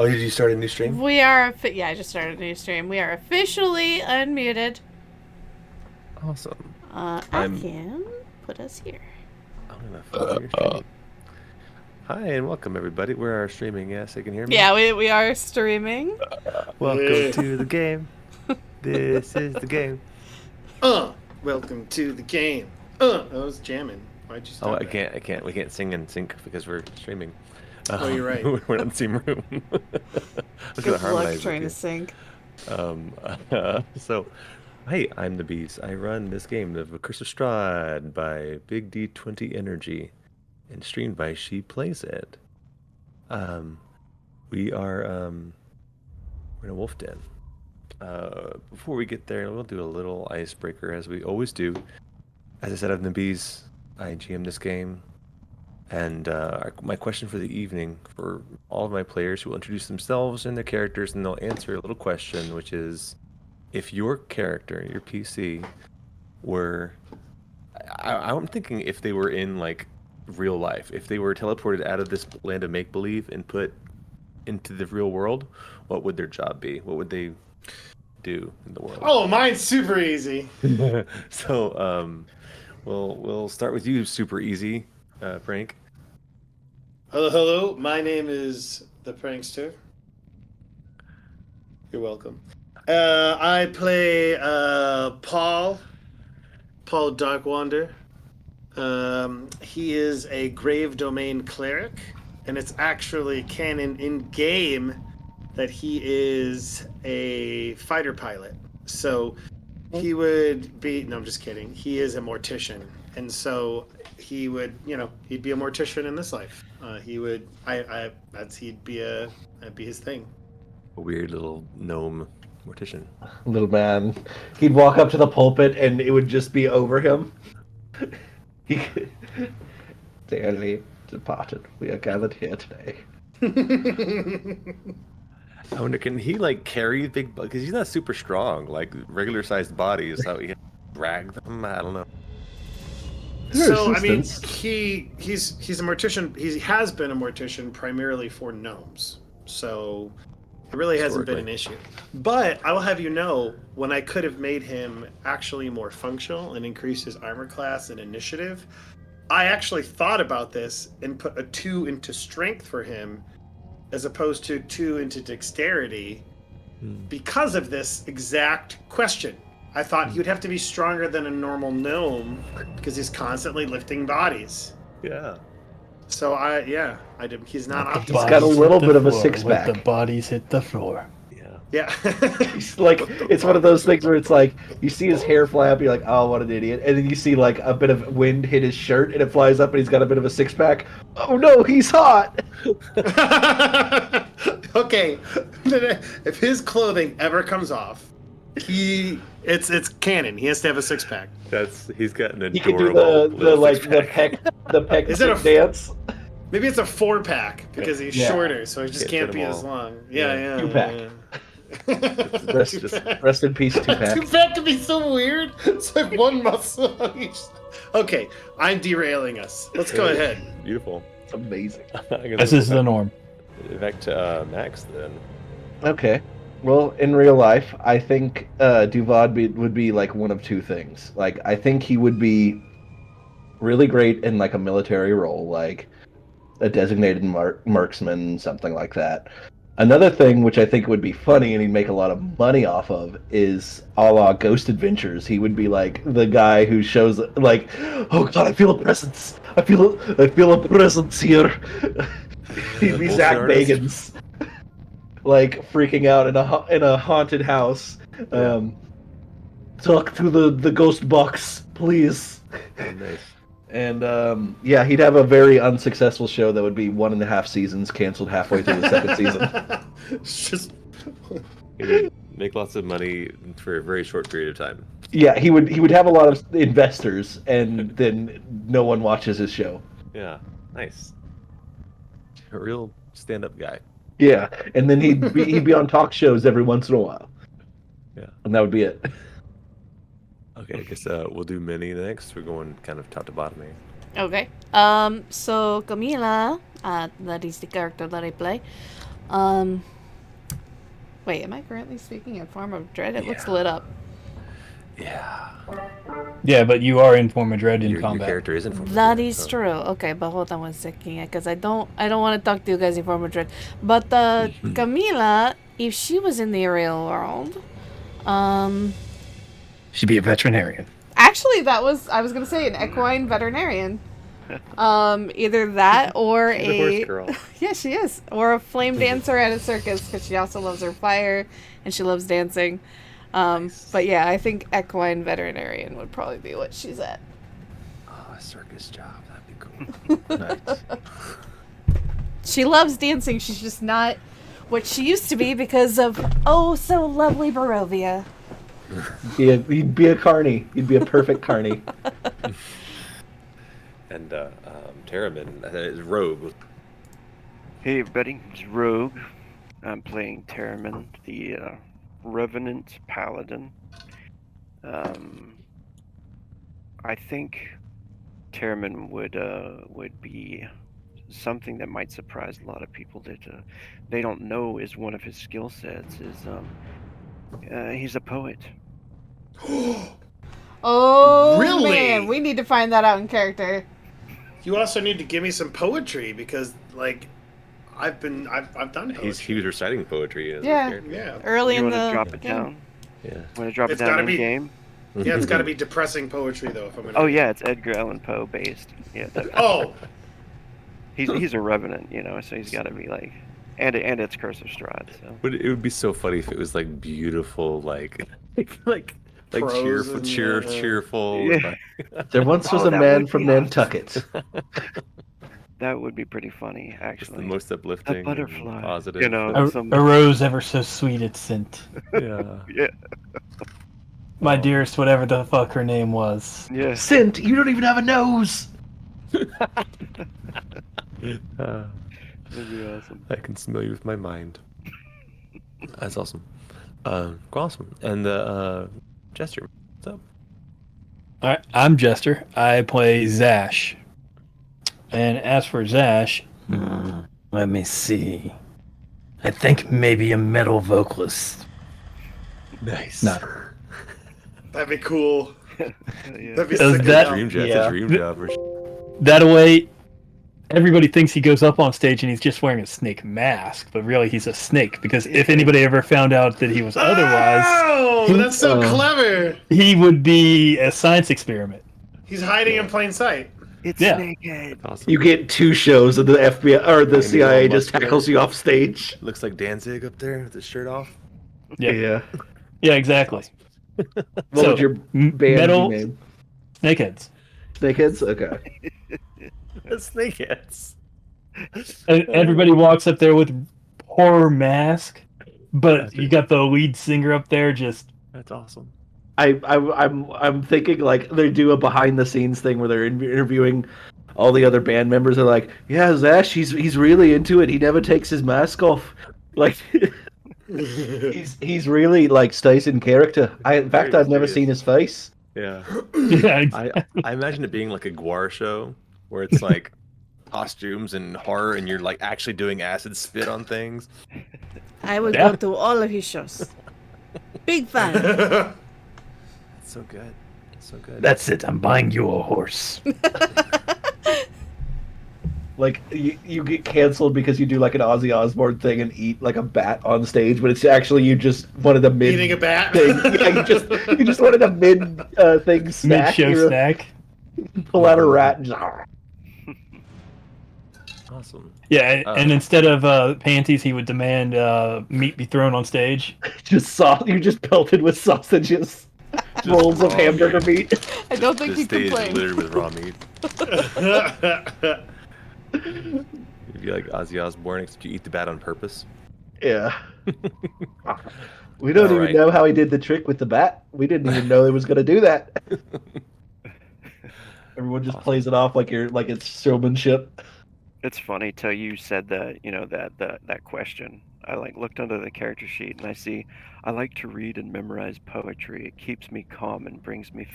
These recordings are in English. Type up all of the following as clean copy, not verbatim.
Oh, did you start a new stream? Yeah, I just started a new stream. We are officially unmuted. Awesome. I I'm can put us here. I'm gonna follow your stream. Hi and welcome everybody. We are streaming. Yes, you can hear me. Yeah, we are streaming. Welcome to the game. This is the game. Welcome to the game. I was jamming. Why'd you Oh, stop that? I can't. We can't sing in sync because we're streaming. Oh, you're right. We're not in the same room. I was gonna Good luck harmonize with trying to you. sync. Um, so, hey, I'm the Beast. I run this game, The Curse of Strahd, by Big D20 Energy, and streamed by She Plays It. Um, we are we're in a wolf den. Before we get there, we'll do a little icebreaker as we always do. As I said, I'm the Beast. I GM this game. And my question for the evening for all of my players who will introduce themselves and their characters, and they'll answer a little question, which is, if your character, your PC, were, I'm thinking if they were in like real life, if they were teleported out of this land of make believe and put into the real world, what would their job be? What would they do in the world? Oh, mine's super easy. So, we'll start with you, super easy, Frank. Hello. My name is the Prankster. You're welcome. I play Paul Darkwander. He is a Grave Domain cleric, and it's actually canon in game that he is a fighter pilot. So he would be. No, I'm just kidding. He is a mortician, and so he would, he'd be a mortician in this life. He would. That'd be his thing. A weird little gnome mortician. Little man. He'd walk up to the pulpit and it would just be over him. He dearly departed, we are gathered here today. I wonder, can he like carry big? Because he's not super strong, like regular sized bodies. How he can drag them? I don't know. So I mean, he's a mortician. He has been a mortician primarily for gnomes. So it really hasn't been an issue. But I will have you know, when I could have made him actually more functional and increase his armor class and initiative, I actually thought about this and put a 2 into strength for him as opposed to 2 into dexterity because of this exact question. I thought he would have to be stronger than a normal gnome because he's constantly lifting bodies. Yeah. So I did. He's not optimal. He's got a little bit of a six-pack. Let the bodies hit the floor. Yeah. Yeah. He's like, it's one of those things where it's like, you see his hair fly up, you're like, oh, what an idiot. And then you see like a bit of wind hit his shirt and it flies up and he's got a bit of a six-pack. Oh no, he's hot! Okay. If his clothing ever comes off, it's canon. He has to have a six-pack. He's got an adorable. He can do the peck Is it a dance. Maybe it's a 4-pack because he's shorter, so he just can't fit be them as all. long. Yeah. 2-pack. Yeah. Rest in peace, 2-pack. 2-pack could be so weird. It's like one muscle on each. Okay, I'm derailing us. Let's go ahead. Beautiful. It's amazing. This is the norm. Back to Max then. Okay. Well, in real life, I think Duvad would be like one of two things. Like, I think he would be really great in like a military role, like a designated marksman, something like that. Another thing, which I think would be funny and he'd make a lot of money off of, is a la Ghost Adventures. He would be like the guy who shows like, oh god, I feel a presence. I feel a presence here. He'd be Zach Bagans, like freaking out in a haunted house. Talk to the ghost box, please. Oh, nice. And yeah, he'd have a very unsuccessful show that would be 1.5 seasons canceled halfway through the second season. It's just He would make lots of money for a very short period of time. Yeah, he would have a lot of investors, and then no one watches his show. Yeah, nice. A real stand-up guy. Yeah, and then he'd be on talk shows every once in a while. Yeah, and that would be it. Okay, I guess we'll do Minnie next. We're going kind of top to bottom here. Okay. So Camila, that is the character that I play. Wait, am I currently speaking in form of dread? It looks lit up. Yeah. Yeah, but you are in form of dread in Your combat. character isn't from That is true. Okay, but hold on one second, because I don't want to talk to you guys in form of dread. But Camila, if she was in the real world, She'd be a veterinarian. actually, I was gonna say an equine veterinarian. Either that or She's a horse girl. yeah, she is, or a flame dancer at a circus, because she also loves her fire and she loves dancing. But yeah, I think equine veterinarian would probably be what she's at. Oh, a circus job. That'd be cool. Nice. She loves dancing. She's just not what she used to be because of oh so lovely Barovia. You'd be a carny. You'd be a perfect carny. And Terramin is Rogue. Hey everybody, it's Rogue. I'm playing Terramin, the Revenant Paladin. I think Terramin would be something that might surprise a lot of people that they don't know is one of his skill sets. He's a poet. Oh Really? man, we need to find that out in character. You also need to give me some poetry because, like, I've done poetry. He was reciting poetry. As Yeah. a character. Yeah, Early You in want to the drop it game. down? Yeah. Want to drop it It's down gotta in be- game? yeah. It's got to be depressing poetry though. If I'm gonna. Oh yeah, it's Edgar Allan Poe based. Yeah, Oh, he's a revenant, so he's got to be like, and it's Curse of Strahd. So But it would be so funny if it was like beautiful, like Prose and, cheerful. Yeah. Like, There once was Oh, a that man would from be awesome. Nantucket. that would be pretty funny, just the actually. most uplifting, and butterfly, positive. you know. A rose ever so sweet its scent. Yeah. Yeah, My dearest, whatever the fuck her name was. yeah. Sint, you don't even have a nose. That'd be awesome. I can smell you with my mind. That's awesome. Awesome. And Jester, what's up? Alright, I'm Jester. I play Zash. And as for Zash, let me see. I think maybe a metal vocalist. Nice. No. that'd be cool. Yeah. That'd be Does sick. that- as Dream hell. job. Yeah. It's a dream job. That way, everybody thinks he goes up on stage and he's just wearing a snake mask, but really he's a snake, because if anybody ever found out that he was otherwise, Oh, that's so clever. he would be a science experiment. He's hiding in plain sight. It's Yeah. Snakehead. Awesome. You get 2 shows and the FBI or the And he's all CIA just muscular. tackles you off stage. Looks like Danzig up there with his shirt off. Yeah, yeah, exactly. What So, would your band metal name? snakeheads. Snakeheads? Okay. Snakeheads. And everybody walks up there with horror mask, but you got the lead singer up there just That's awesome. I'm thinking like they do a behind the scenes thing where they're interviewing all the other band members. They're like, "Yeah, Zash, he's really into it. He never takes his mask off. Like, he's really like stays in character. In fact, Very I've never serious. seen his face. Yeah. yeah, I imagine it being like a Guar show where it's like costumes and horror and you're like actually doing acid spit on things. I would Yeah. go to all of his shows. Big fan. It's so good. It's so good. that's it. I'm buying you a horse. Like you get canceled because you do like an Ozzy Osbourne thing and eat like a bat on stage, but it's actually you just wanted a mid Eating a bat. thing. Yeah, you just wanted a mid thing snack. Mid-show You snack. pull out a rat and just, Awesome. Yeah, and instead of panties, he would demand meat be thrown on stage. you just pelted with sausages, rolls of raw hamburger meat. I don't think The he stage complained. littered with raw meat. You'd be like Ozzy Osbourne, except you eat the bat on purpose. Yeah. We don't All even right. know how he did the trick with the bat. We didn't even know he was going to do that. Everyone just plays it off like it's showmanship. It's funny till you said that, that question. I looked under the character sheet and I see I like to read and memorize poetry. It keeps me calm and brings me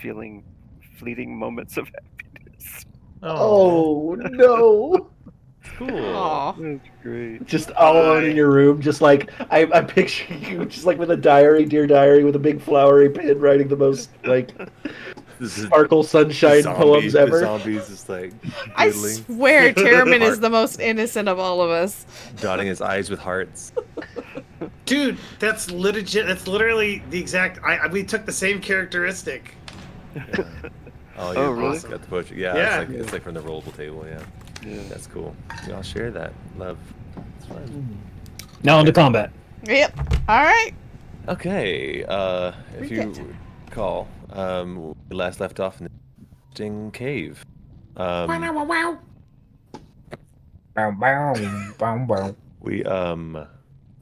fleeting moments of happiness. Oh no! Cool. Aw. That's great. Just all alone in your room, just like I picture you, just like with a diary, dear diary, with a big flowery pen, writing the most like This is sparkle sunshine poems the ever. zombies is like I doodling, swear Terriman is Heart. the most innocent of all of us. dotting his eyes with hearts. Dude, that's legit. That's literally the exact. We took the same characteristic. Yeah. Oh, Oh, your really? boss got the poetry. Yeah, Yeah. it's like from the rollable table. Yeah, Yeah. that's cool. Yeah, I'll share that. Love. It's fun. Now into combat. Yep. All right. Okay. If you Recap. recall, we last left off in the interesting cave. We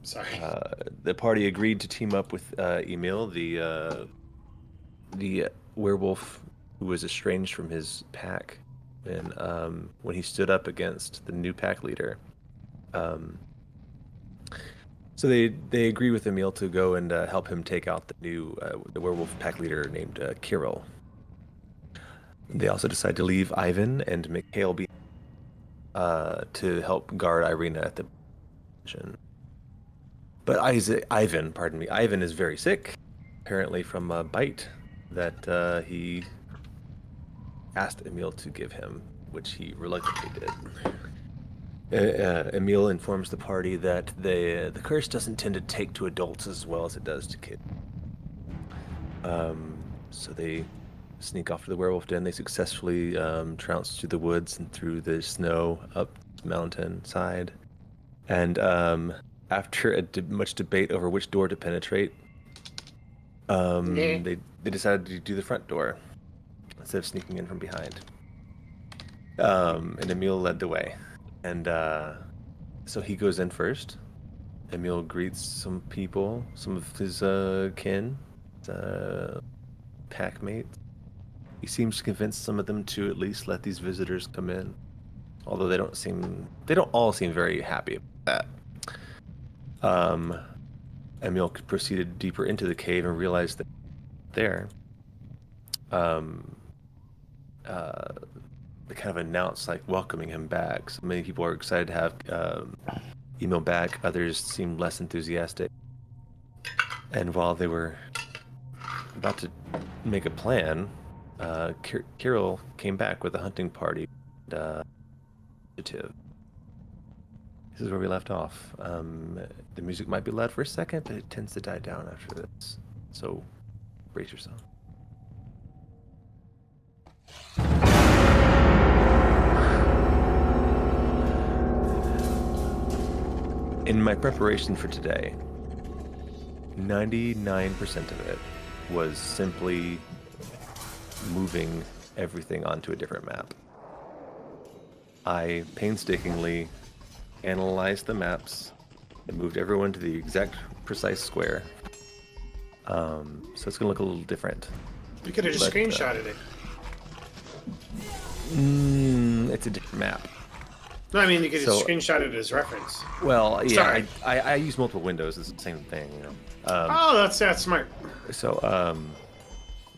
Sorry. the party agreed to team up with Emil, the werewolf who was estranged from his pack, and when he stood up against the new pack leader. So they agree with Emil to go and help him take out the werewolf pack leader named Kiril. They also decide to leave Ivan and Mikhail behind to help guard Irina at the mission. But Ivan is very sick, apparently from a bite that he asked Emil to give him, which he reluctantly did. Emil informs the party that the curse doesn't tend to take to adults as well as it does to kids. So they sneak off to the werewolf den. They successfully trounce through the woods and through the snow up the mountain side. And after much debate over which door to penetrate, they decided to do the front door instead of sneaking in from behind. And Emil led the way. And so he goes in first. Emil greets some people, some of his kin, pack mates. He seems to convince some of them to at least let these visitors come in, although they don't all seem very happy about that. Emil proceeded deeper into the cave and realized that there, they kind of announced like welcoming him back. So many people are excited to have Emil back. Others seemed less enthusiastic. And while they were about to make a plan, Kiril came back with a hunting party. Initiative. This is where we left off. The music might be loud for a second, but it tends to die down after this. So brace yourself. In my preparation for today, 99% of it was simply moving everything onto a different map. I painstakingly analyzed the maps and moved everyone to the exact precise square. So it's gonna look a little different. You could have just screenshotted it. It's a different map. No, I mean you could just screenshot it as reference. Well, yeah, Sorry. I use multiple windows. It's the same thing, you know. Oh, that's smart. So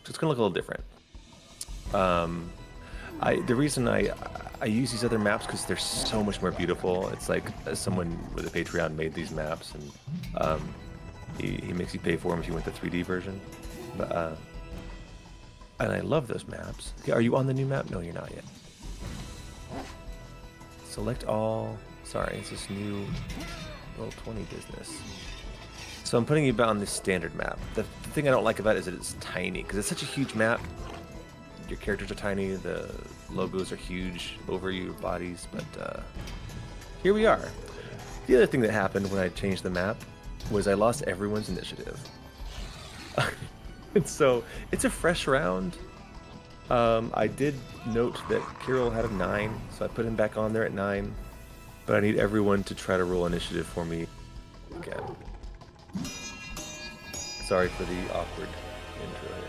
it's gonna look a little different. The reason I use these other maps because they're so much more beautiful. It's like someone with a Patreon made these maps, and he makes you pay for them if you want the 3D version. But and I love those maps. Okay, are you on the new map? No, you're not yet. Select all. Sorry, it's this new roll 20 business. So I'm putting you on this standard map. The thing I don't like about it is that it's tiny because it's such a huge map. Your characters are tiny, the logos are huge over your bodies, but here we are. The other thing that happened when I changed the map was I lost everyone's initiative. And so it's a fresh round. I did note that Kiril had a 9, so I put him back on there at 9, but I need everyone to try to roll initiative for me again. Sorry for the awkward intro here.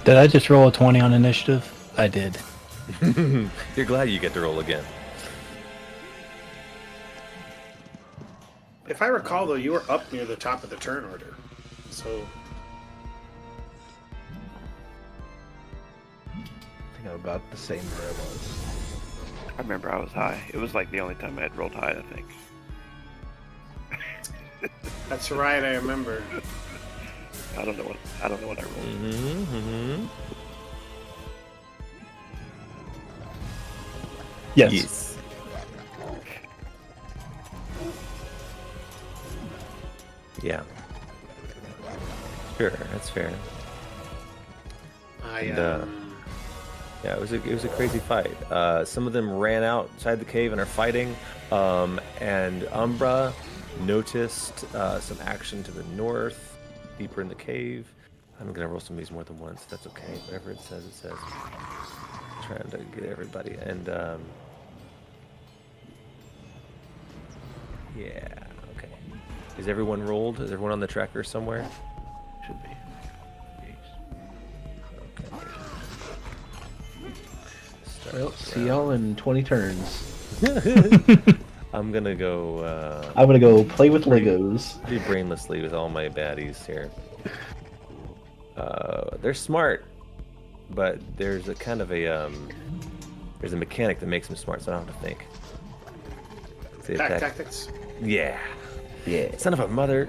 Did I just roll a 20 on initiative? I did. You're glad you get to roll again. If I recall, though, you were up near the top of the turn order. So about the same where I was. I remember I was high. It was like the only time I had rolled high, I think. That's right, I remember. I don't know what I rolled. Yes. Yeah. Sure, that's fair. Yeah, it was a crazy fight. Some of them ran outside the cave and are fighting. And Umbra noticed some action to the north, deeper in the cave. I'm gonna roll some of these more than once. That's okay. Whatever it says, it says. Trying to get everybody. And yeah, okay. Is everyone rolled? Is everyone on the tracker somewhere? Should be. Well, see y'all in 20 turns. I'm gonna go. I'm gonna go play with Legos. Do brainlessly with all my baddies here. They're smart, but there's a kind of a there's a mechanic that makes them smart, so I don't have to think. See, Pack tactics. Yeah. Yeah. Son of a mother!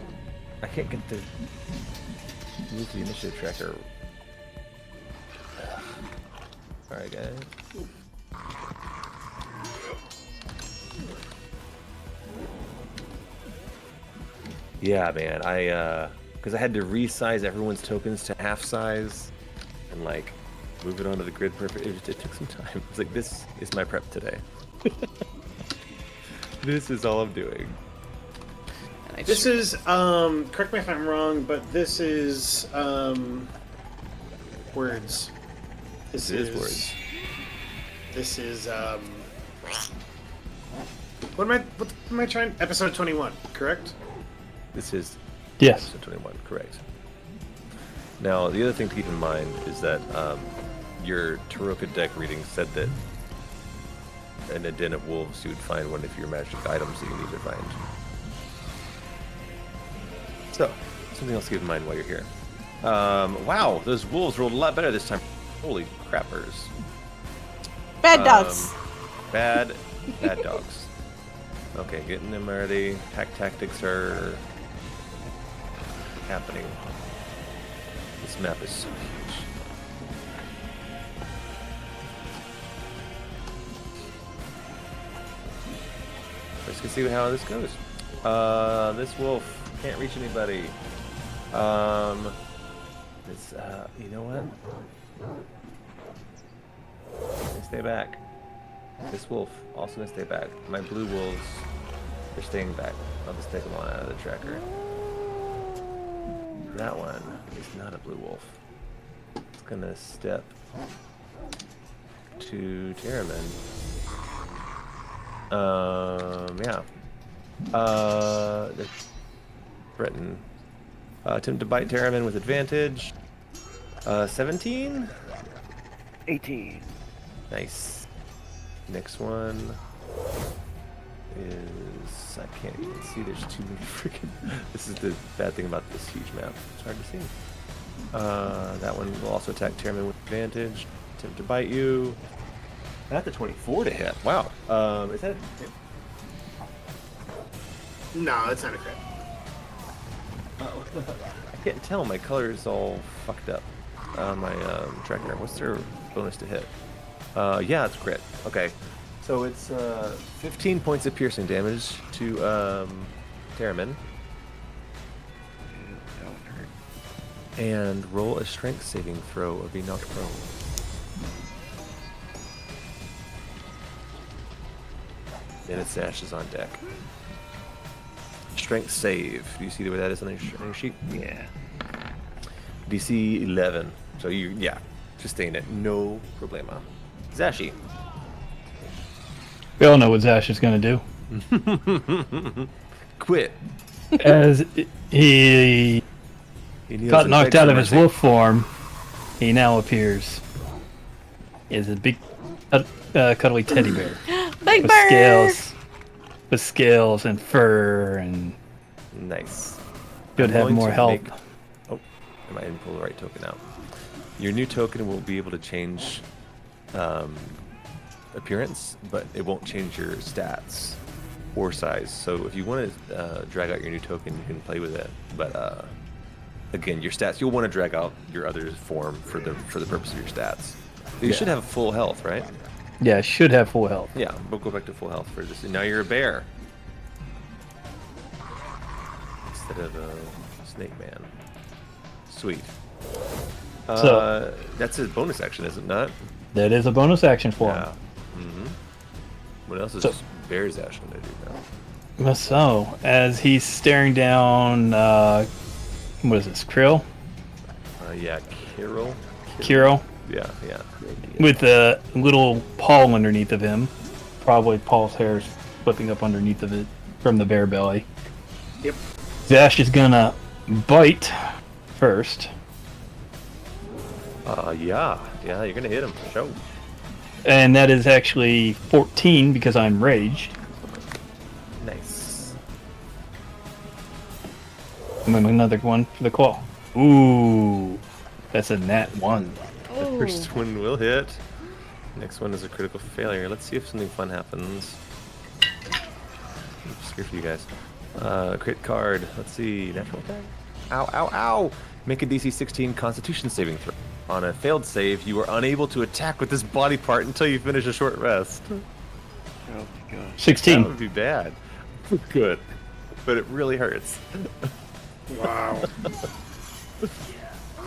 I can't get the move the initiative tracker. All right, guys. Yeah, man. Because I had to resize everyone's tokens to half size, and like move it onto the grid perfect. It took some time. It's like, this is my prep today. This is all I'm doing. This is, correct me if I'm wrong, but this is, words. This is words. This is, what am I trying? Episode 21, correct? This is Yes. episode 21, correct. Now, the other thing to keep in mind is that your Taroka deck reading said that in a den of wolves, you would find one of your magic items that you need to find. So, something else to keep in mind while you're here. Wow, those wolves rolled a lot better this time. Holy crappers. Bad dogs. Bad dogs. Okay, getting them ready. Pack tactics are happening. This map is so huge. Let's go see how this goes. This wolf can't reach anybody. This, you know what? Stay back. This wolf also gonna stay back. My blue wolves, they're staying back. I'll just take them on out of the tracker. That one is not a blue wolf. It's gonna step to Terriman. Yeah. Britain. Attempt to bite Terriman with advantage. 17? 18. Nice. Next one is... I can't even see. There's too many freaking... This is the bad thing about this huge map. It's hard to see. That one will also attack Terriman with advantage. Attempt to bite you. Not the 24 to hit. Wow. Is that... No, it's not a crit. I can't tell. My color is all fucked up on my tracker. What's their bonus to hit? Yeah, it's crit. Okay. So it's 15 points of piercing damage to Terriman. That would hurt. And roll a strength saving throw or be knocked prone. Then it's Zash is on deck. Strength save. Do you see where that is on your sheet? Yeah. DC 11. So yeah, sustain it. No problema. Zashi. We all know what Zash is going to do. Quit. As he kneels got and knocked begs out for of his mercy. wolf form, he now appears as a big, cuddly teddy bear Big with Bird! scales and fur, and Nice. could have going more to help. make- Oh, I didn't pull the right token out. Your new token will be able to change appearance, but it won't change your stats or size. So if you want to drag out your new token, you can play with it. But again, your stats, you'll want to drag out your other form for the purpose of your stats. You should have full health, right? Yeah, should have full health. Yeah, we'll go back to full health for this. Now you're a bear instead of a snake man. Sweet. So that's a bonus action, is it not? that is a bonus action for him. Yeah. Mm-hmm. What else is So- Bear Zash going to do now? So, as he's staring down, what is this, Kiril? Yeah, Kiril. Kiril? Yeah. With a little paw underneath of him. Probably Paul's hair's flipping up underneath of it from the bear belly. Yep. Zash is gonna bite first. Yeah, you're going to hit him for sure. And that is actually 14 because I'm raged. Nice. And then another one for the claw. Ooh, that's a nat 1. The Ooh. first one will hit. Next one is a critical failure. Let's see if something fun happens. I'm scared for you guys. Crit card. Let's see. Natural attack. Ow, ow, ow! Make a DC 16 Constitution saving throw. On a failed save, you are unable to attack with this body part until you finish a short rest. Oh my gosh. 16. That would be bad. Good. But it really hurts. Wow.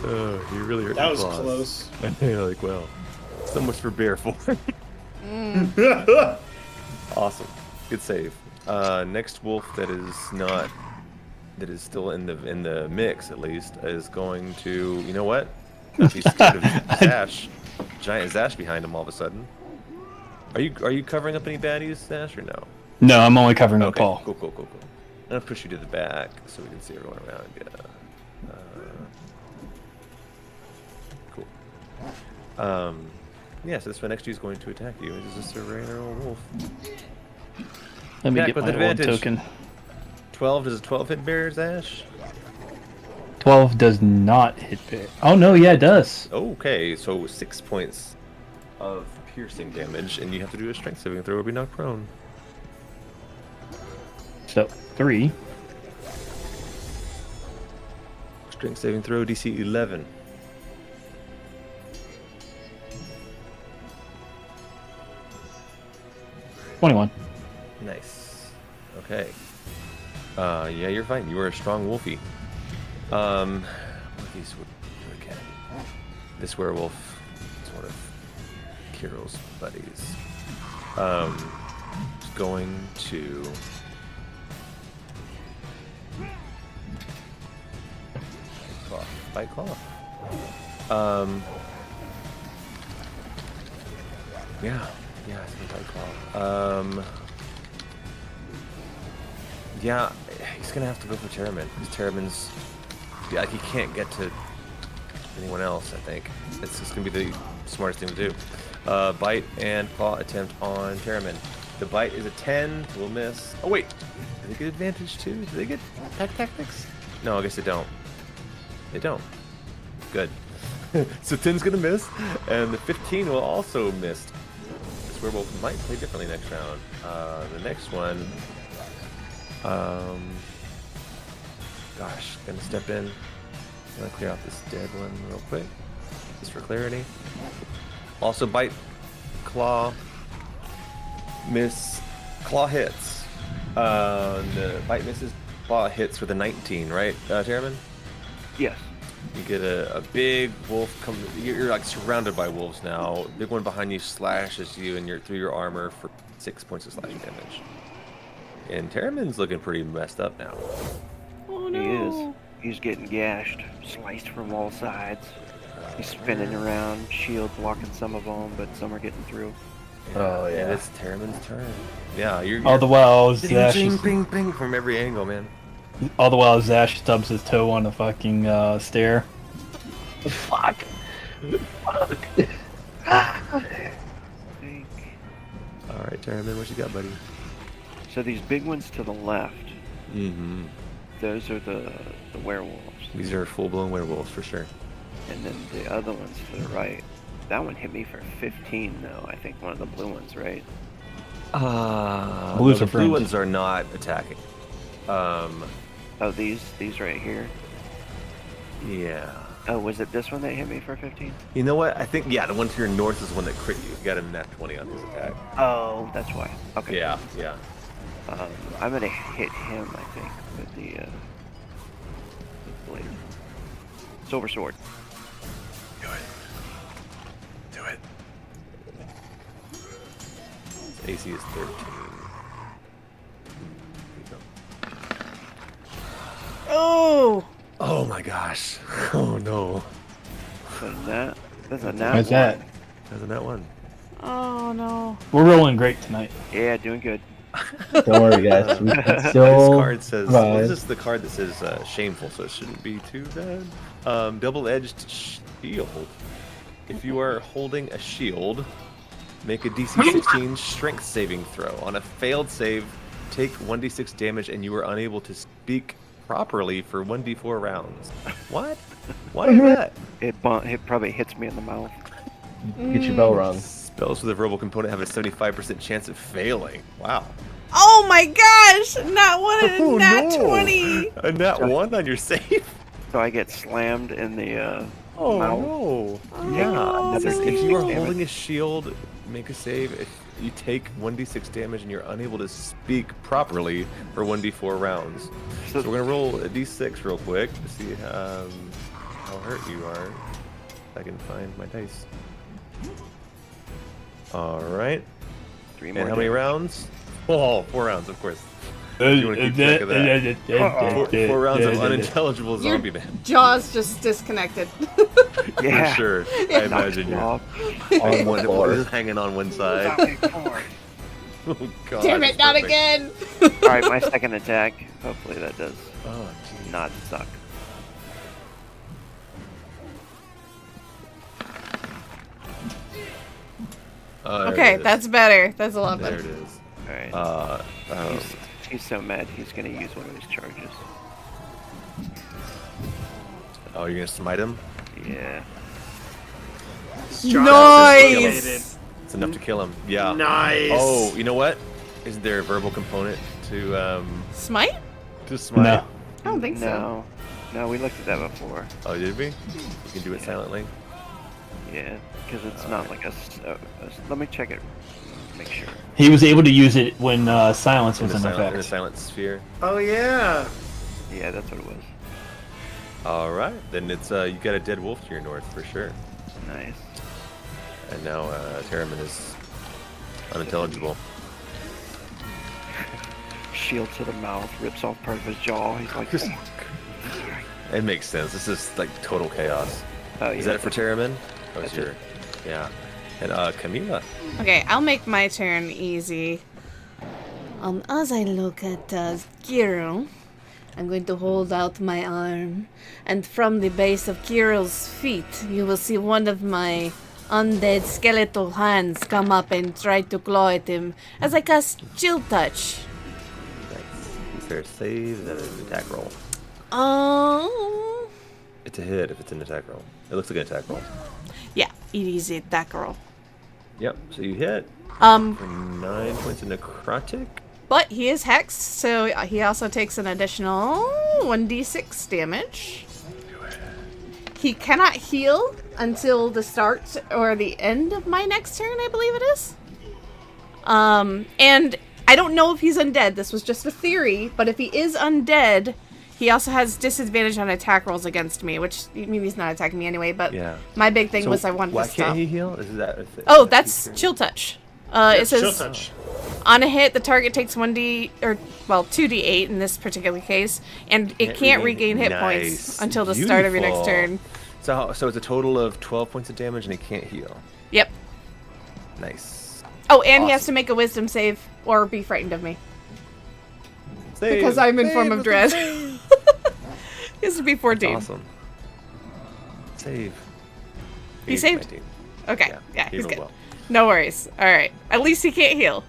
Oh, you really hurt That your was claws. close. And you're like, well, so much for bear form. Awesome. Good save. Next wolf that is still in the mix at least is going to, you know what? If he's scared of Zash, giant Zash behind him all of a sudden. Are you covering up any baddies, Zash, or no? No, I'm only covering up Okay, Paul. cool. I'm gonna push you to the back so we can see everyone around. Yeah. Cool. Yeah, so this one next to you is going to attack you. It's just a regular old wolf. Let me Attack get with my old advantage. token. 12, does a 12 hit bear, Zash? 12 does not hit bear. Oh, no, yeah, it does. Okay, so 6 points of piercing damage, and you have to do a strength saving throw or be knocked prone. So, 3. Strength saving throw, DC 11. $21. Nice. Okay. Yeah, you're fine. You are a strong wolfie. These okay. This werewolf is one of Kiril's buddies. Is going to bite claw. Yeah, it's gonna bite claw. Yeah, he's gonna have to go for Terramin. Because Terramin's, yeah, he can't get to anyone else. I think it's just gonna be the smartest thing to do. Bite and claw attempt on Terramin. The bite is a 10. Will miss. Oh wait, do they get advantage too? Do they get pack tactics? No, I guess they don't. They don't. Good. So 10's gonna miss, and the 15 will also miss. This werewolf might play differently next round. The next one. Gosh, gonna step in. Gonna clear out this dead one real quick, just for clarity. Also bite, claw, miss, claw hits. The bite misses, claw hits with a 19, right, Terramin? Yes. You get a big wolf come. You're like surrounded by wolves now. Big one behind you slashes you, and you're through your armor for 6 points of slashing damage. And Terramin's looking pretty messed up now. Oh He no. is. He's getting gashed, sliced from all sides. He's spinning around, shield blocking some of them, but some are getting through. Oh, yeah. And it's Terramin's turn. Yeah, you're All the while, ding, Zash ding, is, ping, ping from every angle, man. all the while Zash stubs his toe on the fucking stair. Fuck. Think. All right, Terramin, what you got, buddy? So these big ones to the left, Mm-hmm. those are the werewolves. These are full-blown werewolves for sure. And then the other ones to the right, That one hit me for 15, though. I think one of the blue ones, right? The blue ones are not attacking. Oh, these right here. Yeah. Oh, was it this one that hit me for 15? You know what? I think the one to your north is the one that crit you. You got a nat 20 on his attack. Oh, that's why. Okay. Yeah. I'm gonna hit him, I think, with the blade. Silver sword. Do it. His AC is 13. Oh! Oh my gosh. Oh no. That's a nat. What's that? That's a nat 1. Oh no. We're rolling great tonight. Yeah, doing good. Don't worry, guys. We can This still card says, survive. this is the card that says shameful, so it shouldn't be too bad. Double-edged shield. If you are holding a shield, make a DC 16 strength saving throw. On a failed save, take 1d6 damage and you are unable to speak properly for 1d4 rounds. What? Why is that? It probably hits me in the mouth. Get your bell rung. Spells with a verbal component have a 75% chance of failing. Wow. Oh my gosh! Not one and Oh, nat no. 20! A nat 1 on your save? So I get slammed in the Oh mouth. no. Oh, Yeah. It says if that's you are damage. holding a shield, make a save. If you take 1d6 damage and you're unable to speak properly for 1d4 rounds. So we're gonna roll a d6 real quick to see how hurt you are. If I can find my dice. All right. 3 more. And how many damage. rounds? Oh, 4 rounds, of course. You wanna keep track of that. Four rounds of unintelligible Your zombie man. jaws just disconnected. Yeah. For sure. I imagine you're Off. On the floor. just hanging on one side. Oh, God, Damn that's it, not perfect. again! Alright, my second attack. Hopefully that does Oh, geez. not suck. There Okay, it is. that's better. That's a lot There better. it is. Alright. Um, He's so mad he's gonna use one of his charges. oh, you're gonna smite him? Yeah. Nice! It's enough to kill him. Yeah. Nice. Oh, you know what? Isn't there a verbal component to Smite? smite? No. I don't think so. No, we looked at that before. Oh, did we? You can do it silently. Yeah, because it's not like let me check it. Make sure. He was able to use it when silence was in in a effect. silent sphere. Oh yeah. Yeah, that's what it was. All right, then it's you got a dead wolf to your north for sure. Nice. And now Terramin is unintelligible. Shield to the mouth, rips off part of his jaw. He's like, It makes sense. This is like total chaos. oh yeah. Is that it for Terramin? Oh, That's your, it. yeah. And Camila. Okay, I'll make my turn easy. As I look at Kiril, I'm going to hold out my arm, and from the base of Kiril's feet, you will see one of my undead skeletal hands come up and try to claw at him as I cast Chill Touch. Nice. Is there a save? Is that an attack roll? It's a hit if it's an attack roll. It looks like an attack roll. Yeah, it is a attack roll. Yep. So you hit Um, for 9 points of necrotic. but he is hexed, so he also takes an additional 1d6 damage. He cannot heal until the start or the end of my next turn, I believe it is. And I don't know if he's undead. This was just a theory, but if he is undead, he also has disadvantage on attack rolls against me, which I mean he's not attacking me anyway. But Yeah. my big thing So was I wanted why to stop. can't he heal? Is that? Oh, that's Chill Touch. It Chill says touch. on a hit, the target takes 2d8 in this particular case, and it can't regain hit points Nice. until the start of your next Beautiful. turn. So it's a total of 12 points of damage, and he can't heal. Yep. Nice. Oh, and he has Awesome. to make a wisdom save or be frightened of me. Save, Because I'm in save, form of let's dread. save. He has to be 14. Awesome. Save. He He's saved? 19. Okay, yeah, he's rolled good. well. No worries. All right. At least he can't heal.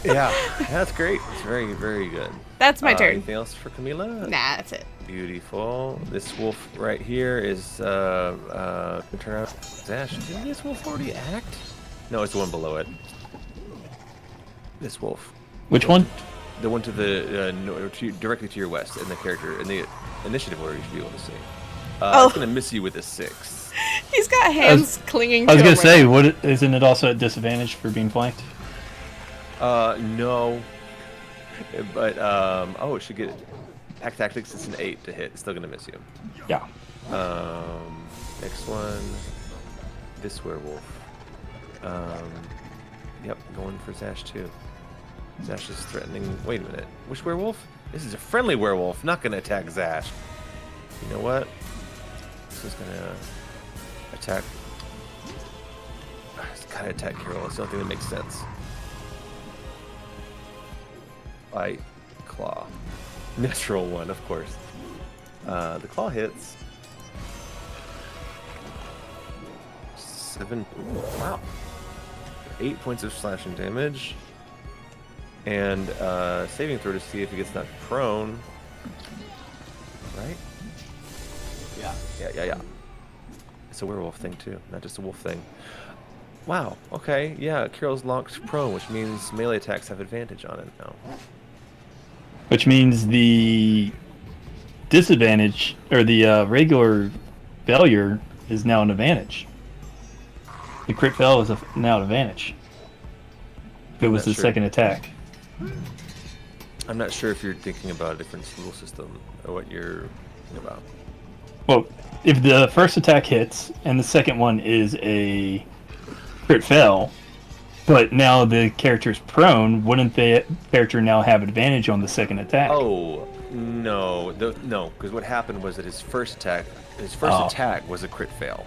Yeah, that's great. It's very, very good. That's my turn. Anything else for Camila? Nah, that's it. Beautiful. This wolf right here is turn out Zash. Didn't this wolf already act? No, it's the one below it. This wolf. Which one? The one to the directly to your west in the character in the initiative order. You should be able to see. It's gonna miss you with a 6. He's got hands clinging. I was to gonna say, him. isn't it also at disadvantage for being flanked? No. But it should get Pack Tactics. It's an 8 to hit. It's still gonna miss you. Yeah. Next one. This werewolf. Yep, going for Zash too. Zash is threatening. Wait a minute. Which werewolf? This is a friendly werewolf. Not gonna attack Zash. You know what? This is gonna attack. It's gotta attack Kiril. It's the only thing that makes sense. Bite, claw, natural one, of course. The claw hits. 7. Ooh, wow. 8 points of slashing damage. And saving throw to see if he gets knocked prone. Right? Yeah. It's a werewolf thing too, not just a wolf thing. Wow. Okay. Yeah. Kiril's locked prone, which means melee attacks have advantage on it now. Which means the disadvantage or the regular failure is now an advantage. The crit fail is now an advantage. If it was the second attack. I'm not sure if you're thinking about a different rule system or what you're thinking about. Well, if the first attack hits and the second one is a crit fail, but now the character's prone, wouldn't the character now have advantage on the second attack? Oh, no. No, because what happened was that his first attack attack was a crit fail.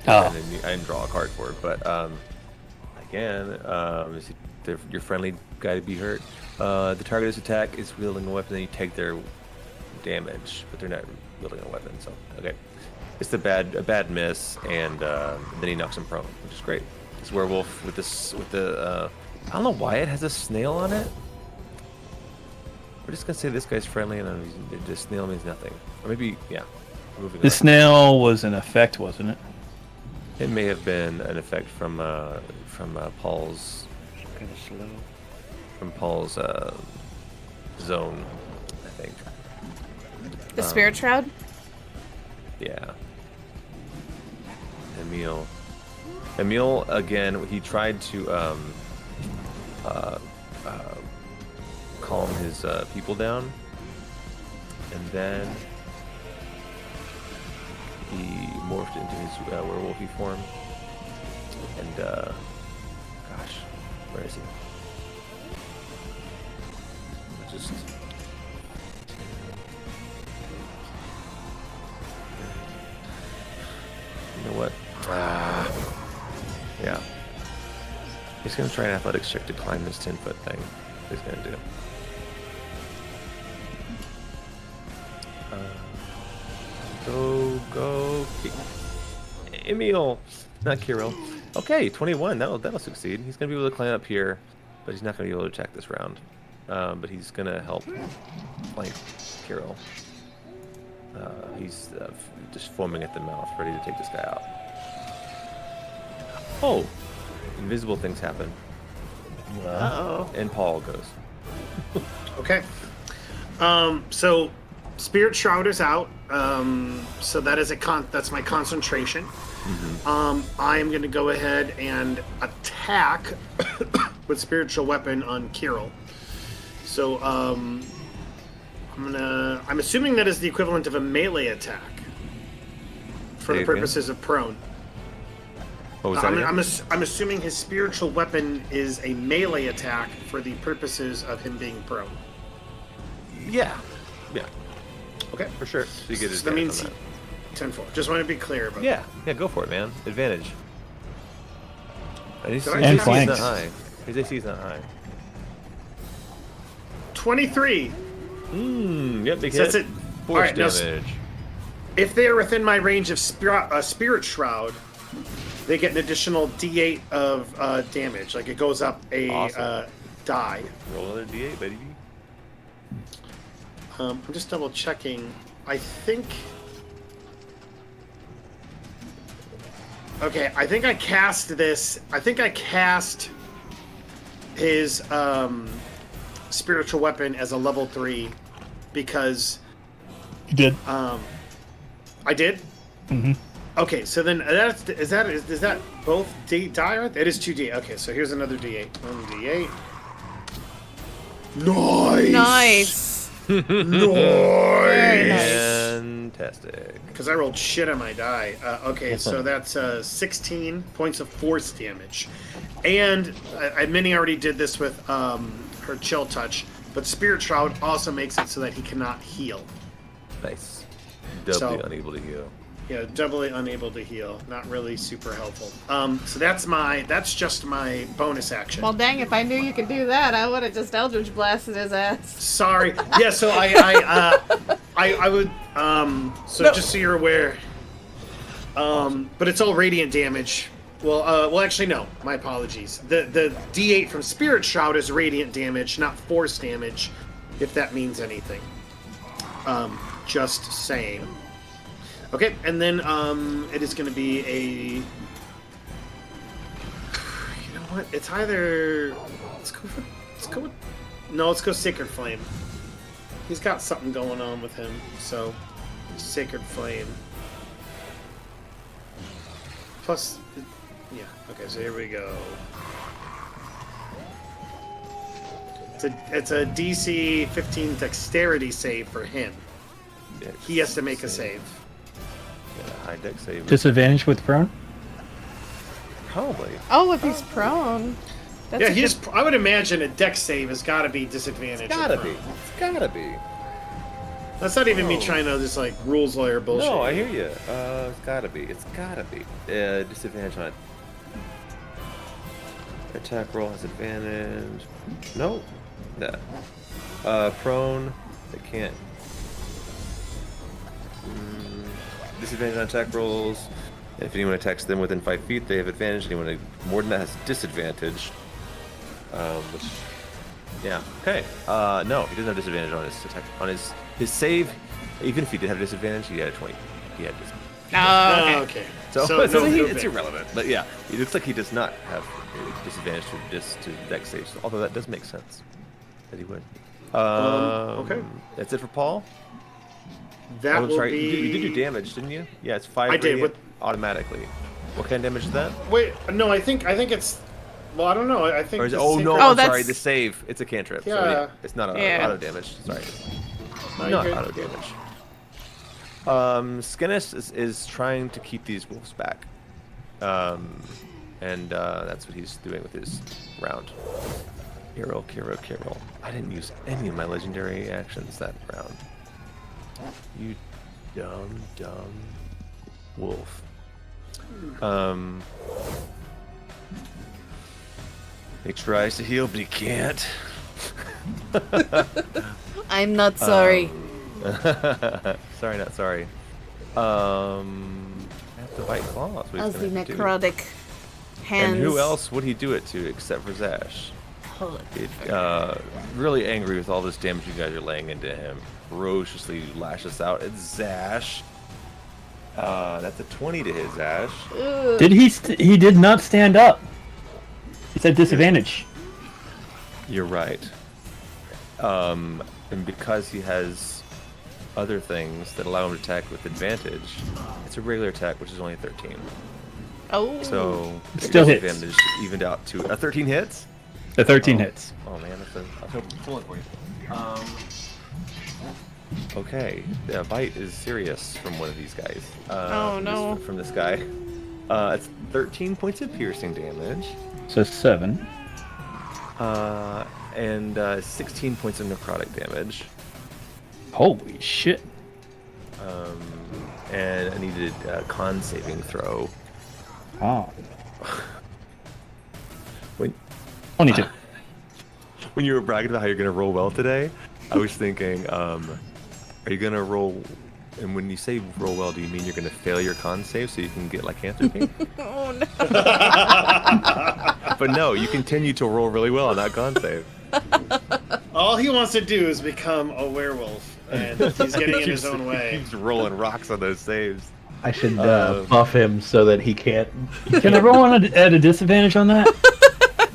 Oh. And then I didn't draw a card for it, but again, your friendly guy to be hurt. The target's attack is wielding a weapon, and you take their damage, but they're not wielding a weapon. So okay, it's a bad miss, and then he knocks him prone, which is great. This werewolf with the I don't know why it has a snail on it. We're just gonna say this guy's friendly, and the snail means nothing, or maybe yeah. The snail was an effect, wasn't it? It may have been an effect from Paul's. Kind of slow. From Paul's zone, I think. The Spirit Shroud? Yeah. Emil, again, he tried to calm his people down, and then he morphed into his werewolfy form, and gosh, where is he? Just you know what? Yeah. He's gonna try an athletics check to climb this 10-foot thing. He's gonna do. Go, Emil, not Kiril. Okay, 21. That'll succeed. He's gonna be able to climb up here, but he's not gonna be able to attack this round. But he's gonna help flank Kiril. He's just foaming at the mouth, ready to take this guy out. Oh, invisible things happen. Uh-oh. And Paul goes. Okay. So Spirit Shroud is out. So that is that's my concentration. Mm-hmm. I am going to go ahead and attack with Spiritual Weapon on Kiril. So I'm assuming that is the equivalent of a melee attack for the purposes of prone. What was that? I'm assuming his Spiritual Weapon is a melee attack for the purposes of him being prone. Yeah. Okay. For sure. So you get So that means that. 10-4. Just want to be clear about Yeah, go for it, man. Advantage. And his And AC is flanks. not high. His AC is not high. 23. Yep, big So hit. that's it. Force All right, now, damage. if they are within my range of Spirit Shroud, they get an additional D8 of damage. Like it goes up a Awesome. die. Roll another D8, baby. I'm just double checking I think... Okay, I think I cast this. I think I cast his spiritual weapon as a level 3 because... You did. I did? Mm-hmm. Okay, so then is that both die? It is 2D. Okay, so here's another D8. 1D8. Nice! Very nice. Fantastic. Because I rolled shit on my die. Okay, so that's 16 points of force damage. And Minnie already did this with her chill touch, but Spirit Shroud also makes it so that he cannot heal. Nice. Doubly unable to heal. Yeah, doubly unable to heal. Not really super helpful. So that's just my bonus action. Well, dang, if I knew you could do that, I would have just Eldritch Blasted his ass. Sorry. Yeah, so I would, so no. Just so you're aware, but it's all radiant damage. Well, actually, no. My apologies. The D8 from Spirit Shroud is radiant damage, not force damage, if that means anything. Just saying. Okay, and then it is going to be a... You know what? It's either... Let's go Sacred Flame. He's got something going on with him, so... Sacred Flame. Plus... Yeah, okay, so here we go. It's a DC 15 Dexterity save for him. He has to make a save. High deck save. Disadvantage with prone? Probably. Oh, if he's prone. That's I would imagine a deck save has got to be disadvantage. It's gotta be. That's not even me trying to just like rules lawyer bullshit. No, I hear you. It's gotta be. Disadvantage on it. Attack roll has advantage. No. Prone. They can't. Disadvantage on attack rolls. If anyone attacks them within 5 feet, they have advantage. Anyone more than that has disadvantage. Which, yeah, okay. No, he doesn't have disadvantage on his attack. On his save, even if he did have disadvantage, he had a 20. He had disadvantage. Oh, okay. So it's irrelevant. But yeah, it looks like he does not have disadvantage to deck saves. Although that does make sense that he would. Okay. That's it for Paul. That will be... You did your damage, didn't you? Yeah, it's 5 I did, automatically. What kind of damage is that? Wait, no, I think it's... Well, I don't know. I think... Or is it, sorry, the save. It's a cantrip. Yeah. So it's not auto damage. Sorry. Not auto damage. Skinnis is trying to keep these wolves back. And that's what he's doing with his round. Kiril. I didn't use any of my legendary actions that round. You dumb wolf. He tries to heal, but he can't. I'm not sorry. Sorry, not sorry. I have to bite claws. As the necrotic hands. And who else would he do it to except for Zash? Really angry with all this damage you guys are laying into him. Ferociously lashes out at Zash. That's a 20 to hit Zash. Did he did not stand up. He said disadvantage. You're right. And because he has other things that allow him to attack with advantage, it's a regular attack, which is only 13. Oh. So still hits. Advantage evened out to 13 hits. The 13 hits. Oh man, I'll pull it for you. Okay, the bite is serious from one of these guys. No. From this guy. It's 13 points of piercing damage. So 7. And 16 points of necrotic damage. Holy shit. And I needed a con saving throw. Oh. When 22. When you were bragging about how you're gonna roll well today, I was thinking, are you gonna roll? And when you say roll well, do you mean you're gonna fail your con save so you can get lycanthropy? Oh no. But no, you continue to roll really well on that con save. All he wants to do is become a werewolf. and he's getting in his own He way. keeps rolling rocks on those saves. I should buff him so that he can't. Can I roll at a disadvantage on that?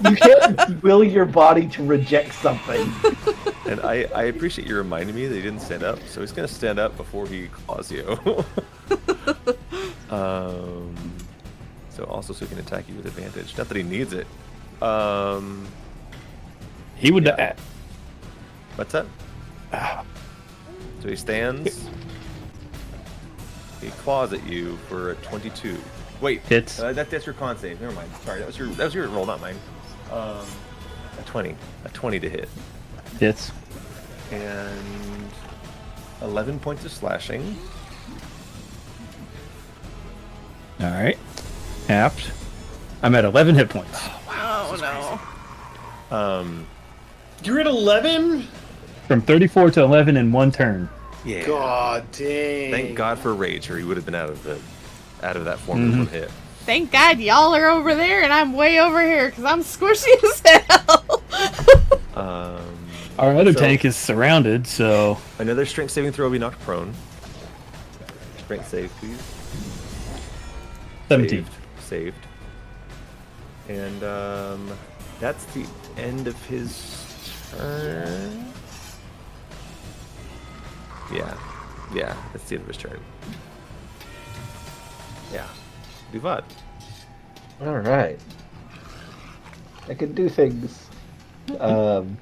You can't will your body to reject something. And I appreciate you reminding me that he didn't stand up, so he's gonna stand up before he claws you. So also so he can attack you with advantage. Not that he needs it. He would. What's that? So he stands. He claws at you for a 22. Wait, Hits. That's your con save. Never mind. Sorry, that was your roll, not mine. A 20 to hit, Hits. and 11 points of slashing. All right. Halved. I'm at 11 hit points. Oh no. You're at 11? From 34 to 11 in one turn. Yeah. God dang. Thank God for rage, or he would have been out of that form with one hit. Thank God y'all are over there and I'm way over here because I'm squishy as hell. Our other tank is surrounded, so Another strength saving throw will be knocked prone. Strength save, please. 17. Saved. And that's the end of his turn. Yeah, that's the end of his turn. Yeah. Duvad. All right. I can do things. I'm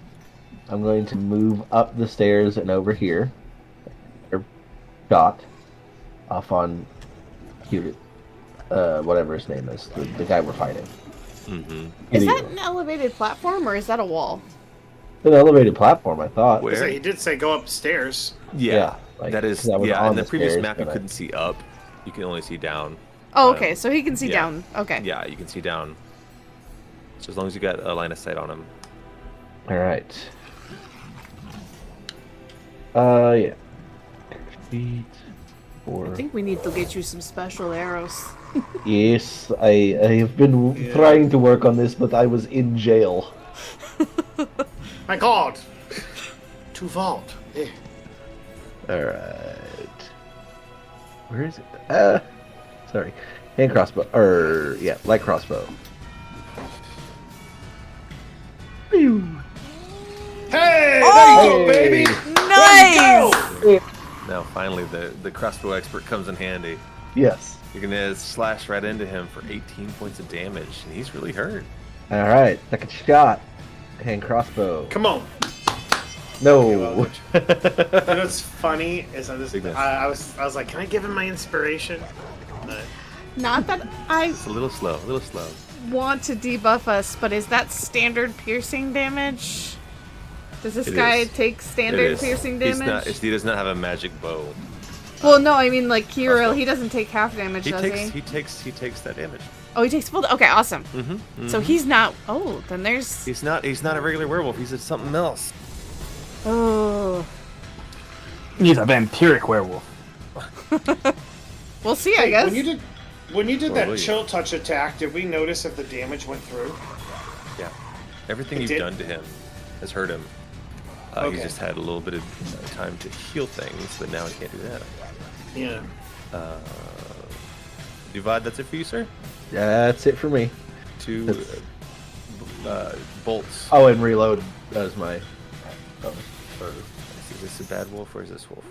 going to move up the stairs and over here. Shot off on Kiril, whatever his name is, the guy we're fighting. Mm-hmm. Is that an elevated platform or is that a wall? An elevated platform, I thought. Where? He did say go upstairs. Yeah, like, that is. that was Yeah, on in the previous stairs, map you but couldn't see up. You can only see down. Oh, okay, so he can see yeah. down. Okay. Yeah, you can see down. So as long as you got a line of sight on him. All right. Yeah. Feet. I think we need to get you some special arrows. Yes, I have been trying to work on this, but I was in jail. My God! To vault. Yeah. All right. Where is it? Sorry. Hand crossbow. Light crossbow. Pew. Hey! Oh! There you go, baby! Nice! Now finally the crossbow expert comes in handy. Yes. You're gonna slash right into him for 18 points of damage, and he's really hurt. All right. Second shot. Hand crossbow. Come on. No. You know what's funny is I was like, can I give him my inspiration? But Not that I It's a little slow. want to debuff us, but is that standard piercing damage? Does this guy is. take standard piercing damage? He does not have a magic bow. Well, no, I mean like Kiril, crossbow. he doesn't take half damage, does he? He takes that damage. Oh, he takes full. Okay, awesome. Mm-hmm. So he's not. Oh, then there's. He's not a regular werewolf. He's something else. Oh. he's a vampiric werewolf. We'll see, I guess. When you did Or that will you? chill touch attack, did we notice if the damage went through? Yeah. Everything It you've did? done to him has hurt him. Okay. He just had a little bit of time to heal things, but now he can't do that. Yeah. Duvad, that's it for you, sir? That's it for me. 2 bolts. Oh, and reload as my. Is this a bad wolf or is this wolf?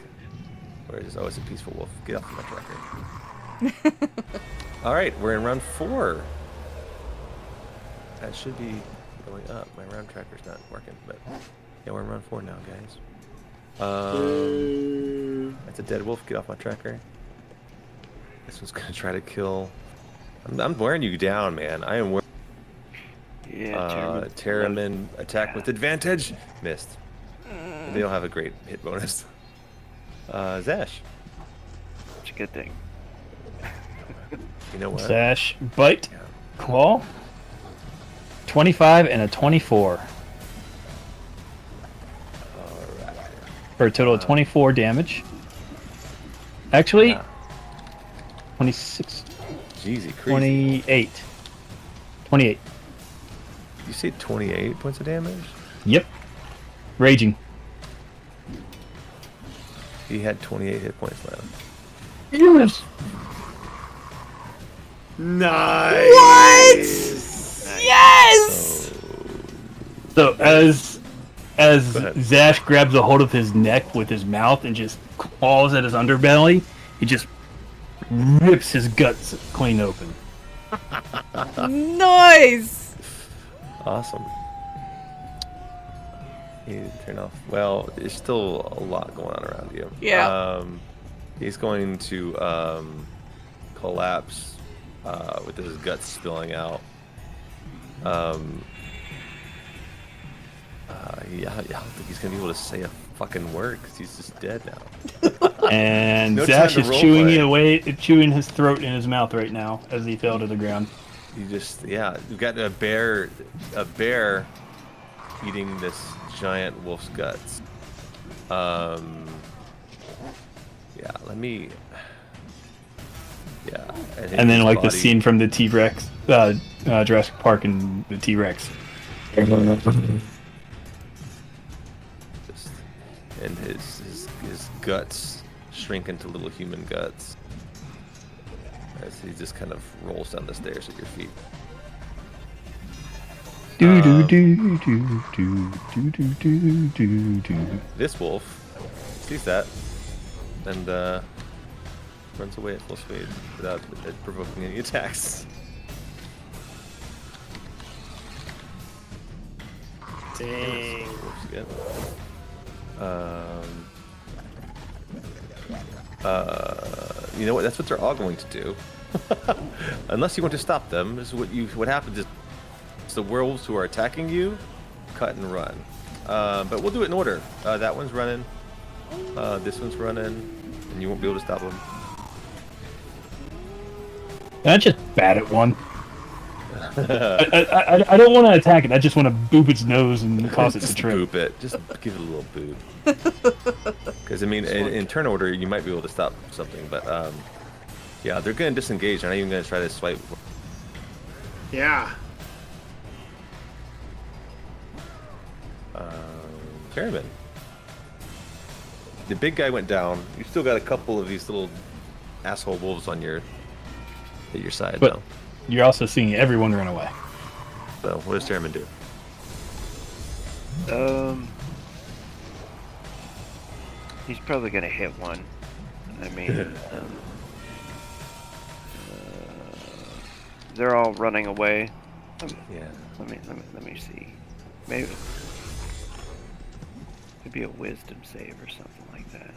Or is this? Oh, it's a peaceful wolf. Get off my tracker. All right, we're in round 4. That should be going up. My round tracker's not working, but yeah, we're in round 4 now, guys. That's a dead wolf. Get off my tracker. This one's gonna try to kill. I'm wearing you down, man. I am wearing. Yeah, Terramin attack with advantage. Missed. They don't have a great hit bonus. Zash. It's a good thing. You know what? Zash, bite, claw. 25 and a 24. Alright. For a total of 24 damage. Actually, Yeah. 26, Jeezy, crazy. 28. 28. You say 28 points of damage? Yep. Raging. He had 28 hit points left. Yes. Nice. What? Nice. Yes! So as Go ahead. Zash grabs a hold of his neck with his mouth and just claws at his underbelly, he just rips his guts clean open. Nice! Awesome. He didn't turn off. Well, there's still a lot going on around you. Yeah. He's going to collapse with his guts spilling out. Yeah, I don't think he's gonna be able to say a fucking word because he's just dead now. And No Zash time is to chewing roleplay. it away, chewing his throat in his mouth right now as he fell to the ground. You just, yeah, you've got a bear eating this giant wolf's guts. Yeah, let me. Yeah, And then like the body- scene from the T-Rex, Jurassic Park and the T-Rex. Just, and his guts shrink into little human guts as he just kind of rolls down the stairs at your feet. Do do do do do do do do do. This wolf sees that and runs away at full speed without provoking any attacks. Dang. Wolves again. You know what? That's what they're all going to do. Unless you want to stop them, this is what happens is the werewolves who are attacking you cut and run. But we'll do it in order. That one's running. This one's running, and you won't be able to stop them. That's just bad at one. I don't want to attack it. I just want to boop its nose and cause it to Just trip. boop it. Just give it a little boop. Because I mean, in turn order, you might be able to stop something, but yeah, they're going to disengage. They're not even going to try to swipe. Yeah. Ferryman. The big guy went down. You still got a couple of these little asshole wolves on your side But now. you're also seeing everyone run away. So what does Ferryman do? He's probably gonna hit one. I mean, they're all running away. Yeah. Let me see. Maybe a wisdom save or something like that.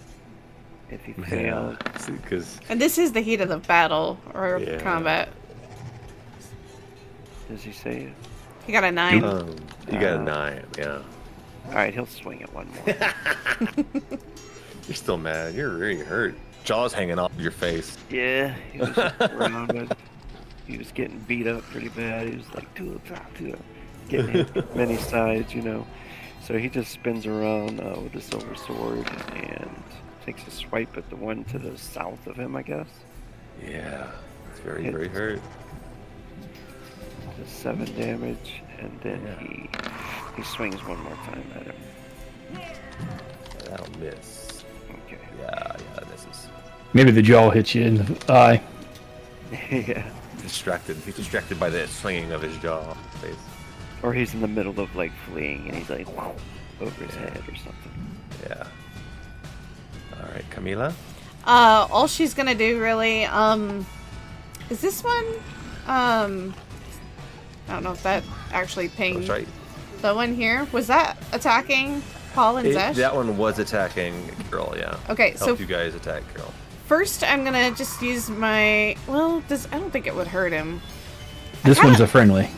If he failed, See, because And this is the heat of the battle or Yeah. combat. does he say it? He got a 9. you got a 9. Yeah. All right, he'll swing it one more. You're still mad. You're really hurt. Jaw's hanging off your face. Yeah, he was surrounded. He was getting beat up pretty bad. He was like to the top, getting hit many sides, you know. So he just spins around with a silver sword and takes a swipe at the one to the south of him, I guess. Yeah. It's very, very hurt. Does 7 damage, and then Yeah. he swings one more time at him. That'll miss. Okay. Yeah, that misses. Maybe the jaw hits you in the eye. Yeah. Distracted. He's distracted by the swinging of his jaw face. Or he's in the middle of like fleeing, and he's like over his head or something. Yeah. All right, Camila. All she's gonna do really, is this one, I don't know if that actually pinged. That's right. The one here, was that attacking Paul and Zash? That one was attacking Kiril, yeah. Okay, Helped so you guys attack Kiril. first I'm gonna just use my, well, I don't think it would hurt him. This one's a friendly.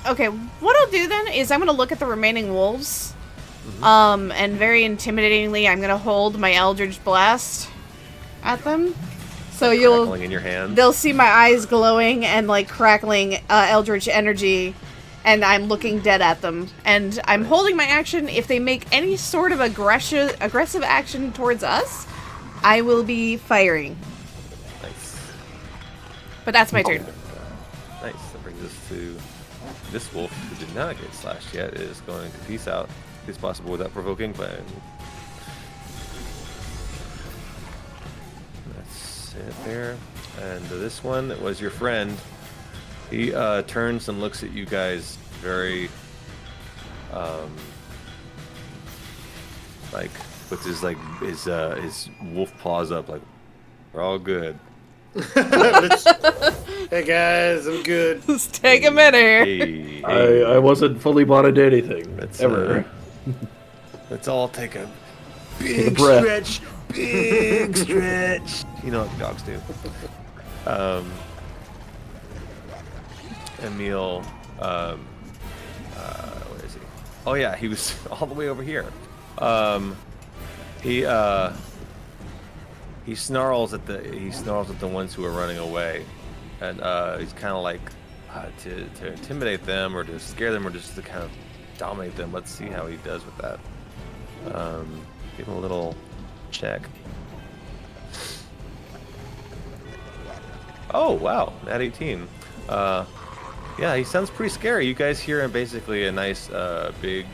Okay, what I'll do then is I'm gonna look at the remaining wolves, and very intimidatingly I'm gonna hold my Eldritch Blast at them. So Crackling in your hand. they'll see my eyes glowing and like crackling Eldritch energy, and I'm looking dead at them. And I'm holding my action. If they make any sort of aggressive action towards us, I will be firing. Nice. But that's my turn. Nice. That brings us to this wolf who did not get slashed yet is going to peace out. It's possible without provoking, but sit there. And this one was your friend. He turns and looks at you guys very, like with his his wolf paws up, like we're all good. Hey guys, I'm good. Let's take a minute here. Hey, I wasn't fully bought into anything. Ever. Let's all take a Take a big breath. stretch. Big stretch. You know what dogs do. Emil, where is he? Oh yeah, he was all the way over here. He snarls at the ones who are running away, and he's kind of like to intimidate them or to scare them or just to kind of dominate them. Let's see how he does with that. Give him a little check. Oh wow, at 18. Yeah, he sounds pretty scary. You guys hear him basically a nice big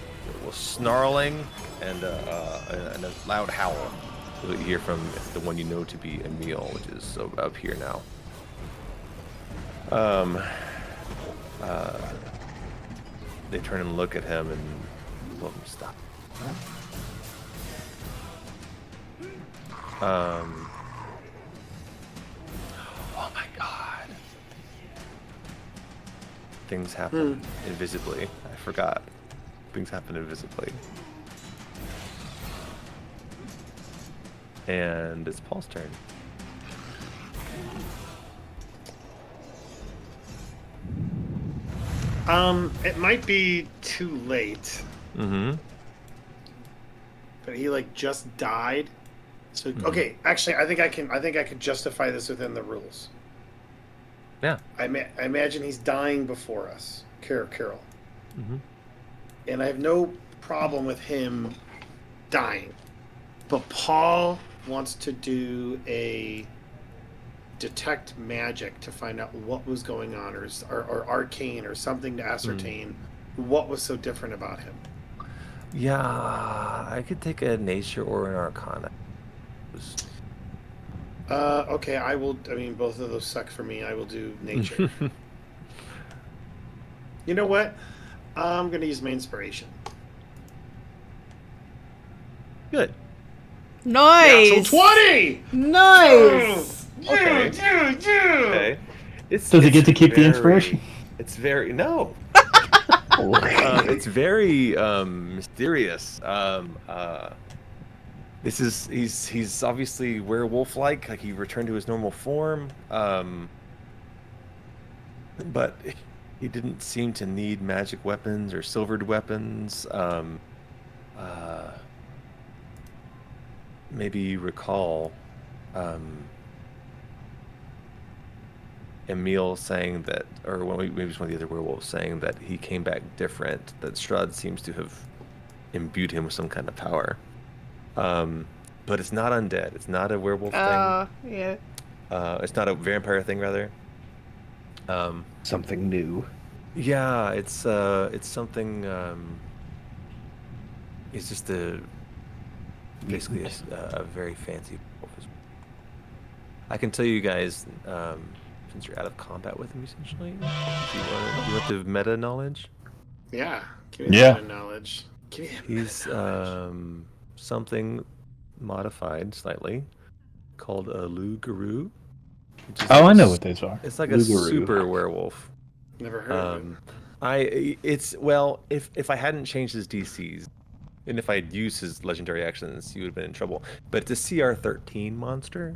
snarling and a loud howl. You hear from the one you know to be Emil, which is so up here now. They turn and look at him and let him stop. Oh my god. Things happen invisibly. I forgot. Things happen invisibly. And it's Paul's turn. It might be too late. Mm-hmm. But he like just died. So okay, actually, I think I can justify this within the rules. Yeah. I imagine he's dying before us, Kiril. Mm-hmm. And I have no problem with him dying. But Paul wants to do a detect magic to find out what was going on, or arcane or something to ascertain what was so different about him. Yeah, I could take a nature or an arcana. Okay, I will. I mean, both of those suck for me. I will do nature. You know what? I'm going to use my inspiration. Good. Nice. Natural 20! Nice. Okay. Okay. Does he get to keep the inspiration? It's very no. It's very mysterious. He's obviously werewolf-like. Like he returned to his normal form. But he didn't seem to need magic weapons or silvered weapons. Maybe you recall Emil saying that, or maybe it was one of the other werewolves saying that he came back different, that Strahd seems to have imbued him with some kind of power. But it's not undead. It's not a werewolf thing. Yeah. It's not a vampire thing, rather. Something new. Yeah, it's something. It's just basically a very fancy wolf. I can tell you guys, since you're out of combat with him, essentially, if you want the meta knowledge. Yeah. Give me Yeah. that knowledge. He's something modified slightly called a Luguru. Oh, I know what those are. It's like a Luguru. super werewolf. Never heard of him. If I hadn't changed his DCs, and if I'd used his legendary actions, he would have been in trouble. But it's a CR 13 monster,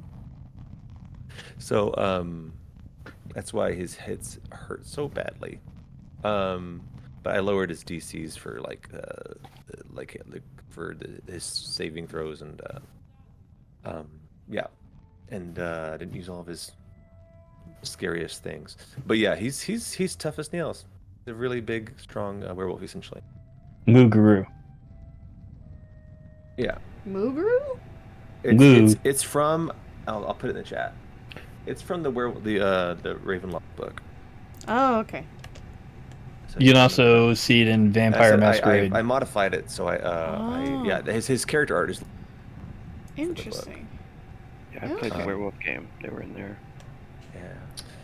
so that's why his hits hurt so badly. But I lowered his DCs for his saving throws and yeah, and I didn't use all of his scariest things. But yeah, he's tough as nails. He's a really big, strong werewolf, essentially. Muguru. Yeah. Muguru? It's from. I'll put it in the chat. It's from the Ravenloft book. Oh, okay. So You can also see it in Vampire Masquerade. I modified it, so his character art is Interesting. Yeah, I played the werewolf game. They were in there. Yeah.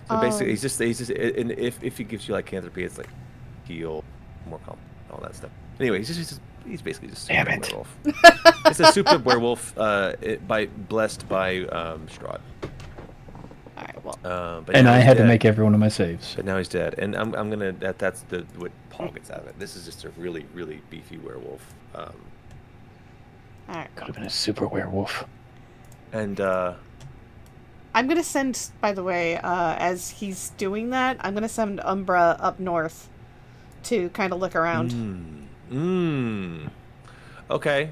So basically, he's just, and if he gives you lycanthropy, it's like heal, more calm, all that stuff. Anyway, he's basically just a super werewolf. It's a super werewolf, blessed by Strahd. All right, well. But and I had dead. to make every one of my saves. But now he's dead, and I'm gonna that's what Paul gets out of it. This is just a really really beefy werewolf. All right. Could have been a super werewolf. And I'm gonna send, by the way, as he's doing that, I'm gonna send Umbra up north to kind of look around. Okay.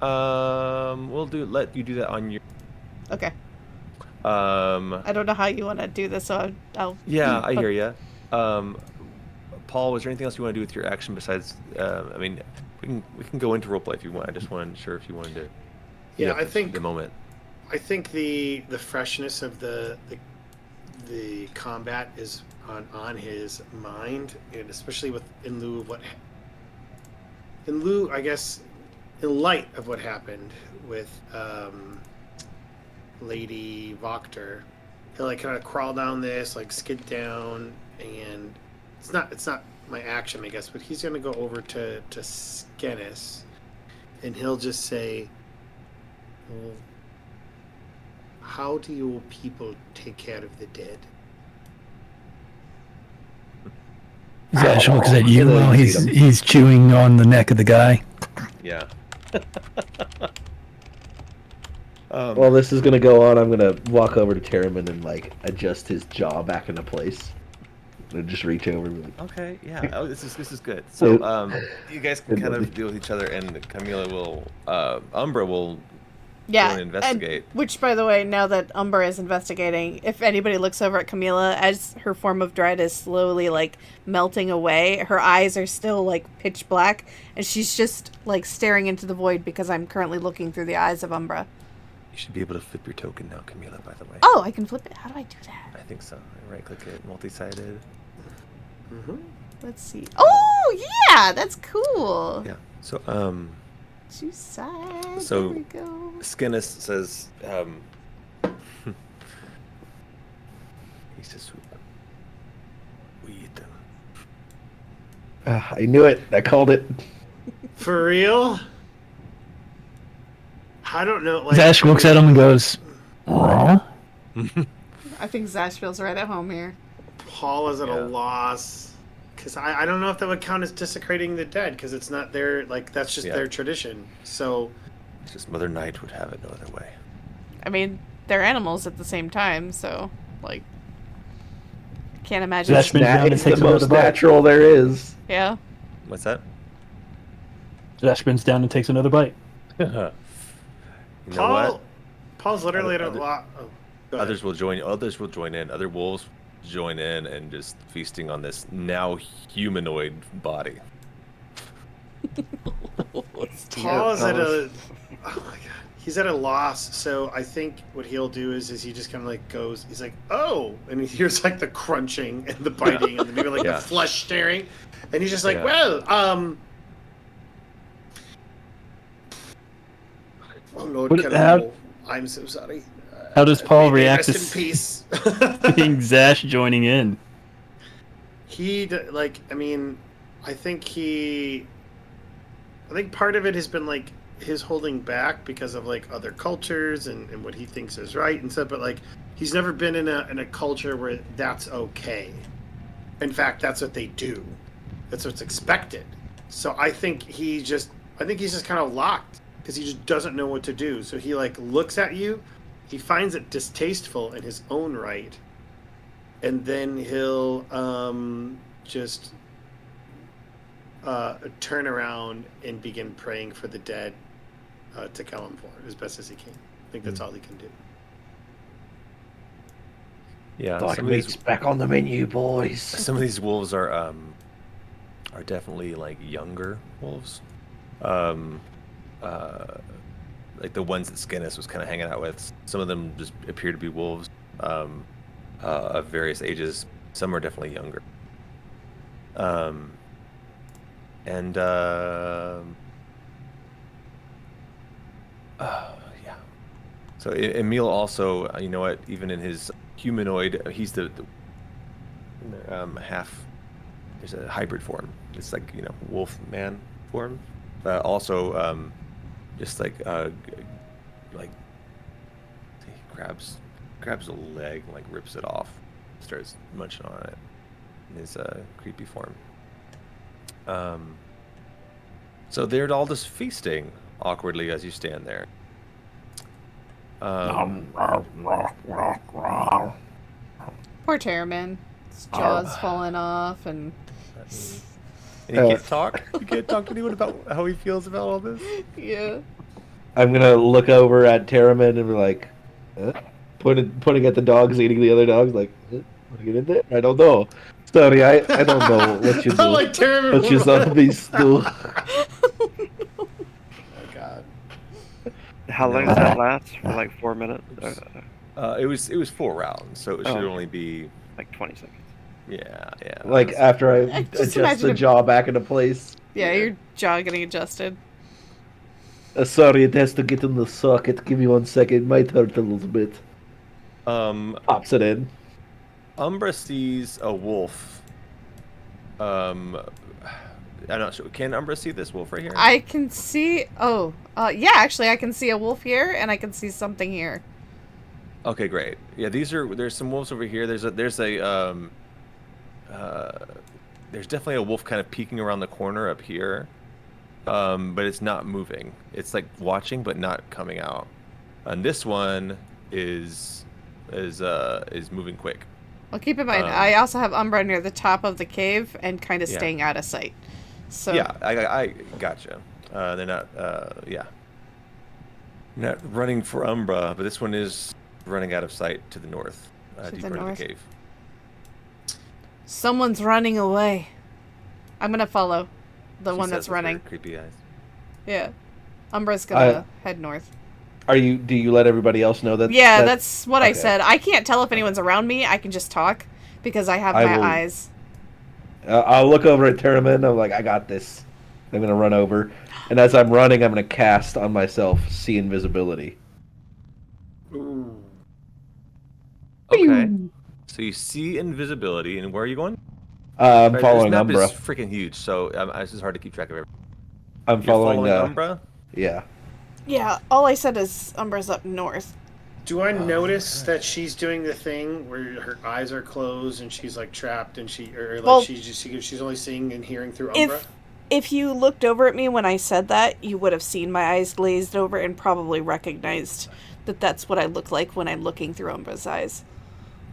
We'll let you do that on your. Okay. I don't know how you want to do this, so I'll. Yeah, I hear you. Paul, was there anything else you want to do with your action besides? I mean, we can go into roleplay if you want. I just wasn't sure if you wanted to. Yeah, I think the moment. I think the freshness of the combat is on his mind, and especially in light of what happened with Lady Voctor, he'll like kind of crawl down this, like skid down, and it's not my action, I guess, but he's gonna go over to Skenis, and he'll just say, well, how do your people take care of the dead? Zash looks at you while he's chewing on the neck of the guy. Yeah. While this is gonna go on, I'm gonna walk over to Terriman and like adjust his jaw back into place. And just reach over. Okay. Yeah. Oh, this is good. So you guys can kind of deal with each other, and Camila will, Umbra will. Yeah, investigate. Which, by the way, now that Umbra is investigating, if anybody looks over at Camila, as her form of dread is slowly, like, melting away, her eyes are still, like, pitch black, and she's just, like, staring into the void because I'm currently looking through the eyes of Umbra. You should be able to flip your token now, Camila, by the way. Oh, I can flip it? How do I do that? I think so. Right-click it, multi-sided. Mm-hmm. Let's see. Oh, yeah! That's cool! Yeah. So, Two sides. So, there we go. Skenis says, he says, we eat them. I knew it. I called it. For real? I don't know. Like, Zash looks at him and goes, "Raw." I think Zash feels right at home here. Paul is at a loss. Because I don't know if that would count as desecrating the dead, because it's not their, like, that's just their tradition. So. It's just Mother Night would have it no other way. I mean, they're animals at the same time, so, like, can't imagine. Zash bends down and It's takes the another most bite. natural there is. Yeah. What's that? Zash bends down and takes another bite. You know what? Paul's literally at a lot. Oh, others will join in. Other wolves join in and just feasting on this now humanoid body. Paul's at a. Oh my god. He's at a loss. So I think what he'll do is he just kind of like goes. He's like, oh, and he hears like the crunching and the biting and maybe like the flesh staring, and he's just like, well, oh Lord, I'm so sorry. How does Paul react to rest in peace? seeing Zash joining in? I think part of it has been like his holding back because of like other cultures and what he thinks is right and stuff, but like he's never been in a culture where that's okay. In fact, that's what they do. That's what's expected. So I think he's just kind of locked because he just doesn't know what to do. So he like looks at you, he finds it distasteful in his own right, and then he'll just turn around and begin praying for the dead to Kalimdor as best as he can. I think that's all he can do. Yeah, Like meat's back on the menu, boys. Some of these wolves are definitely like younger wolves. Like the ones that Skenis was kind of hanging out with. Some of them just appear to be wolves of various ages. Some are definitely younger. So Emil also, you know what? Even in his humanoid, he's the half. There's a hybrid form. It's like wolf man form. Also, just like he grabs a leg, and, like rips it off, starts munching on it in his creepy form. So they're all just feasting awkwardly as you stand there. Poor Terriman. His jaw's falling off, and he can't talk. You can't talk to anyone about how he feels about all this. yeah. I'm gonna look over at Terriman and be like, pointing at the dogs eating the other dogs, like, want to get in there? I don't know. Sorry, I don't know what you do. I like Terriman. What you zombies do. Oh God. How long does that last? For like 4 minutes? It was 4 rounds, so it should only be like 20 seconds. Yeah. Like after I adjust the jaw back into place. Yeah, your jaw getting adjusted. Sorry, it has to get in the socket. Give me 1 second. It might hurt a little bit. Pops it in. Umbra sees a wolf. I'm not sure. Can Umbra see this wolf right here? I can see. Oh, yeah. Actually, I can see a wolf here, and I can see something here. Okay, great. Yeah, there's some wolves over here. There's definitely a wolf kind of peeking around the corner up here. But it's not moving. It's like watching but not coming out. And this one is moving quick. Well, keep in mind, I also have Umbra near the top of the cave and kind of staying out of sight. So yeah, I gotcha. They're not not running for Umbra, but this one is running out of sight to the north, deeper into the cave. Someone's running away. I'm gonna follow the one that's running. Creepy eyes. Yeah, Umbra's gonna head north. Do you let everybody else know that? Yeah, that's what I said. I can't tell if anyone's around me. I can just talk because I have my eyes. I'll look over at Terriman. I'm like, I got this. I'm gonna run over, and as I'm running, I'm gonna cast on myself see invisibility. Ooh. Okay. So you see invisibility, and where are you going? I'm following this map Umbra. is freaking huge, so this is hard to keep track of everything. I'm following Umbra. Yeah. Yeah, all I said is Umbra's up north. Do I notice that she's doing the thing where her eyes are closed and she's like trapped and she's only seeing and hearing through Umbra? If you looked over at me when I said that, you would have seen my eyes glazed over and probably recognized that that's what I look like when I'm looking through Umbra's eyes.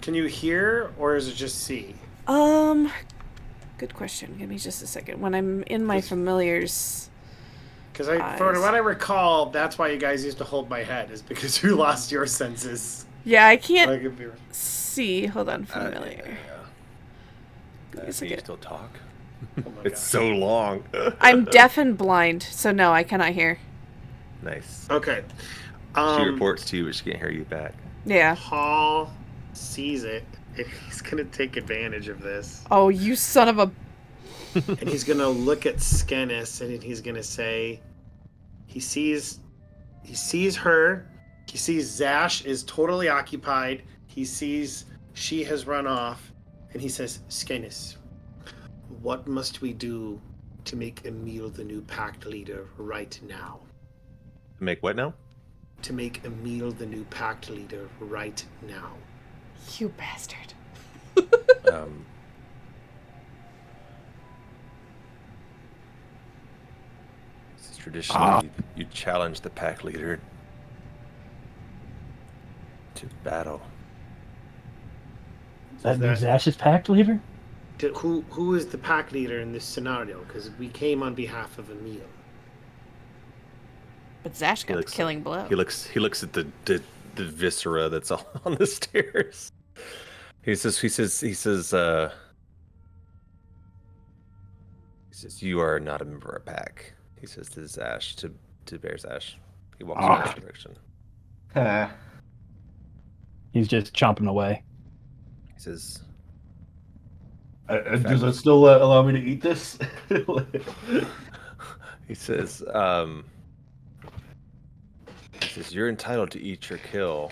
Can you hear, or is it just see? Good question. Give me just a second. When I'm in my familiars... Because from what I recall, that's why you guys used to hold my head, is because you lost your senses. Yeah, I can't see. Hold on, familiar. Can you still talk? It's so long. I'm deaf and blind, so no, I cannot hear. Nice. Okay. She reports to you, but she can't hear you back. Yeah. Paul sees it, and he's going to take advantage of this. Oh, you son of a... And he's going to look at Skenis, and he's going to say, he sees her, he sees Zash is totally occupied, he sees she has run off, and he says, Skenis, what must we do to make Emil the new pact leader right now? Make what now? To make Emil the new pact leader right now. You bastard. Traditionally, you challenge the pack leader to battle. That means Zash's pack leader? Who is the pack leader in this scenario? Because we came on behalf of Emil. But Zash got the killing blow. He looks at the viscera that's on the stairs. He says, you are not a member of a pack. He says to Zash, to Bear Zash. He walks in that direction. He's just chomping away. He says... does it still allow me to eat this? He says, says, "You're entitled to eat your kill."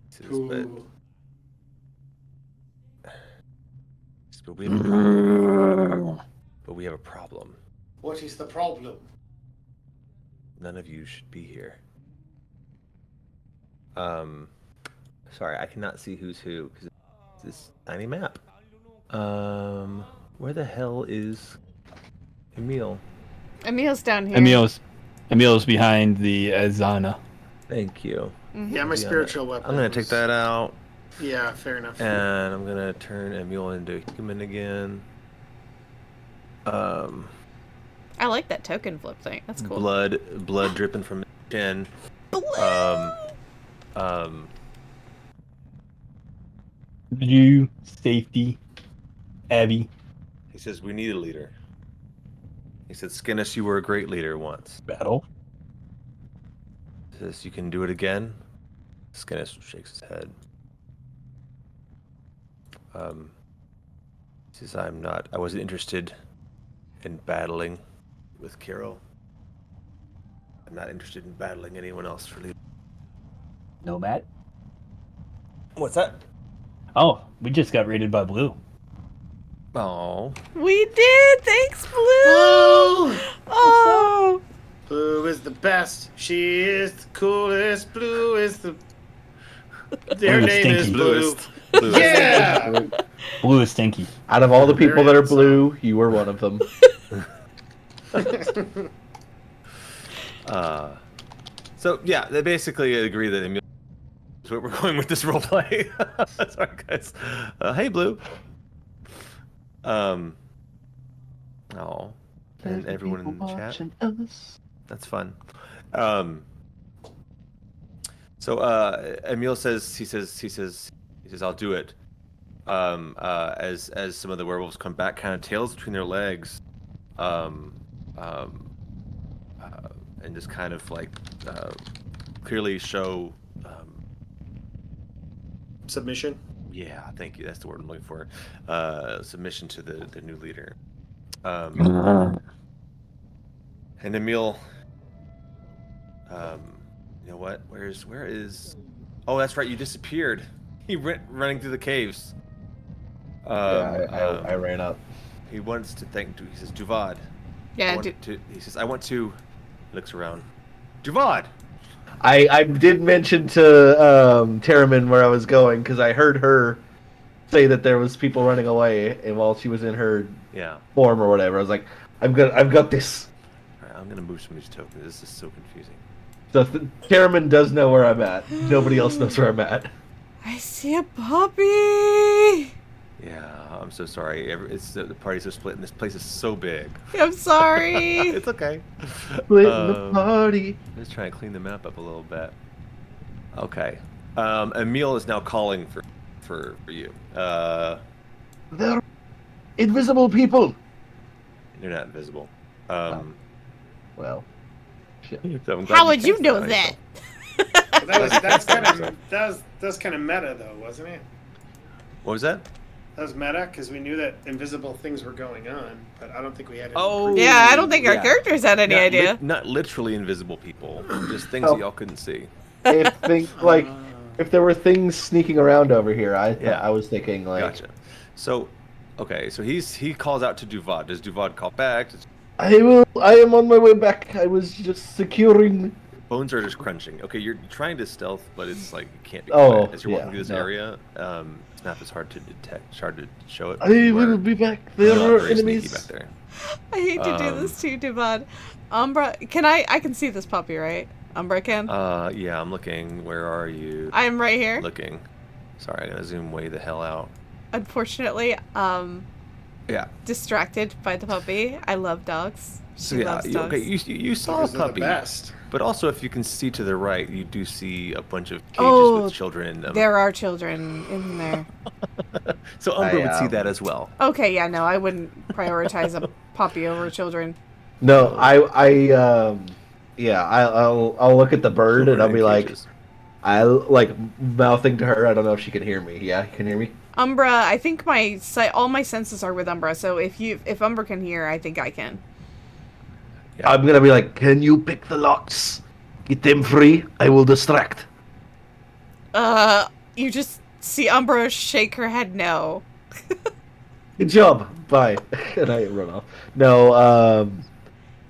He says, but we have a problem. But we have a problem. What is the problem? None of you should be here. Sorry, I cannot see who's who because it's this tiny map. Where the hell is Emil? Emil's down here. Emil's behind the Azana. Thank you. Mm-hmm. Yeah, my spiritual weapon. I'm gonna take that out. Yeah, fair enough. And I'm gonna turn Emil into human again. I like that token flip thing. That's cool. Blood dripping from his chin. You, safety, Abby. He says, "We need a leader." He said, "Skinnis, you were a great leader once." Battle. He says, "You can do it again." Skinnis shakes his head. He says, I wasn't interested in battling with Kiril. I'm not interested in battling anyone else for leader. Nomad. What's that? Oh, we just got raided by Blue. Oh. We did! Thanks, Blue! Oh! Blue is the best. She is the coolest. Blue is the... Their Blue is name is stinky. Blue. Bluest. Yeah! Blue is stinky. Out of all the people Very that are handsome. blue, you were one of them. So yeah, they basically agree that Emil is where we're going with this roleplay. Sorry, guys. Hey, Blue. Oh, and everyone in the chat. That's fun. So Emil says he says I'll do it. As some of the werewolves come back, kind of tails between their legs, and just kind of like clearly show Submission. Yeah, thank you. That's the word I'm looking for. Submission to the new leader. And Emil, you know what? Where is? Oh, that's right. You disappeared. He went running through the caves. I ran up. He wants to thank. He says, Duvad. Yeah, He says, I want to. He looks around. Duvad. I did mention to Terriman where I was going because I heard her say that there was people running away, and while she was in her form or whatever, I was like, I've got this. All right, I'm gonna move some of these tokens. This is so confusing. So Terriman does know where I'm at. Nobody else knows where I'm at. I see a puppy! Yeah, I'm so sorry. The parties are split, and this place is so big. I'm sorry. It's okay. Splitting the party. I'm just trying to clean the map up a little bit. Okay. Emil is now calling for you. They're invisible people. You're not invisible. Well, shit. So I'm glad How would you cast know on that? That's kind of meta though, wasn't it? What was that? That was meta because we knew that invisible things were going on, but I don't think we had any Oh. proof. Yeah, I don't think our characters had any idea. Not literally invisible people, just things that y'all couldn't see. If there were things sneaking around over here, I was thinking like. Gotcha. So, okay, so he calls out to Duvad. Does Duvad call back? I am on my way back. I was just securing. Bones are just crunching. Okay, you're trying to stealth, but it's like you can't be Oh, quiet. As you're walking yeah, through this no. area, this map is hard to detect. It's hard to show it. I will be back. There are Very sneaky enemies. back there. I hate to do this to you, Duvad. Umbra, I can see this puppy, right? Umbra can? Yeah, I'm looking. Where are you? I'm right here. Looking. Sorry, I gotta zoom way the hell out. Unfortunately, Yeah. distracted by the puppy. I love dogs. So She yeah, loves okay, dogs. you saw a Because they're the puppy, best. but also if you can see to the right, you do see a bunch of cages Oh, with children in them. There are children in there. So Umbra would see I, that as well. Okay, yeah, no, I wouldn't prioritize a puppy over children. No, I'll look at the bird and I'll be like, Cages. I'll like mouthing to her. I don't know if she can hear me. Yeah, you can hear me. Umbra, I think all my senses are with Umbra, so if Umbra can hear, I think I can. Yeah. I'm gonna be like, can you pick the locks? Get them free, I will distract. You just see Umbra shake her head no. Good job. Bye. And I run off. No,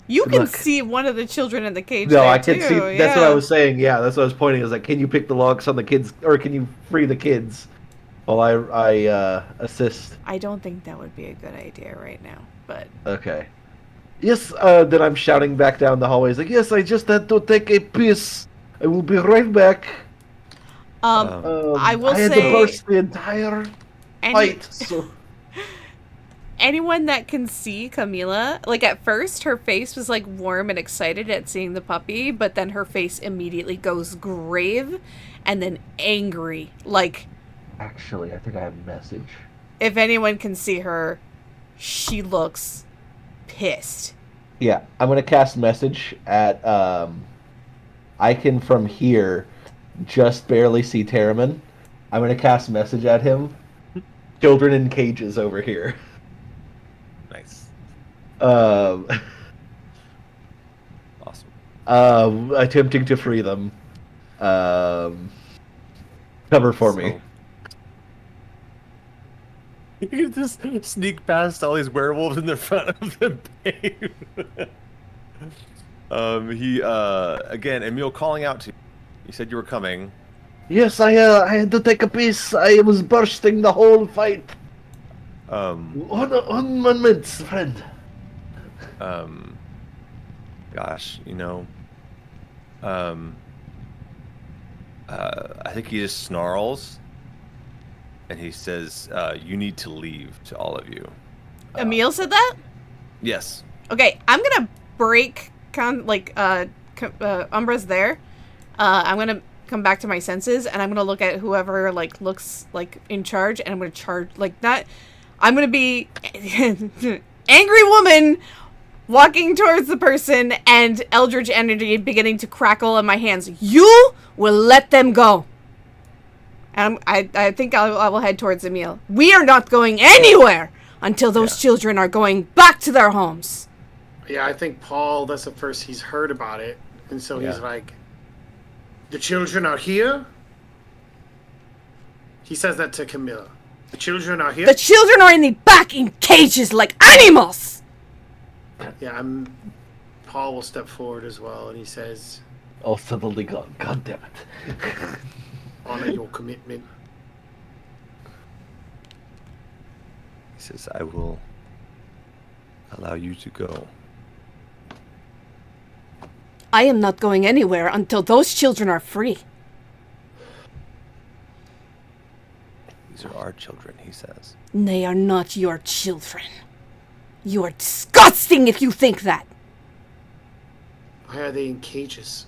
You Good can luck. see one of the children in the cage no, there I can too, see. yeah. That's what I was saying. Yeah, that's what I was pointing. I was like, can you pick the locks on the kids, or can you free the kids while I assist? I don't think that would be a good idea right now, but... Okay. Yes, then I'm shouting back down the hallways like, yes, I just had to take a piss. I will be right back. I will I had say... to burst the entire fight, so... Anyone that can see Camila, like at first her face was like warm and excited at seeing the puppy, but then her face immediately goes grave and then angry. Like, Actually, I think I have a message. if anyone can see her, she looks pissed. Yeah, I'm gonna cast message at I can from here just barely see Terriman. I'm gonna cast message at him. Children in cages over here. Nice. Um, Awesome. attempting to free them. Cover for me. You can just sneak past all these werewolves in the front of the cave. He again, Emil calling out to you. You said you were coming. Yes, I had to take a piece. I was bursting the whole fight. One moment, friend. Gosh, you know. I think he just snarls, and he says, "You need to leave." To all of you. Emil said that? Yes. Okay, I'm gonna break Umbra's there. I'm gonna come back to my senses and I'm gonna look at whoever like looks like in charge and I'm gonna charge like that. I'm gonna be angry woman walking towards the person and eldritch energy beginning to crackle in my hands. You will let them go. And I think I will head towards Emil. We are not going anywhere until those children are going back to their homes. Yeah, I think Paul, that's the first he's heard about it. And so he's like, the children are here? He says that to Camilla. The children are here? The children are in the back in cages like animals! Yeah, Paul will step forward as well, and he says, Oh, suddenly God damn it. honor your commitment. He says, "I will allow you to go." I am not going anywhere until those children are free. These are our children, he says. They are not your children. You are disgusting if you think that. Why are they in cages?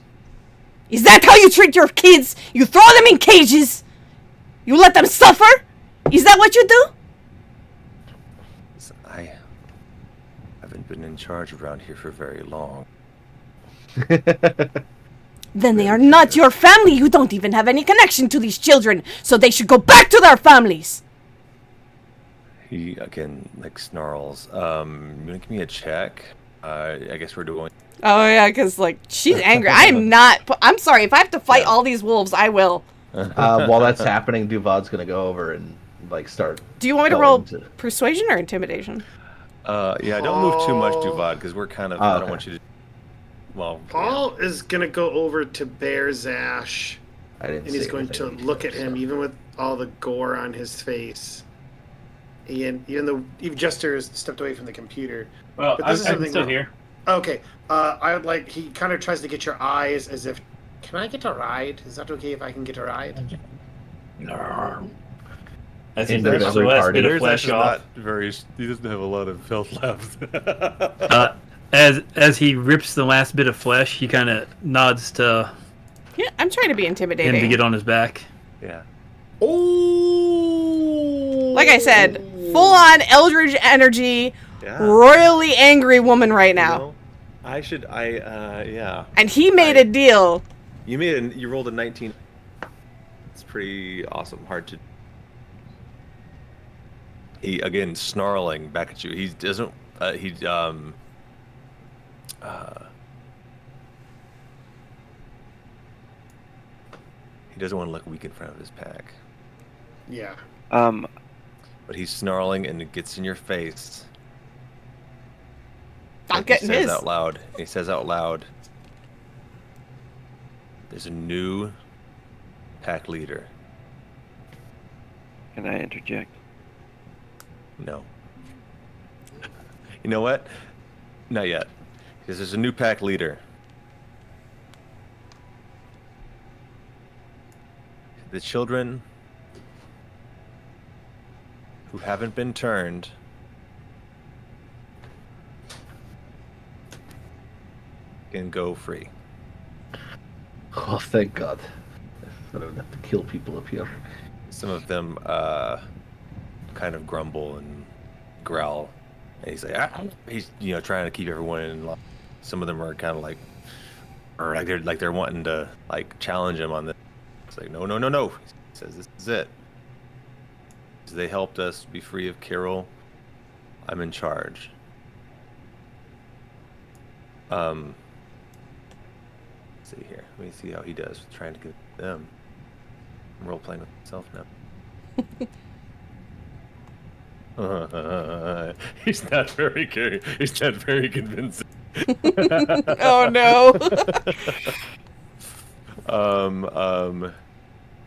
Is that how you treat your kids? You throw them in cages? You let them suffer? Is that what you do? Listen, I haven't been in charge around here for very long. Then they are not your family. You don't even have any connection to these children, so they should go back to their families. He again snarls. You wanna give me a check? I guess we're doing. Oh yeah, because she's angry. I'm sorry. If I have to fight all these wolves, I will. While that's happening, Duvad's gonna go over and start. Do you want me to roll persuasion or intimidation? Yeah, don't move too much, Duvad, because we're kind of. I don't want you to. Well, Paul is gonna go over to Bear Zash, and he's going to look at him, even with all the gore on his face. And even though Jester has stepped away from the computer. Well, I'm still here. Okay, I would like. He kind of tries to get your eyes as if. Can I get a ride? Is that okay if I can get a ride? No. As he In the rips the desert last party. bit of flesh off. He doesn't have a lot of health left. As he rips the last bit of flesh, he kind of nods to Yeah, I'm trying to be intimidating. him to get on his back. Yeah. Oh! Like I said, full on eldritch energy, royally angry woman right now. Yeah. And he made a deal. You rolled a 19. It's pretty awesome. Hard to. He again snarling back at you. He doesn't. He doesn't want to look weak in front of his pack. Yeah. But he's snarling and it gets in your face. I'm getting his. He says out loud, there's a new pack leader. Can I interject? No. You know what? Not yet. Because there's a new pack leader. The children who haven't been turned can go free. Oh, thank God. I don't have to kill people up here. Some of them kind of grumble and growl. And he's like, he's trying to keep everyone in line. Some of them are kind of like they're wanting to like challenge him on this. It's like, no. He says, this is it. They helped us be free of Kiril. I'm in charge. Let's see here. Let me see how he does with trying to get them. I'm role playing with myself now. He's not very convincing. Oh no.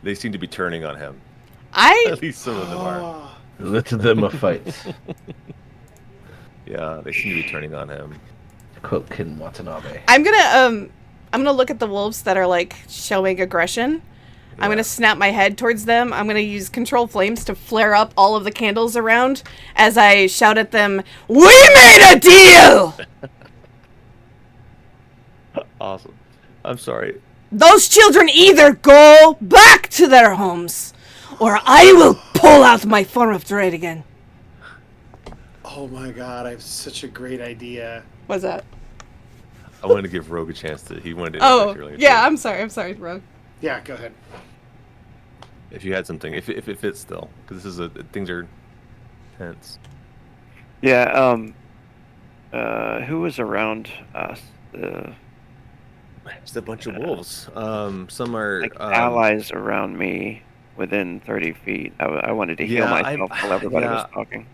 They seem to be turning on him. At least some of them are. Let them fight. Yeah, they seem to be turning on him. Quote Ken Watanabe. I'm gonna look at the wolves that are like showing aggression. Yeah. I'm gonna snap my head towards them. I'm gonna use control flames to flare up all of the candles around as I shout at them, "We made a deal!" Awesome. I'm sorry. Those children either go back to their homes, or I will pull out my form of dread again. Oh my God, I have such a great idea. What's that? I wanted to give Rogue a chance to. He wanted to. Oh, yeah. I'm sorry, Rogue. Yeah, go ahead. If you had something, if it fits still, because this is things are tense. Yeah. Who was around us? Just a bunch of wolves. Some are like allies around me within 30 feet. I wanted to heal myself while everybody was talking.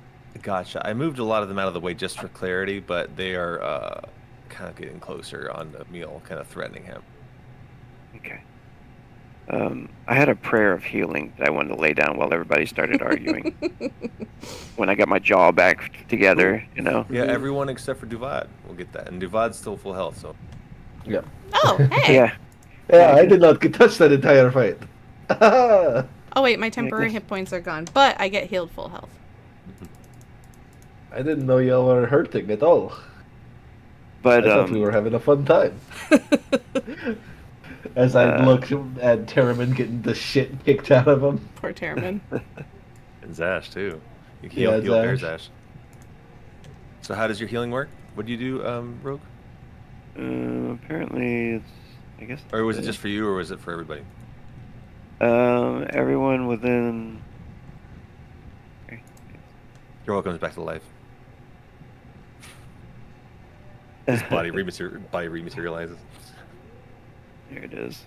Gotcha. I moved a lot of them out of the way just for clarity, but they are kind of getting closer on Emil, kind of threatening him. Okay. I had a prayer of healing that I wanted to lay down while everybody started arguing. When I got my jaw back together, Yeah, everyone except for Duvad will get that, and Duvad's still full health, so. Yeah. Oh, hey. Yeah, I did not get touched that entire fight. Oh wait, my temporary hit points are gone, but I get healed full health. I didn't know y'all were hurting at all. But I thought we were having a fun time. As I looked at Terriman getting the shit kicked out of him. Poor Terriman. And Zash too. You heal Bear Zash. So how does your healing work? What do you do, Rogue? Apparently it's, I guess. Or was it just for you, or was it for everybody? Everyone within. Okay. Your comes back to life. His body rematerializes. Here it is.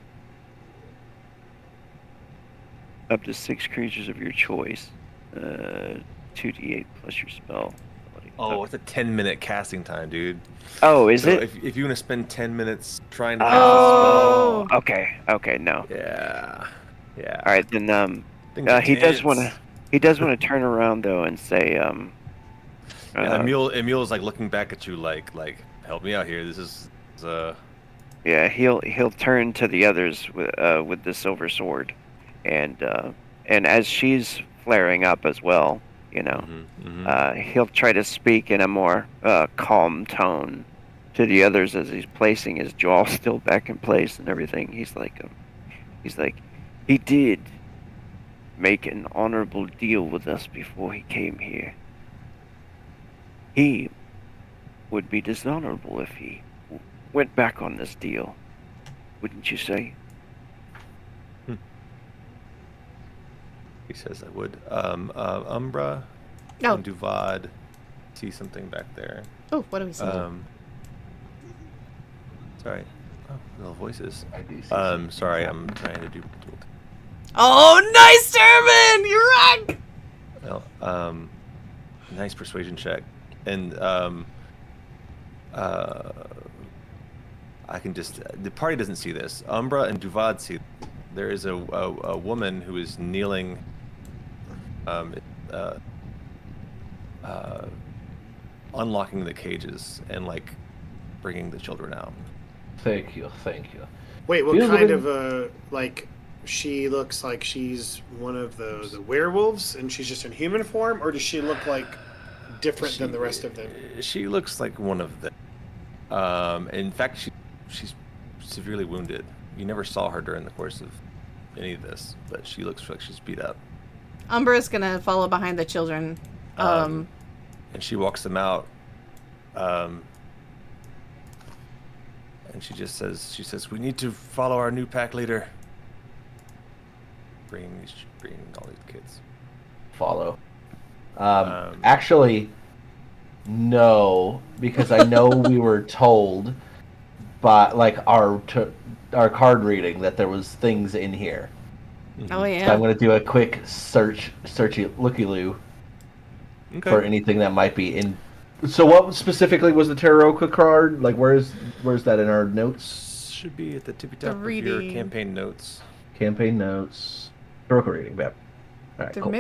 Up to 6 creatures of your choice. 2d8 plus your spell. Oh, it's a 10-minute casting time, dude. Oh, is it? If you want to spend 10 minutes trying to cast a spell. Okay, no. Yeah. All right, then he does want to turn around though and say Emil is like looking back at you like help me out here. This is Yeah, he'll turn to the others with the silver sword, and as she's flaring up as well, he'll try to speak in a more calm tone to the others as he's placing his jaw still back in place and everything. He's like, he did make an honorable deal with us before he came here. He would be dishonorable if he went back on this deal, wouldn't you say? He says I would. Umbra and Duvad see something back there. Oh, what do we see? Sorry. Oh, little voices. Sorry, I'm trying to do Oh, nice, Termin! You're right! Well, nice persuasion check. And I can just the party doesn't see this. Umbra and Duvad see. There is a woman who is kneeling, unlocking the cages and like bringing the children out. Thank you. Wait, what kind of like? She looks like she's one of the werewolves, and she's just in human form, or does she look like different than the rest of them? She looks like one of them. In fact, she's severely wounded. You never saw her during the course of any of this, but she looks like she's beat up. Umbra's gonna follow behind the children. And she walks them out. And she says, "We need to follow our new pack leader." Bringing all these kids. Follow. Actually, no, because I know we were told by like our card reading that there was things in here. Oh yeah. So I'm going to do a quick looky-loo for anything that might be in. So what specifically was the Taroka card? Like where's that in our notes? Should be at the tippy top of your campaign notes. Campaign notes. Taroka reading, yep. All right, cool.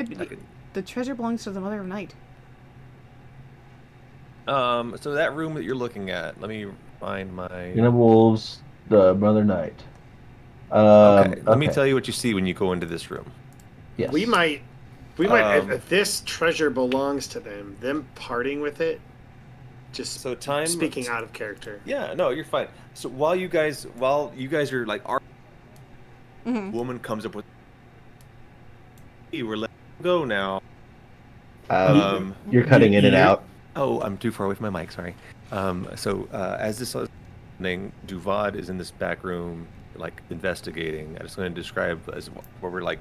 The treasure belongs to the Mother of Night. So that room that you're looking at, let me find my... Wolves, the Mother Knight. Okay, let me tell you what you see when you go into this room. Yes. We might if this treasure belongs to them parting with it, just so speaking out of character. Yeah, no, you're fine. So while you guys are like, our woman comes up with, we're letting go now. You're cutting in and out. Oh, I'm too far away from my mic. Sorry. As this is happening, Duvad is in this back room, like investigating. I'm just going to describe as where we're like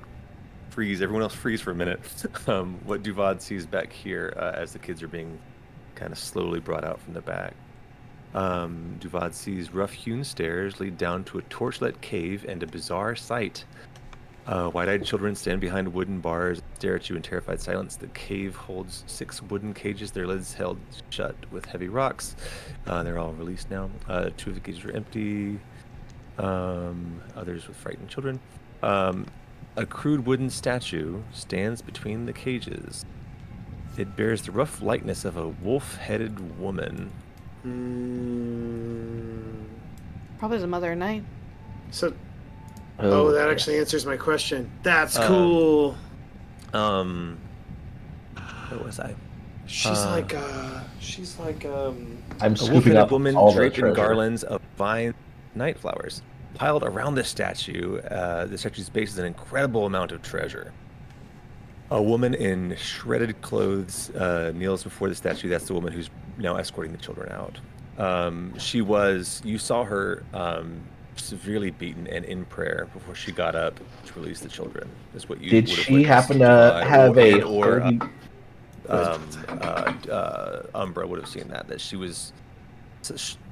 freeze. Everyone else freeze for a minute. What Duvad sees back here as the kids are being kind of slowly brought out from the back. Duvad sees rough-hewn stairs lead down to a torchlit cave and a bizarre sight. Wide-eyed children stand behind wooden bars and stare at you in terrified silence. The cave holds 6 wooden cages, their lids held shut with heavy rocks. They're all released now. 2 of the cages are empty. Others with frightened children. A crude wooden statue stands between the cages. It bears the rough likeness of a wolf-headed woman. Probably the Mother of Night. So... Oh, that actually answers my question. That's cool. What was I? She's like I'm scooping up woman all draped in garlands of vine night flowers. Piled around the statue, the statue's base is an incredible amount of treasure. A woman in shredded clothes kneels before the statue. That's the woman who's now escorting the children out. You saw her severely beaten and in prayer before she got up to release the children. Is what you did she happen to have Umbra would have seen that she was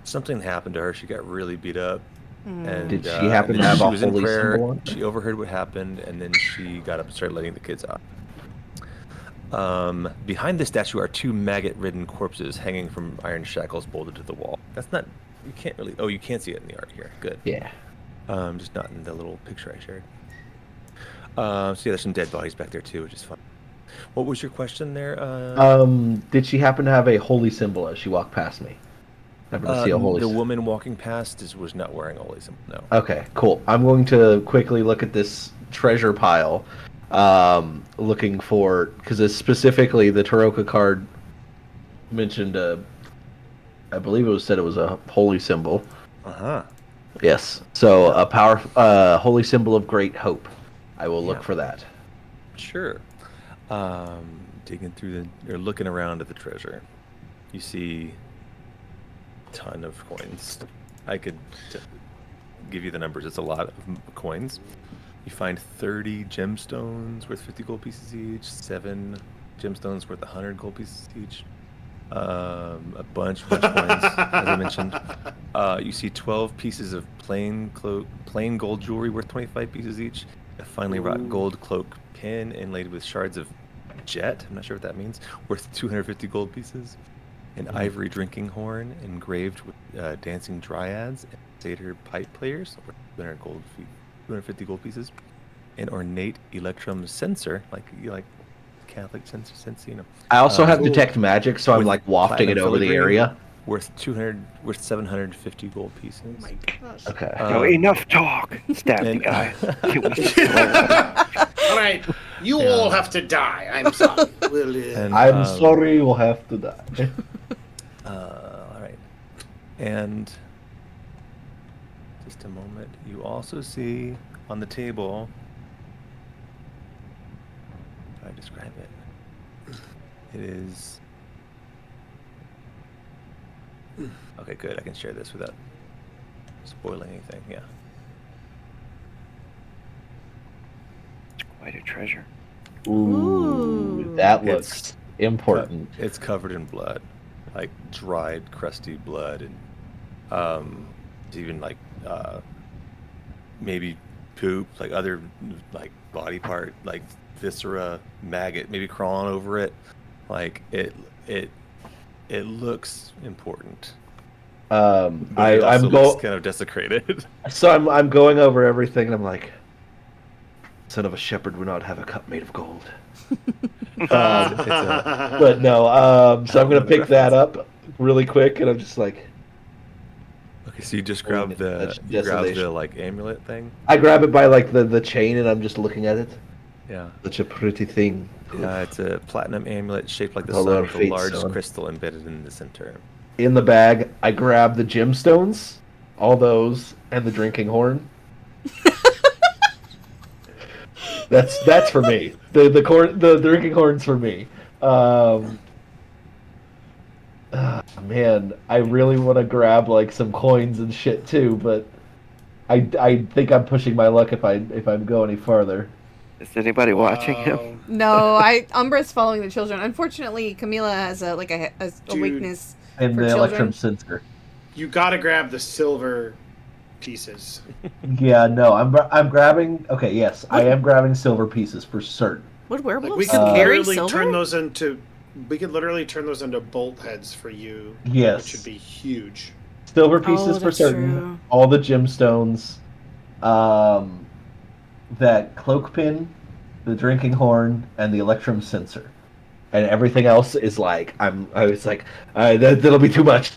something happened to her. She got really beat up. And did she happen to have a holy symbol on? She overheard what happened, and then she got up and started letting the kids out. Behind the statue are 2 maggot-ridden corpses hanging from iron shackles bolted to the wall. That's not... You can't really... Oh, you can see it in the art here. Good. Yeah. Just not in the little picture I shared. So yeah, there's some dead bodies back there too, which is fun. What was your question there? Did she happen to have a holy symbol as she walked past me? The woman walking past was not wearing a holy symbol, no. Okay, cool. I'm going to quickly look at this treasure pile, looking for... Because specifically the Taroka card mentioned I believe said it was a holy symbol. Yes. So a holy symbol of great hope. I will look for that. Sure. Digging through or looking around at the treasure, you see a ton of coins. I could give you the numbers. It's a lot of coins. You find 30 gemstones worth 50 gold pieces each, 7 gemstones worth 100 gold pieces each. A bunch of coins, as I mentioned. You see 12 pieces of plain gold jewelry worth 25 pieces each, a finely wrought gold cloak pin inlaid with shards of jet. I'm not sure what that means. Worth 250 gold pieces. An ivory drinking horn engraved with dancing dryads and satyr pipe players. Worth 250 gold pieces. An ornate electrum censer, like Catholic censer, you know. I also have detect magic, so I'm with like wafting it over the filigree. area. Worth 750 gold pieces. Oh my gosh. Okay. No, enough talk. Stab the and- guy. Can we just go? All right, you all have to die. I'm sorry. And, I'm sorry, you'll have to die. all right. And just a moment. You also see on the table. How do I describe it? It is. Okay, good. I can share this without spoiling anything. Yeah. It's quite a treasure. Ooh, that It's- looks important. It's covered in blood, like dried, crusty blood, and even like maybe poop, like other like body part, like viscera, maggot, maybe crawling over it. Like it looks important. But it also looks kind of desecrated. So I'm going over everything, and I'm like, son of a shepherd would not have a cup made of gold. But no, so I'm gonna pick that up really quick, and I'm just like, Okay, so you just grab That's the like amulet thing. I grab it by like the chain, and I'm just looking at it. Yeah. Such a pretty thing. It's a platinum amulet shaped like the A lot sun of with a fate large stone. crystal embedded in the center. In the bag, I grab the gemstones, all those, and the drinking horn. That's for me. The drinking horn's for me. Man, I really want to grab like some coins and shit too, but I think I'm pushing my luck if I go any farther. Is anybody watching him? No, Umbra's following the children. Unfortunately, Camila has a Dude. weakness And for the children. electrum sensor. You gotta grab the silver pieces. Yeah, no, I'm grabbing. Okay, yes, I am grabbing silver pieces for certain. Would werewolves Like we could carry literally silver? turn those into. We could literally turn those into bolt heads for you. Yes. Which would be huge. Silver pieces for that's certain. true. All the gemstones. That cloak pin, the drinking horn, and the electrum sensor, and everything else is like I was like, that'll be too much,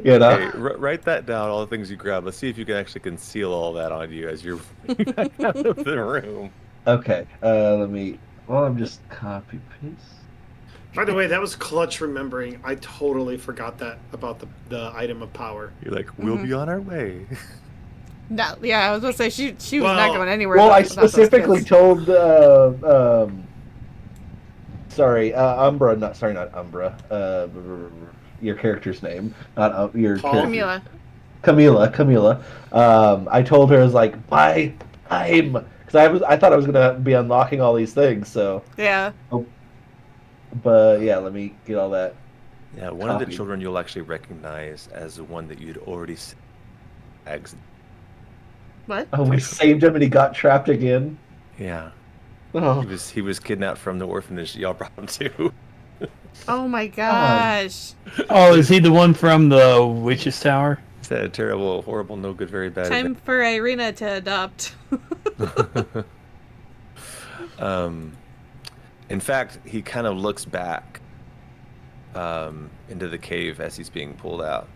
you know. Hey, write that down. All the things you grab. Let's see if you can actually conceal all that on you as you're back out of the room. Okay, let me. Well, I'm just copy paste. By the way, that was clutch remembering. I totally forgot that about the item of power. You're like, we'll be on our way. No, yeah, I was going to say she was Well- not going anywhere. Well, I without those specifically kids. told Umbra, not Umbra, your character's name, not your Paul? character. Camila. Camila. I told her, I was like, buy time, because I thought I was gonna be unlocking all these things. So, Yeah. but yeah, let me get all that. Yeah, one of the Copy. children you'll actually recognize as the one that you'd already seen. What? Oh, we saved him and he got trapped again. Yeah, Oh, he was kidnapped from the orphanage that y'all brought him to. Oh my gosh. Oh, is he the one from the Witch's Tower? He's had a terrible, horrible, no good, very bad. Time for Irina to adopt. In fact, he kind of looks back into the cave as he's being pulled out.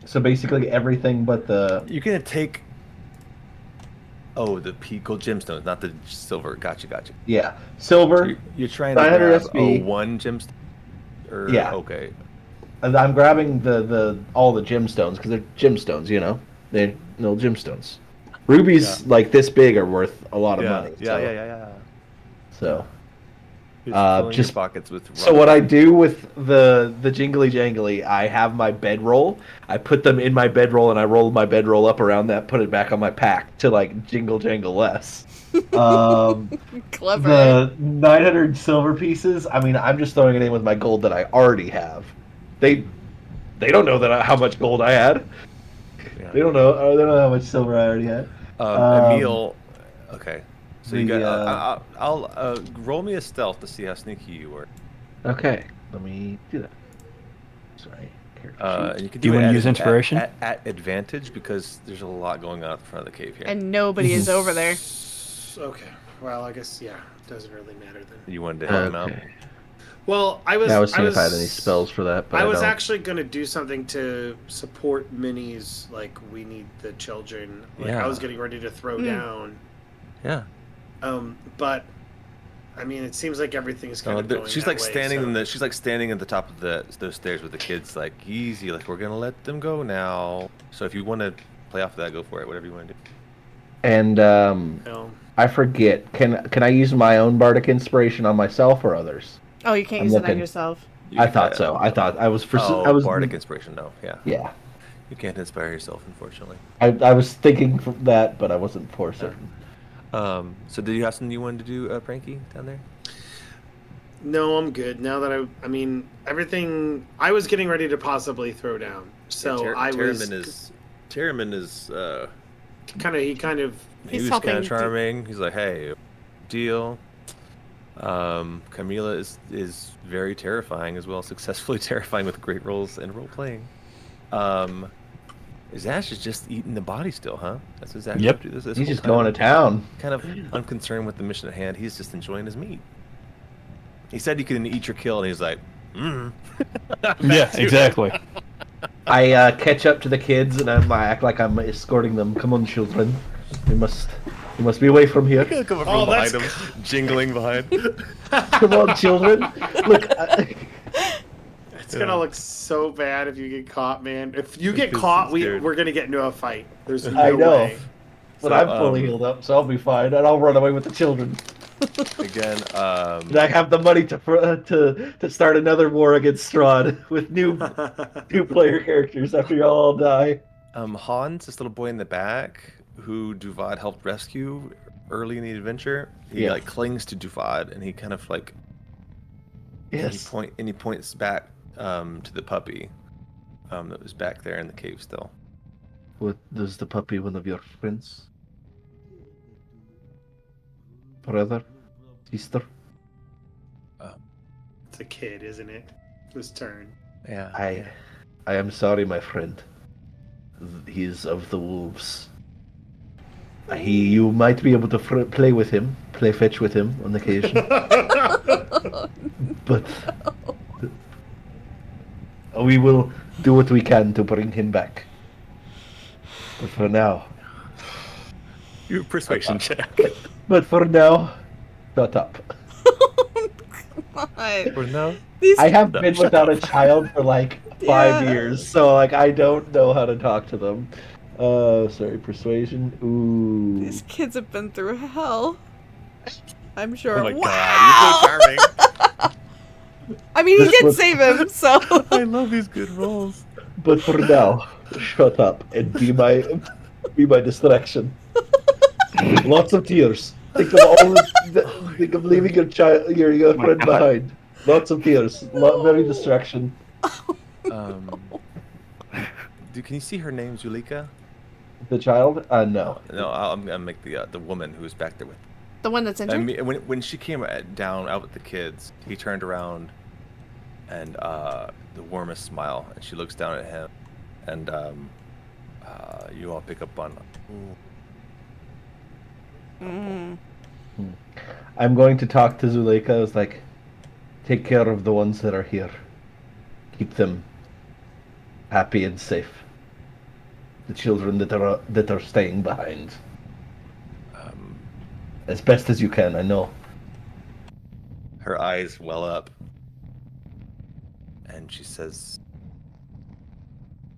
so basically everything but the. You're gonna take. Oh, the gold gemstones, not the silver. Gotcha. Yeah, So silver. you're trying to 900 grab SP. one gemstone. Or, Yeah. Okay. And I'm grabbing the all the gemstones because they're gemstones, you know. They're little gemstones. Rubies like this big are worth a lot of money. Yeah. So. Just filling just- your pockets with. So what I do with the jingly jangly, I have my bedroll. I put them in my bedroll and I roll my bedroll up around that, put it back on my pack to like jingle jangle less. Clever. The 900 silver pieces. I mean, I'm just throwing it in with my gold that I already have. They don't know how much gold I had. Yeah. They don't know. They don't know how much silver I already had. Emil. Okay. So you the, got. I'll roll me a stealth to see how sneaky you were. Okay, let me do that. Sorry. And you can Do you it want to at use inspiration? at advantage because there's a lot going on at the front of the cave here. And nobody is over there. Okay. Well, I guess it doesn't really matter then. You wanted to help him out. Well, I was seeing if I had any spells for that, but I I was don't. actually going to do something to support Minnie's, like, we need the children. Like, I was getting ready to throw down. Yeah. But I mean, it seems like everything's kind of going she's that like way, standing so. she's like standing at the top of those stairs with the kids, like easy, like we're gonna let them go now. So if you want to play off of that, go for it. Whatever you want to do. And I forget. Can I use my own bardic inspiration on myself or others? Oh, you can't use it on yourself. I thought so. I thought I was for. I was bardic inspiration. No, yeah. Yeah. You can't inspire yourself, unfortunately. I was thinking that, but I wasn't for certain. So did you have something you wanted to do, Pranky, down there? No, I'm good. Now that I mean, everything I was getting ready to possibly throw down. So Terriman is kind of he was kind of charming. He's like, hey, deal. Camila is very terrifying as well, successfully terrifying with great rolls and role playing. Zash is just eating the body still, huh? That's what Zash Yep. this He's whole just time. going to town. Kind of unconcerned with the mission at hand. He's just enjoying his meat. He said you can eat your kill, and he's like, Yeah, exactly. I catch up to the kids and I act like I'm escorting them. Come on, children. You must be away from here. Come from behind him, jingling behind. Come on, children. Look. It's gonna look so bad if you get caught, man. If you get caught, we're gonna get into a fight. There's no I know. way. But I'm fully healed up, so I'll be fine, and I'll run away with the children. Again, And I have the money to start another war against Strahd with new player characters after you all die. Hans, this little boy in the back, who Duvad helped rescue early in the adventure, he like clings to Duvad, and he kind of like, yes, he points back to the puppy that was back there in the cave still. What, does the puppy one of your friends? Brother? Sister? It's a kid, isn't it? His turn. Yeah. I am sorry, my friend. He is of the wolves. You might be able to play with him, play fetch with him on occasion. But we will do what we can to bring him back. But for now... You persuasion check. But for now, shut up. For now? I have been without a child for like 5 years, so like I don't know how to talk to them. Sorry, persuasion. Ooh. These kids have been through hell. I'm sure. Oh my wow! God, you're so charming. I mean, he did save him, so. I love these good rolls. But for now, shut up and be my distraction. Lots of tears. Think of leaving your friend behind. Lots of tears. Very distraction. Can you see her name, Zulika? The child? No. No, I'm gonna make the woman who's back there with. The one that's injured? I mean, when she came down out with the kids, he turned around, and the warmest smile, and she looks down at him, and you all pick up on. I'm going to talk to Zuleika. I was like, take care of the ones that are here. Keep them happy and safe. The children that are staying behind. As best as you can, I know. Her eyes well up, and she says,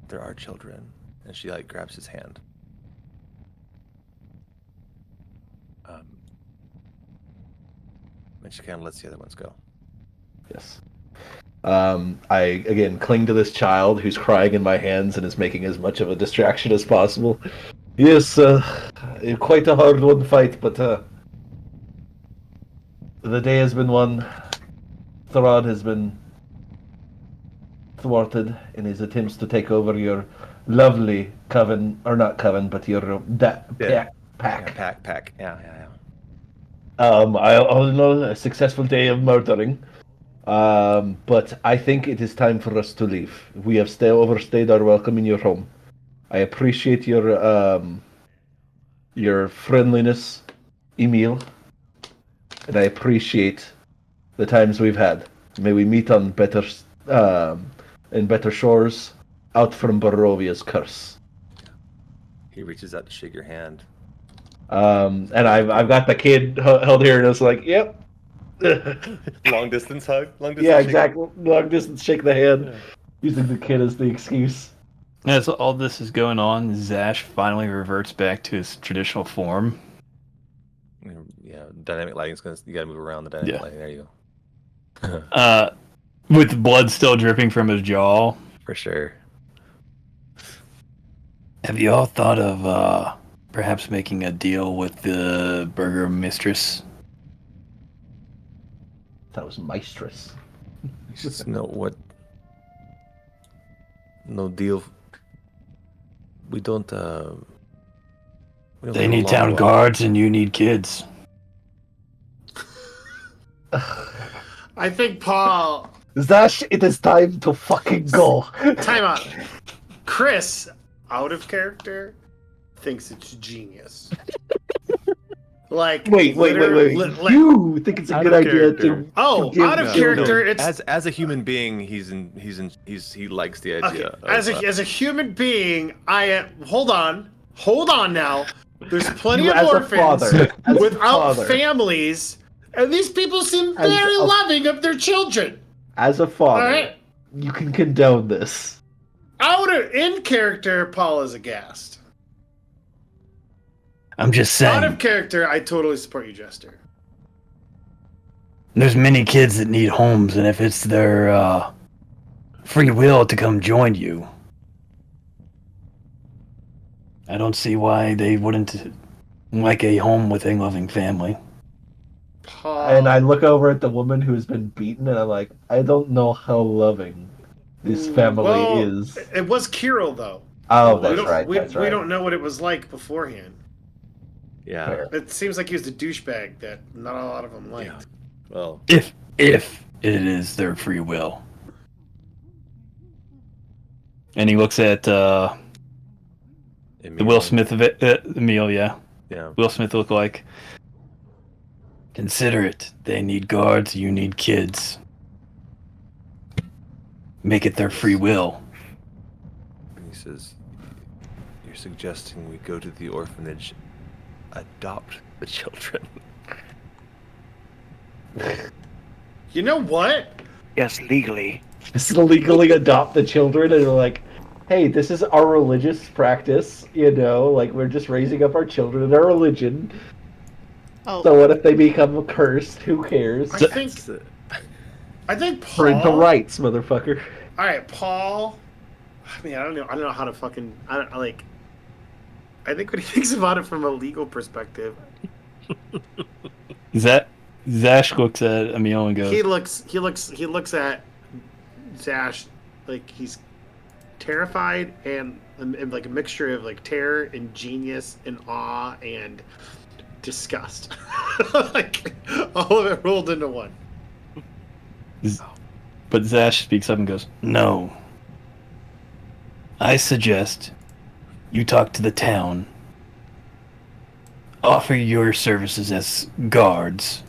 "There are children," and she like grabs his hand. And she kind of lets the other ones go. Yes. I again cling to this child who's crying in my hands and is making as much of a distraction as possible. Yes, quite a hard-won fight, but the day has been won. Strahd has been thwarted in his attempts to take over your lovely coven, or not coven, but your pack. Yeah, pack. Yeah. I'll know a successful day of murdering. But I think it is time for us to leave. We have overstayed our welcome in your home. I appreciate your friendliness, Emil, and I appreciate the times we've had. May we meet on in better shores, out from Barovia's curse. He reaches out to shake your hand. And I've got the kid held here, and it's like, yep. Long distance hug. Yeah, exactly. Long distance shake the hand, using the kid as the excuse. As all this is going on, Zash finally reverts back to his traditional form. Yeah, dynamic lighting's gonna. You gotta move around the dynamic lighting. There you go. With blood still dripping from his jaw. For sure. Have you all thought of perhaps making a deal with the burger mistress? That was mistress. Just know what. No deal. We don't. They need town guards, and you need kids. I think Paul. Zash, it is time to fucking go. Time out. Chris, out of character, thinks it's genius. Like, wait. You think it's a good idea to? Oh, out of character, it's as a human being, he likes the idea. Okay. As a human being, hold on now. There's plenty of orphans without families, and these people seem very loving of their children. As a father, you can condone this. In character, Paul is aghast. I'm just saying. Out of character, I totally support you, Jester. There's many kids that need homes, and if it's their free will to come join you, I don't see why they wouldn't like a home with a loving family. Paul. And I look over at the woman who's been beaten, and I'm like, I don't know how loving this family is. It was Kiril, though. Oh, that's right. We don't know what it was like beforehand. Yeah. Fair. It seems like he was a douchebag that not a lot of them liked. Yeah. Well, if it is their free will. And he looks at the Will Smith of it, Emil, yeah. Will Smith look like. Consider it. They need guards, you need kids. Make it their free will. He says, "You're suggesting we go to the orphanage, adopt the children." You know what? Yes, legally. Just legally adopt the children, and they're like, hey, this is our religious practice, like we're just raising up our children in our religion. Oh. So what if they become cursed? Who cares? I think Paul. Parental rights, motherfucker. All right, Paul. I mean, I don't know how to fucking. I think when he thinks about it from a legal perspective. Zash looks at Emil and goes. He looks at Zash like he's terrified and like a mixture of like terror and genius and awe and disgust. Like all of it rolled into one. But Zash speaks up and goes, "No. I suggest you talk to the town, offer your services as guards,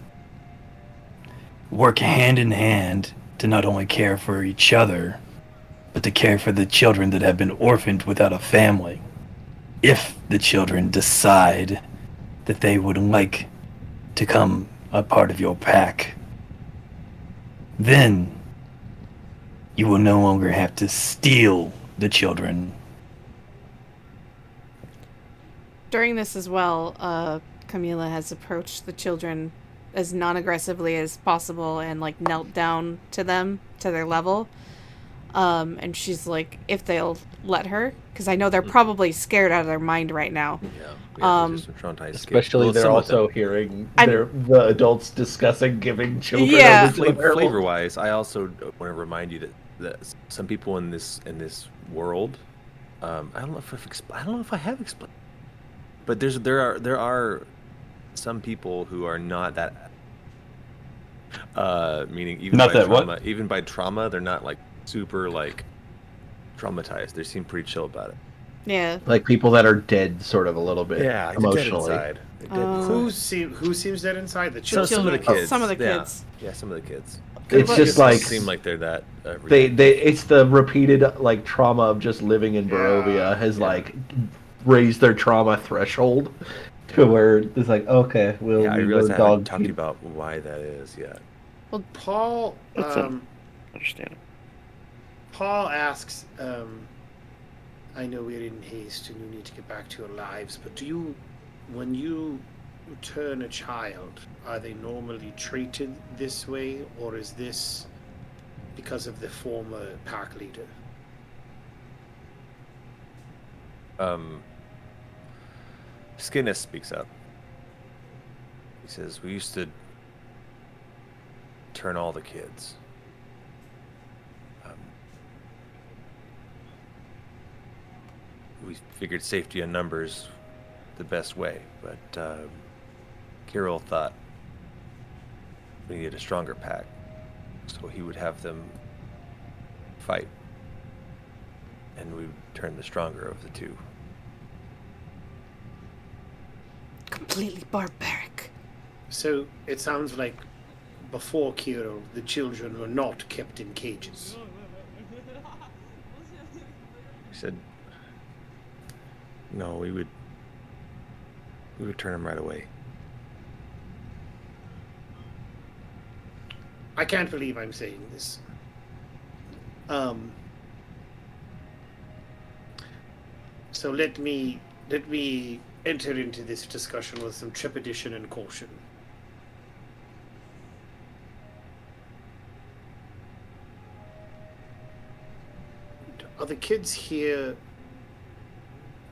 work hand in hand to not only care for each other, but to care for the children that have been orphaned without a family. If the children decide that they would like to come a part of your pack, then you will no longer have to steal the children." During this as well, Camila has approached the children as non-aggressively as possible and like knelt down to them, to their level. And she's like, if they'll let her, because I know they're probably scared out of their mind right now. Especially they're also hearing the adults discussing giving children. Yeah. Flavor-wise, I also want to remind you that some people in this world. I don't know if I don't know if I have explained, but there are some people who are not that. Meaning even Not by that trauma, what? even by trauma, they're not like super like traumatized. They seem pretty chill about it. Yeah. Like people that are dead, sort of a little bit Yeah, like they're dead emotionally. inside. They're dead inside. Who seems dead inside? The So children. some of the kids. Some of the Yeah. kids. Yeah, some of the kids. It's just Don't like seem like they're that. they it's the repeated like trauma of just living in Barovia has Yeah. like raised their trauma threshold to where it's like, okay, we'll Yeah, I we realize were I haven't dog talked to you people. about why that is yet. Paul. That's understandable. Paul asks. I know we're in haste and you need to get back to your lives, but when you turn a child, are they normally treated this way, or is this because of the former pack leader? Skinnis speaks up. He says, "We used to turn all the kids. We figured safety in numbers the best way, but Kiril thought we needed a stronger pack, so he would have them fight, and we would turn the stronger of the two." Completely barbaric. So it sounds like before Kiril, the children were not kept in cages. He said, "No, we would turn them right away." I can't believe I'm saying this. So let me enter into this discussion with some trepidation and caution. Are the kids here,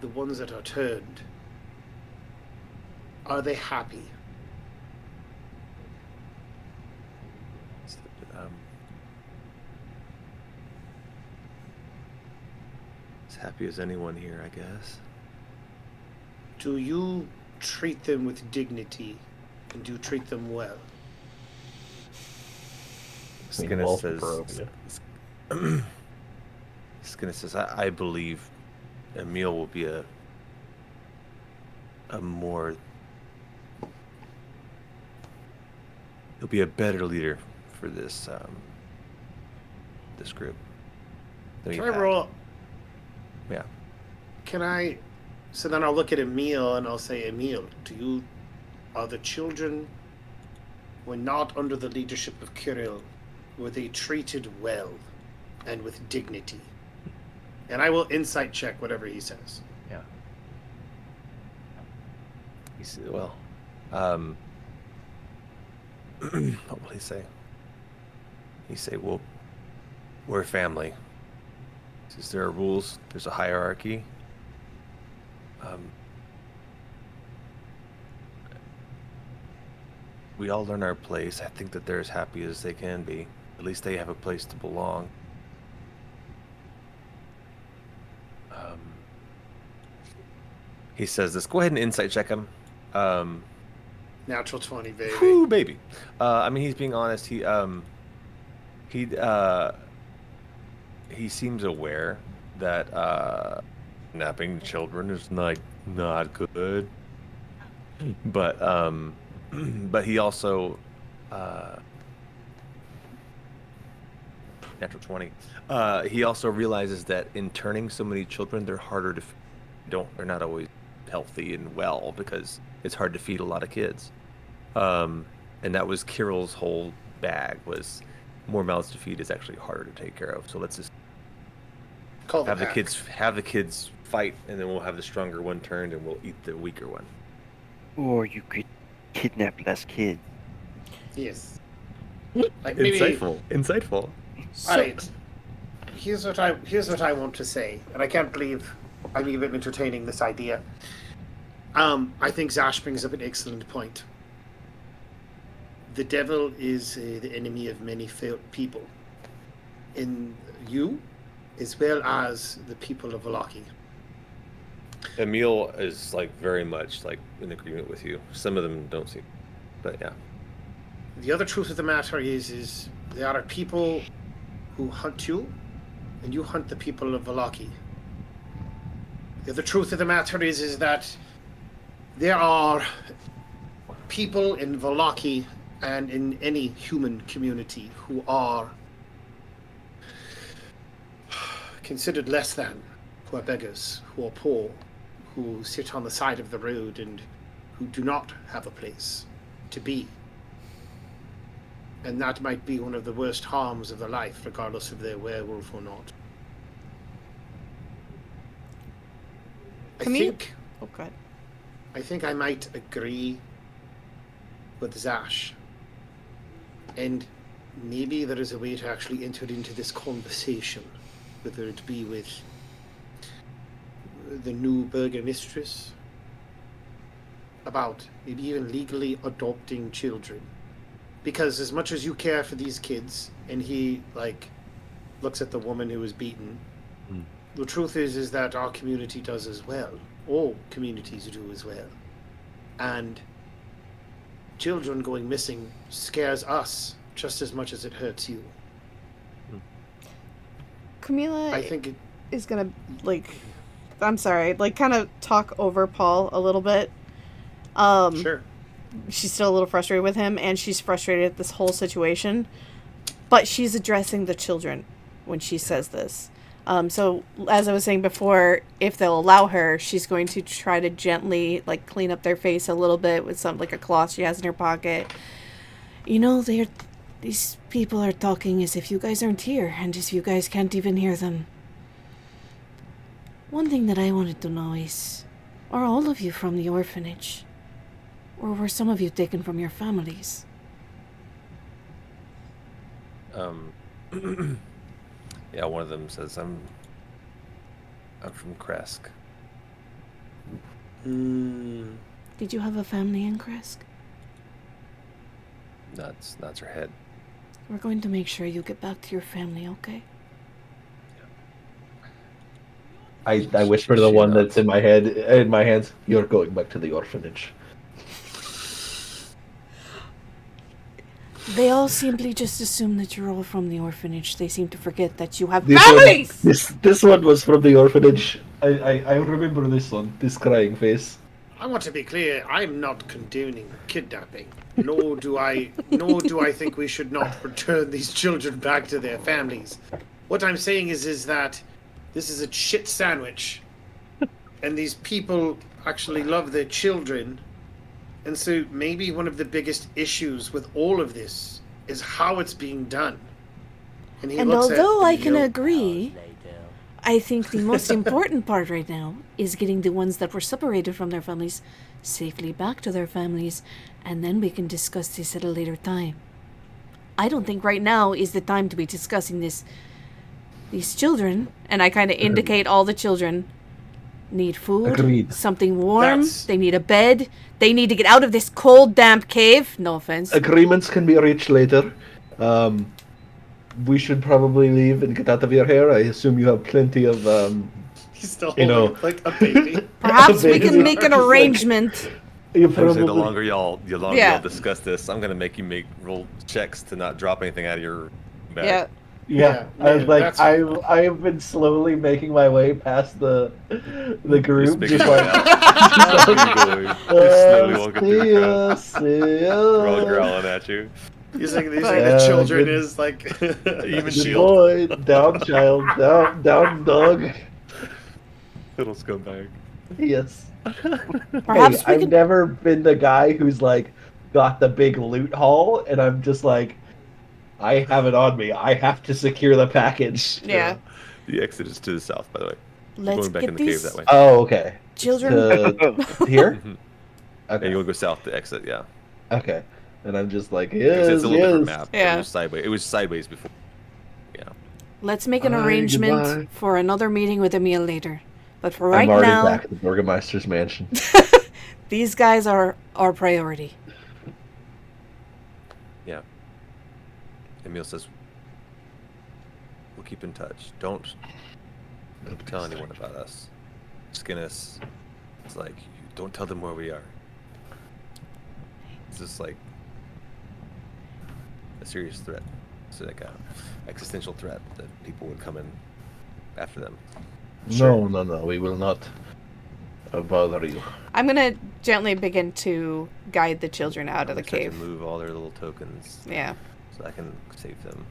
the ones that are turned, are they happy? As happy as anyone here, I guess. Do you treat them with dignity, and do you treat them well? Skinnis says, I believe Emil will be a more... He'll be a better leader for this this group. Can I roll? Yeah. Can I? So then I'll look at Emil and I'll say, Emil, are the children, when not under the leadership of Kiril, were they treated well and with dignity? And I will insight check whatever he says. Yeah. He said, well, what will he say? He say, well, we're a family. He says there are rules, there's a hierarchy. We all learn our place. I think that they're as happy as they can be. At least they have a place to belong. He says this. Go ahead and insight check him. Natural 20, baby. Whew, baby. I mean, he's being honest. He seems aware that napping children is not good. But but he also natural 20. He also realizes that in turning so many children, they're harder to they're not always healthy and well because it's hard to feed a lot of kids. And that was Kiril's whole bag was more mouths to feed is actually harder to take care of. So let's just have the kids fight, and then we'll have the stronger one turned, and we'll eat the weaker one. Or you could kidnap less kids. Yes. Like maybe, Insightful. So, all right. Here's what I want to say, and I can't believe I'm even entertaining this idea. I think Zash brings up an excellent point. The devil is the enemy of many people. in you, as well as the people of Valaki. Emil is like very much like in agreement with you. Some of them don't seem, but yeah. The other truth of the matter is there are people who hunt you, and you hunt the people of Valaki. The other truth of the matter is that there are people in Valaki and in any human community who are considered less than, who are beggars, who are poor, who sit on the side of the road and who do not have a place to be. And that might be one of the worst harms of their life, regardless if they're werewolf or not. Okay. I think I might agree with Zash. And maybe there is a way to actually enter into this conversation, whether it be with the new burgomistress, about maybe even legally adopting children. Because as much as you care for these kids, and he, like, looks at the woman who was beaten, the truth is that our community does as well. All communities do as well. And children going missing scares us just as much as it hurts you. Camila I think it, is gonna, like, I'm sorry, like, kind of talk over Paul a little bit. Sure. She's still a little frustrated with him, and she's frustrated at this whole situation. But she's addressing the children when she says this. So, as I was saying before, if they'll allow her, she's going to try to gently, like, clean up their face a little bit with some, like, a cloth she has in her pocket. You know, these people are talking as if you guys aren't here, and as if you guys can't even hear them. One thing that I wanted to know is, are all of you from the orphanage? Or were some of you taken from your families? Yeah, one of them says, I'm from Krezk. Did you have a family in Krezk? Nods her head. We're going to make sure you get back to your family, okay? I whisper to the one that's in my head, in my hands, you're going back to the orphanage. They all simply just assume that you're all from the orphanage. They seem to forget that you have families! This one was from the orphanage. I remember this one, this crying face. I want to be clear, I'm not condoning kidnapping. Nor do I think we should not return these children back to their families. What I'm saying is that this is a shit sandwich. And these people actually love their children. And so maybe one of the biggest issues with all of this is how it's being done. And although I can agree, I think the most important part right now is getting the ones that were separated from their families safely back to their families, and then we can discuss this at a later time. I don't think right now is the time to be discussing this. These children, and I kind of indicate all the children, need food, Agreed. something warm, they need a bed, they need to get out of this cold, damp cave. No offense. Agreements can be reached later. We should probably leave and get out of your hair. I assume you have plenty of, He's still holding up like a baby. Perhaps we can make an arrangement. You The longer y'all discuss this, I'm gonna make you roll checks to not drop anything out of your bag. Yeah, I was like, I have been slowly making my way past the group, just like, slowly walking through the crowd. see We're all ya. growling at you. These the children good- is like Even Good shield. boy, down child, down dog. Little scumbag. Yes. Perhaps we I've could. never been the guy who's like got the big loot haul, and I'm just like, I have it on me. I have to secure the package. Yeah. The exit is to the south, by the way. Let's Going back get in the cave these that way. Oh, okay. children. Here? Mhm. Okay. And you'll go south to exit, yeah. Okay. And I'm just like, Because yes, it's a little different map. Yeah. It was sideways before. Yeah. Let's make an Bye, arrangement goodbye. for another meeting with Emil later. But for right I'm already now, back at the Burgomeister's mansion. these guys are our priority. Yeah. Emil says, keep in touch. Don't tell anyone about us. Skin us. It's like, don't tell them where we are. It's just like a serious threat. It's like a existential threat that people would come in after them. No, we will not bother you. I'm gonna gently begin to guide the children out of the Start to cave. move all their little tokens. Yeah. So I can save them.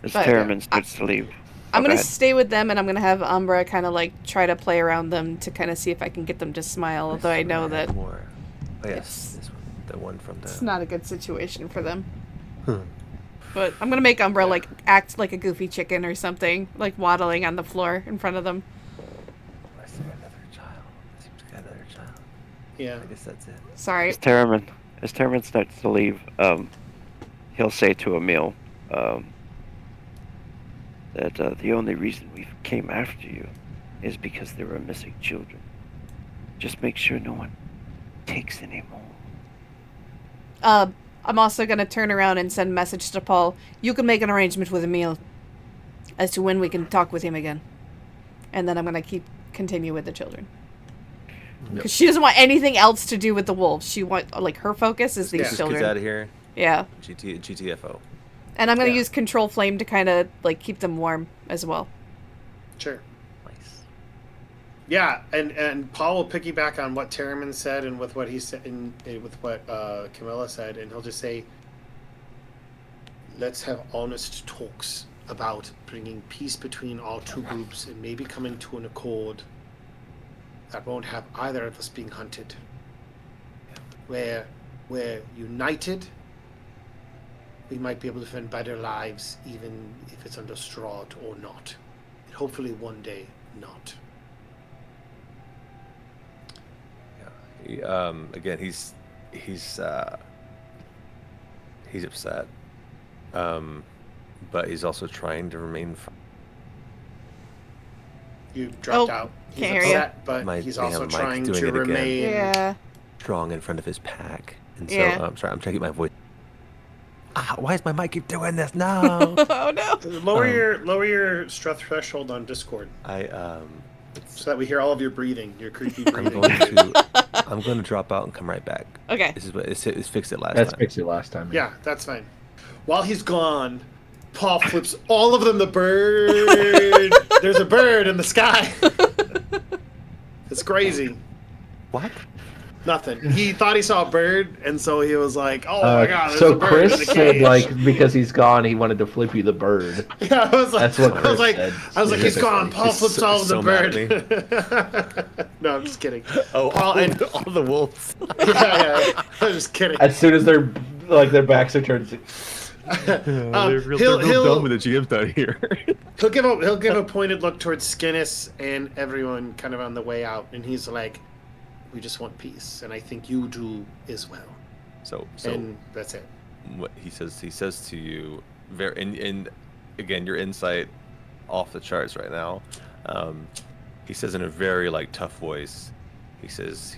As But, Terramin starts to leave. I'm go gonna ahead. stay with them, and I'm gonna have Umbra kind of like try to play around them to kind of see if I can get them to smile. Although I know that More. Oh yes, this one, the one from the. it's not a good situation for them. But I'm gonna make Umbra like act like a goofy chicken or something, like waddling on the floor in front of them. I see another child. Seems to got another child. Yeah. I guess that's it. Sorry. As Terramin starts to leave, he'll say to Emil that the only reason we came after you is because there were missing children. Just make sure no one takes any more. I'm also gonna turn around and send a message to Paul. You can make an arrangement with Emil as to when we can talk with him again, and then I'm gonna continue with the children. Because she doesn't want anything else to do with the wolves. She her focus is these Get these children. kids out of here. Yeah. GTFO. And I'm going to use Control Flame to kind of, like, keep them warm as well. Sure. Nice. Yeah, and Paul will piggyback on what Terramin said and with what he said and with what Camilla said, and he'll just say, let's have honest talks about bringing peace between our two groups and maybe coming to an accord that won't have either of us being hunted. Where we're united, we might be able to find better lives, even if it's under Strahd or not. And hopefully one day not. Yeah. Again, he's upset. But he's also trying to remain. You dropped out. He's can't hear upset, but he's also Mike's trying doing to it again. remain. Yeah. Strong in front of his pack, and so Yeah. I'm sorry. I'm trying to get my voice. Why does my mic keep doing this? No. Oh, no. Lower your Strahd threshold on Discord so that we hear all of your breathing, your creepy breathing. I'm going to drop out and come right back. Okay. This is what it's fixed it last That's time. fixed it last time. Yeah, that's fine. While he's gone, Paul flips all of them the bird. There's a bird in the sky. It's crazy. What? Nothing. He thought he saw a bird, and so he was like, "Oh my god!" There's So a bird Chris in the said, cage. like, because he's gone, he wanted to flip you the bird. Yeah, I was like, That's what I was Chris like, said. he's gone. Paul He's flips all of the so mad bird. No, I'm just kidding. Oh, Paul and all the wolves. yeah, I'm just kidding. As soon as their backs are turned. They're real dumb when the GM's not here. He'll give a pointed look towards Skinnis and everyone kind of on the way out, and he's like, "We just want peace, and I think you do as well." So And that's it. what he says to you, and again, your insight off the charts right now. He says in a very like tough voice. He says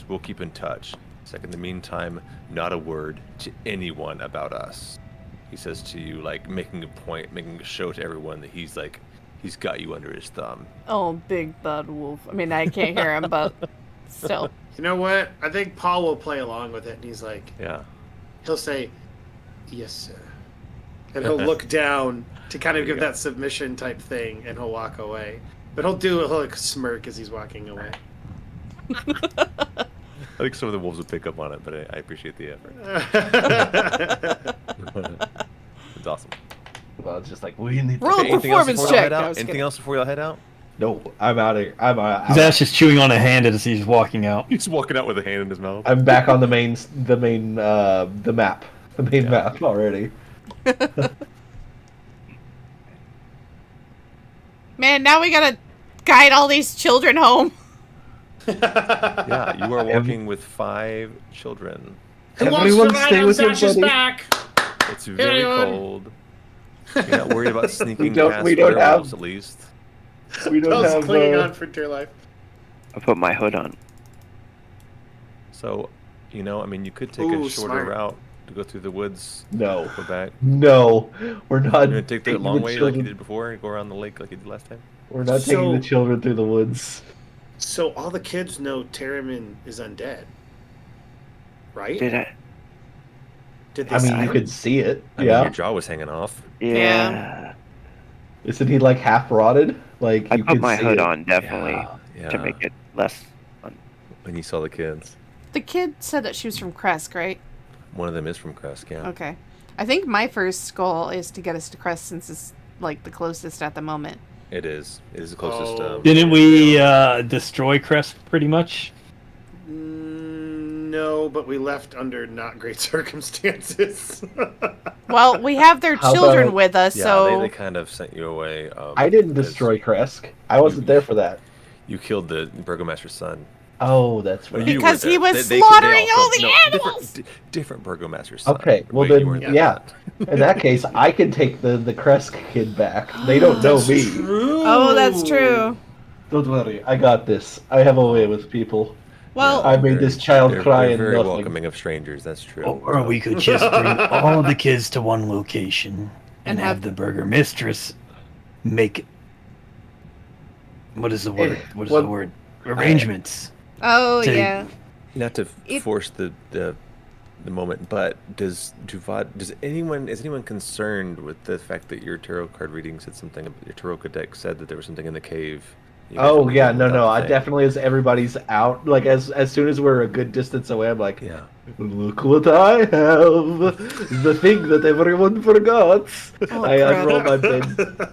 we'll keep in touch. It's like in the meantime, not a word to anyone about us. He says to you, like making a point, making a show to everyone that he's got you under his thumb. Oh, big bad wolf. I mean, I can't hear him, but still. You know what? I think Paul will play along with it, and he's like, Yeah. he'll say, "Yes, sir," and he'll look down to kind of There you give go. that submission type thing, and he'll walk away. But he'll like smirk as he's walking away. I think some of the wolves will pick up on it, but I appreciate the effort. It's awesome. Well, it's just like, we need Roll a Anything else performance before y'all check. head No, I out? was Anything kidding. else before y'all head out? No, I'm out of here. I'm out. Zash is chewing on a hand as he's walking out. He's walking out with a hand in his mouth. I'm back on the map already. Man, now we gotta guide all these children home. Yeah, you are walking with 5 children. Who wants to Everyone ride stay on with your Zash's buddy. back? It's very Anyone? cold. You're not worried about sneaking past we don't werewolves, have- at least. We don't Paul's have. clinging on for dear life. I put my hood on. So, I mean, you could take Ooh, a shorter smart. route to go through the woods? No. Go back. No, we're not. You're gonna take the taking long way like you children- did before, and go around the lake like you did last time. We're not taking the So- children through the woods. So all the kids know Terriman is undead, right? Did I? Did they I see mean, you him? could see it. I mean, Yeah. your jaw was hanging off. Yeah. Isn't he like half rotted? Like I you put could my see hood it. on definitely Yeah. to make it less. When you saw the kids. The kid said that she was from Krezk, right? One of them is from Krezk, yeah. Okay. I think my first goal is to get us to Krezk since it's like the closest at the moment. It is. It is the closest. Oh. Didn't we destroy Krezk pretty much? No, but we left under not great circumstances. Well, we have their How children about- with us, Yeah, so they kind of sent you away. I didn't because destroy Krezk. I wasn't there for that. You killed the burgomaster's son. Oh, that's right. You were Because he there. was They slaughtering all killed- the no, animals! Different burgomaster's son. Okay, well Wait, you then, weren't there yeah. for that. In that case, I can take the Krezk kid back. They don't know me. True. Oh, that's true. Don't worry, I got this. I have a way with people. Well, I made this child they're, cry they're and very nothing. welcoming of strangers. That's true. Or we could just bring all the kids to one location And and have- have the burger mistress make. What is the word? What is what- the word? Arrangements. oh to- yeah. Not to It- force the moment, but is anyone concerned with the fact that your tarot card reading said something? Your tarot deck said that there was something in the cave. You guys Oh were yeah, leaving no, without no. the I thing. definitely, as everybody's out, like as soon as we're a good distance away, I'm like, Yeah. look what I have, the thing that everyone forgot. Oh, I crap. unroll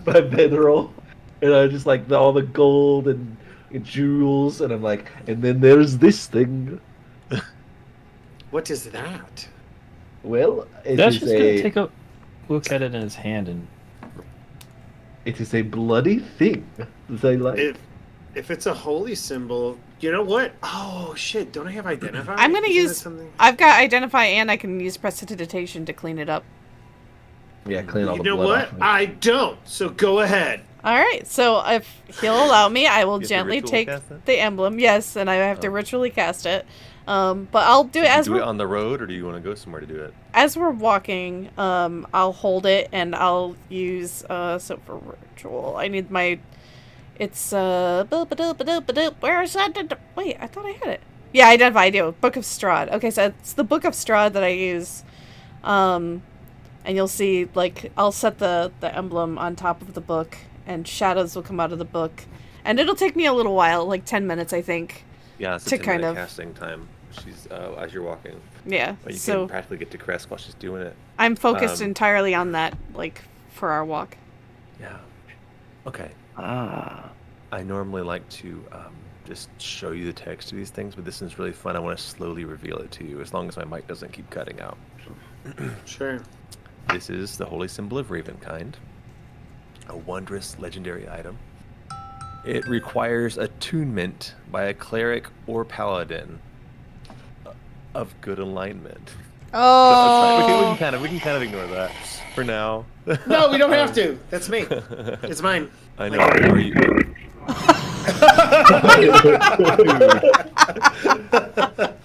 my bedroll, and I just like all the gold and jewels, and I'm like, and then there's this thing. What is that? Well, it Dash is is gonna a take a look at it in his hand and. it is a bloody thing. They like. If it's a holy symbol, you know what? Oh shit! Don't I have identify? I'm gonna Isn't it use. something? I've got identify, and I can use prestidigitation to clean it up. Yeah, clean all You the know blood what? off me. I don't. So go ahead. All right. So if he'll allow me, I will You have to gently ritual take cast it? the emblem. Yes, and I have to Oh. ritually cast it. But I'll do it Do you as do we're it on the road, or do you want to go somewhere to do it? as we're walking. I'll hold it, and I'll use so for ritual, I need my. It's where is that? Wait, I thought I had it. Yeah, identify. I do. Book of Strahd. Okay, so it's the Book of Strahd that I use. And you'll see, like, I'll set the emblem on top of the book, and shadows will come out of the book, and it'll take me a little while, like 10 minutes, I think. Yeah, it's a To 10 kind minute of- casting time. She's as you're walking. Yeah. But you So can practically get to Krezk while she's doing it. I'm focused um, entirely on that, like, for our walk. Yeah. Okay. Ah. I normally like to just show you the text of these things, but this is really fun. I want to slowly reveal it to you, as long as my mic doesn't keep cutting out. Sure. This is the holy symbol of Ravenkind, a wondrous legendary item. It requires attunement by a cleric or paladin of good alignment. Oh. we can kind of ignore that for now. No, we don't have to. That's me. It's mine. I know. Are you?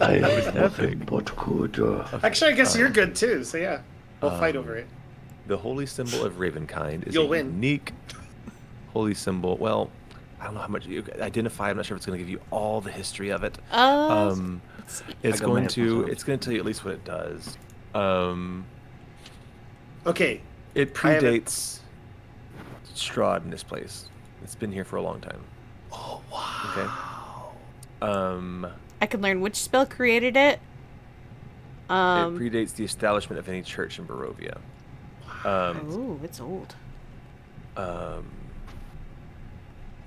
I was epic. but could. Actually, I guess you're good too. So yeah, we'll fight over it. The holy symbol of Ravenkind is You'll a win. unique holy symbol. I don't know how much you identify. I'm not sure if it's going to give you all the history of it. It's I got my going to headphones tell you at least what it does. Okay. It I haven't- predates Strahd in this place. It's been here for a long time. Oh wow. Okay. I can learn which spell created it. It predates the establishment of any church in Barovia. Ooh, it's old.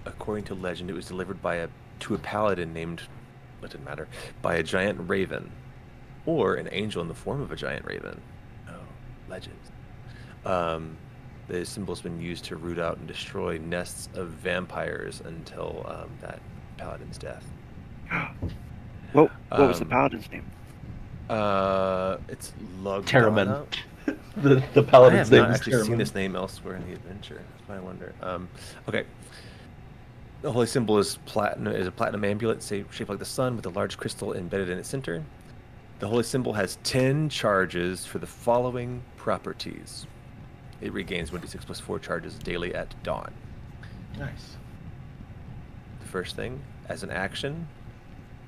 According to legend, it was delivered to a paladin named, it didn't matter, by a giant raven, or an angel in the form of a giant raven. Oh, legends. The symbol's been used to root out and destroy nests of vampires until that paladin's death. What was the Um, paladin's name? It's Lugdana. Terriman. The I paladin's have name not is actually seen Terriman. this name elsewhere in the adventure. That's why I wonder. Okay. The holy symbol is a platinum amulet shaped like the sun with a large crystal embedded in its center. The holy symbol has 10 charges for the following properties. It regains 1d6 plus 4 charges daily at dawn. Nice. The first thing, as an action,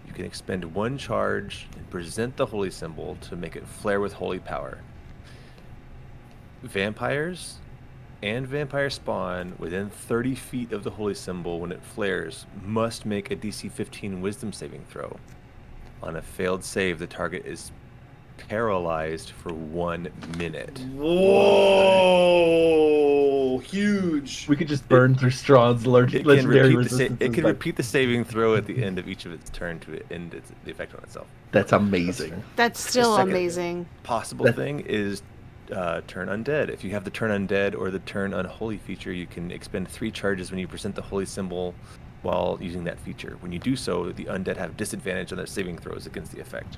you can expend 1 charge and present the holy symbol to make it flare with holy power. Vampires and vampire spawn within 30 feet of the holy symbol when it flares must make a DC 15 wisdom saving throw. On a failed save, the target is paralyzed for 1 minute. Whoa! Huge. We could just burn through Strahd's legendary resistance. It can repeat the saving throw at the end of each of its turn to end the effect on itself. That's amazing. That's still second amazing. Possible thing is turn undead. If you have the turn undead or the turn unholy feature, you can expend 3 charges when you present the holy symbol while using that feature. When you do so, the undead have disadvantage on their saving throws against the effect.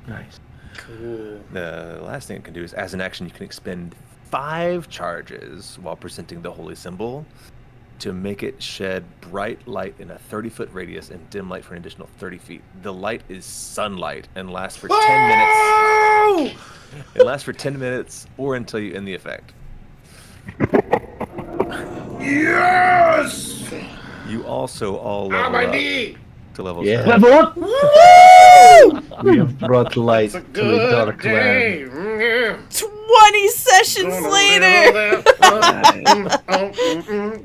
Nice. Cool. The last thing it can do is, as an action, you can expend 5 charges while presenting the holy symbol to make it shed bright light in a 30-foot radius and dim light for an additional 30 feet. The light is sunlight and lasts for 10 minutes. It lasts for 10 minutes or until you end the effect. Yes! You also all On level my up knee! to level Yeah. 7. Level up! We have brought light It's a to a good dark day. land. 20 sessions later!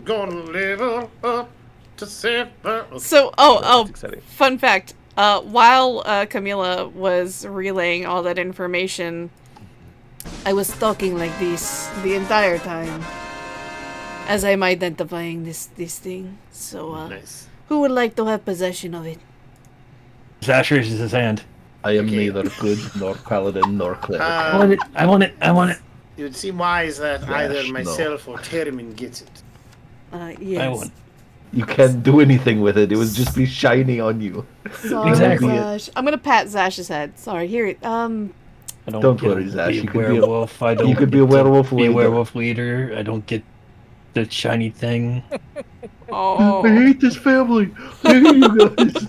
Gonna level up to 7. So, That's exciting. fun fact. While Camilla was relaying all that information, I was talking like this the entire time as I'm identifying this thing. So, Nice. who would like to have possession of it? Zash raises his hand. I am Okay. neither good nor paladin nor cleric. I want it. I want it. I want it. It would seem wise that Yes, either no. myself or Termin gets it. Yes. I want. You can't do anything with it. It would just be shiny on you. Sorry, Exactly. Zash. I'm gonna pat Zash's head. Sorry, here it. I Don't get worry, to Zash, be you a could be a- werewolf. I don't. you could be get a to werewolf be a leader. werewolf leader. I don't get the shiny thing. Oh. I hate this family. I hate you guys.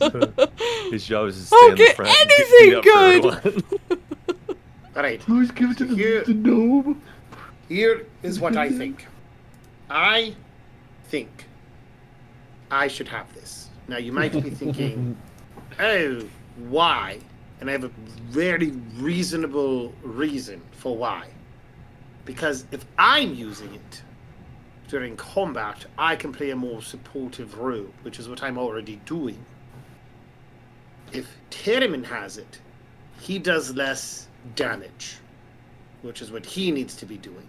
His job is to stay in the Okay, front. and anything beat up for good. everyone. Alright, Always give it to Here- the gnome. here is what I think. I think I should have this. Now, you might be thinking, oh, why? And I have a very reasonable reason for why. Because if I'm using it during combat, I can play a more supportive role, which is what I'm already doing. If Termin has it, he does less damage, which is what he needs to be doing.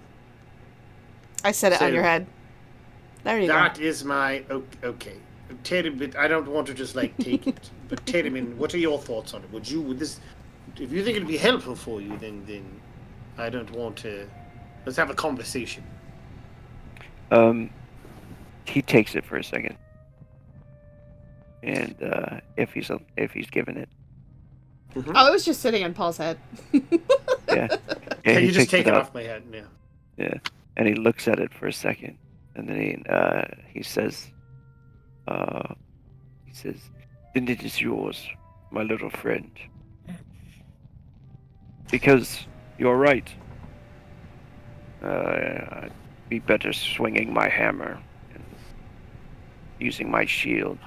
I said it on So- your head. There you That is my okay. Termin, I don't want to just like take it, but Termin, what are your thoughts on it? Would this, if you think it'd be helpful for you, then I don't want to. Let's have a conversation. He takes it for a second, and if he's given it, go. Oh, it was just sitting on Paul's head. yeah. Can he you just picks take it up, off my head? Yeah. Yeah, and he looks at it for a second, and then he says, "Then it is yours, my little friend, because you're right. I'd be better swinging my hammer and using my shield.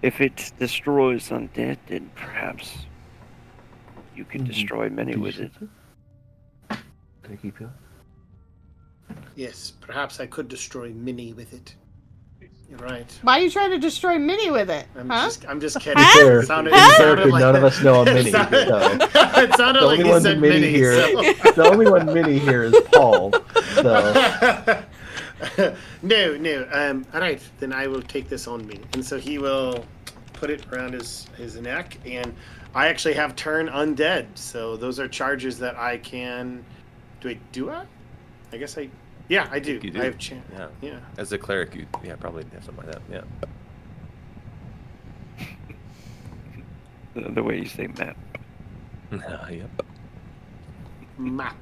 If it destroys undead, then perhaps you can destroy many with it." Can I keep you? Yes, perhaps I could destroy Minnie with it. You're right. Why are you trying to destroy Minnie with it? I'm just kidding. Huh? Fair, It sounded, fair, it sounded like none of that. us know a Minnie. It sounded, So. it sounded The like only he one said Minnie Minnie. here. So. The only one Minnie here is Paul. So No. All right, then I will take this on me, and so he will put it around his neck, and I actually have turn undead, so those are charges that I can. Do I? I guess I. Yeah, I do. You do. I have Yeah. As a cleric, you probably have something like that. Yeah. The way you say map. Yep. Map.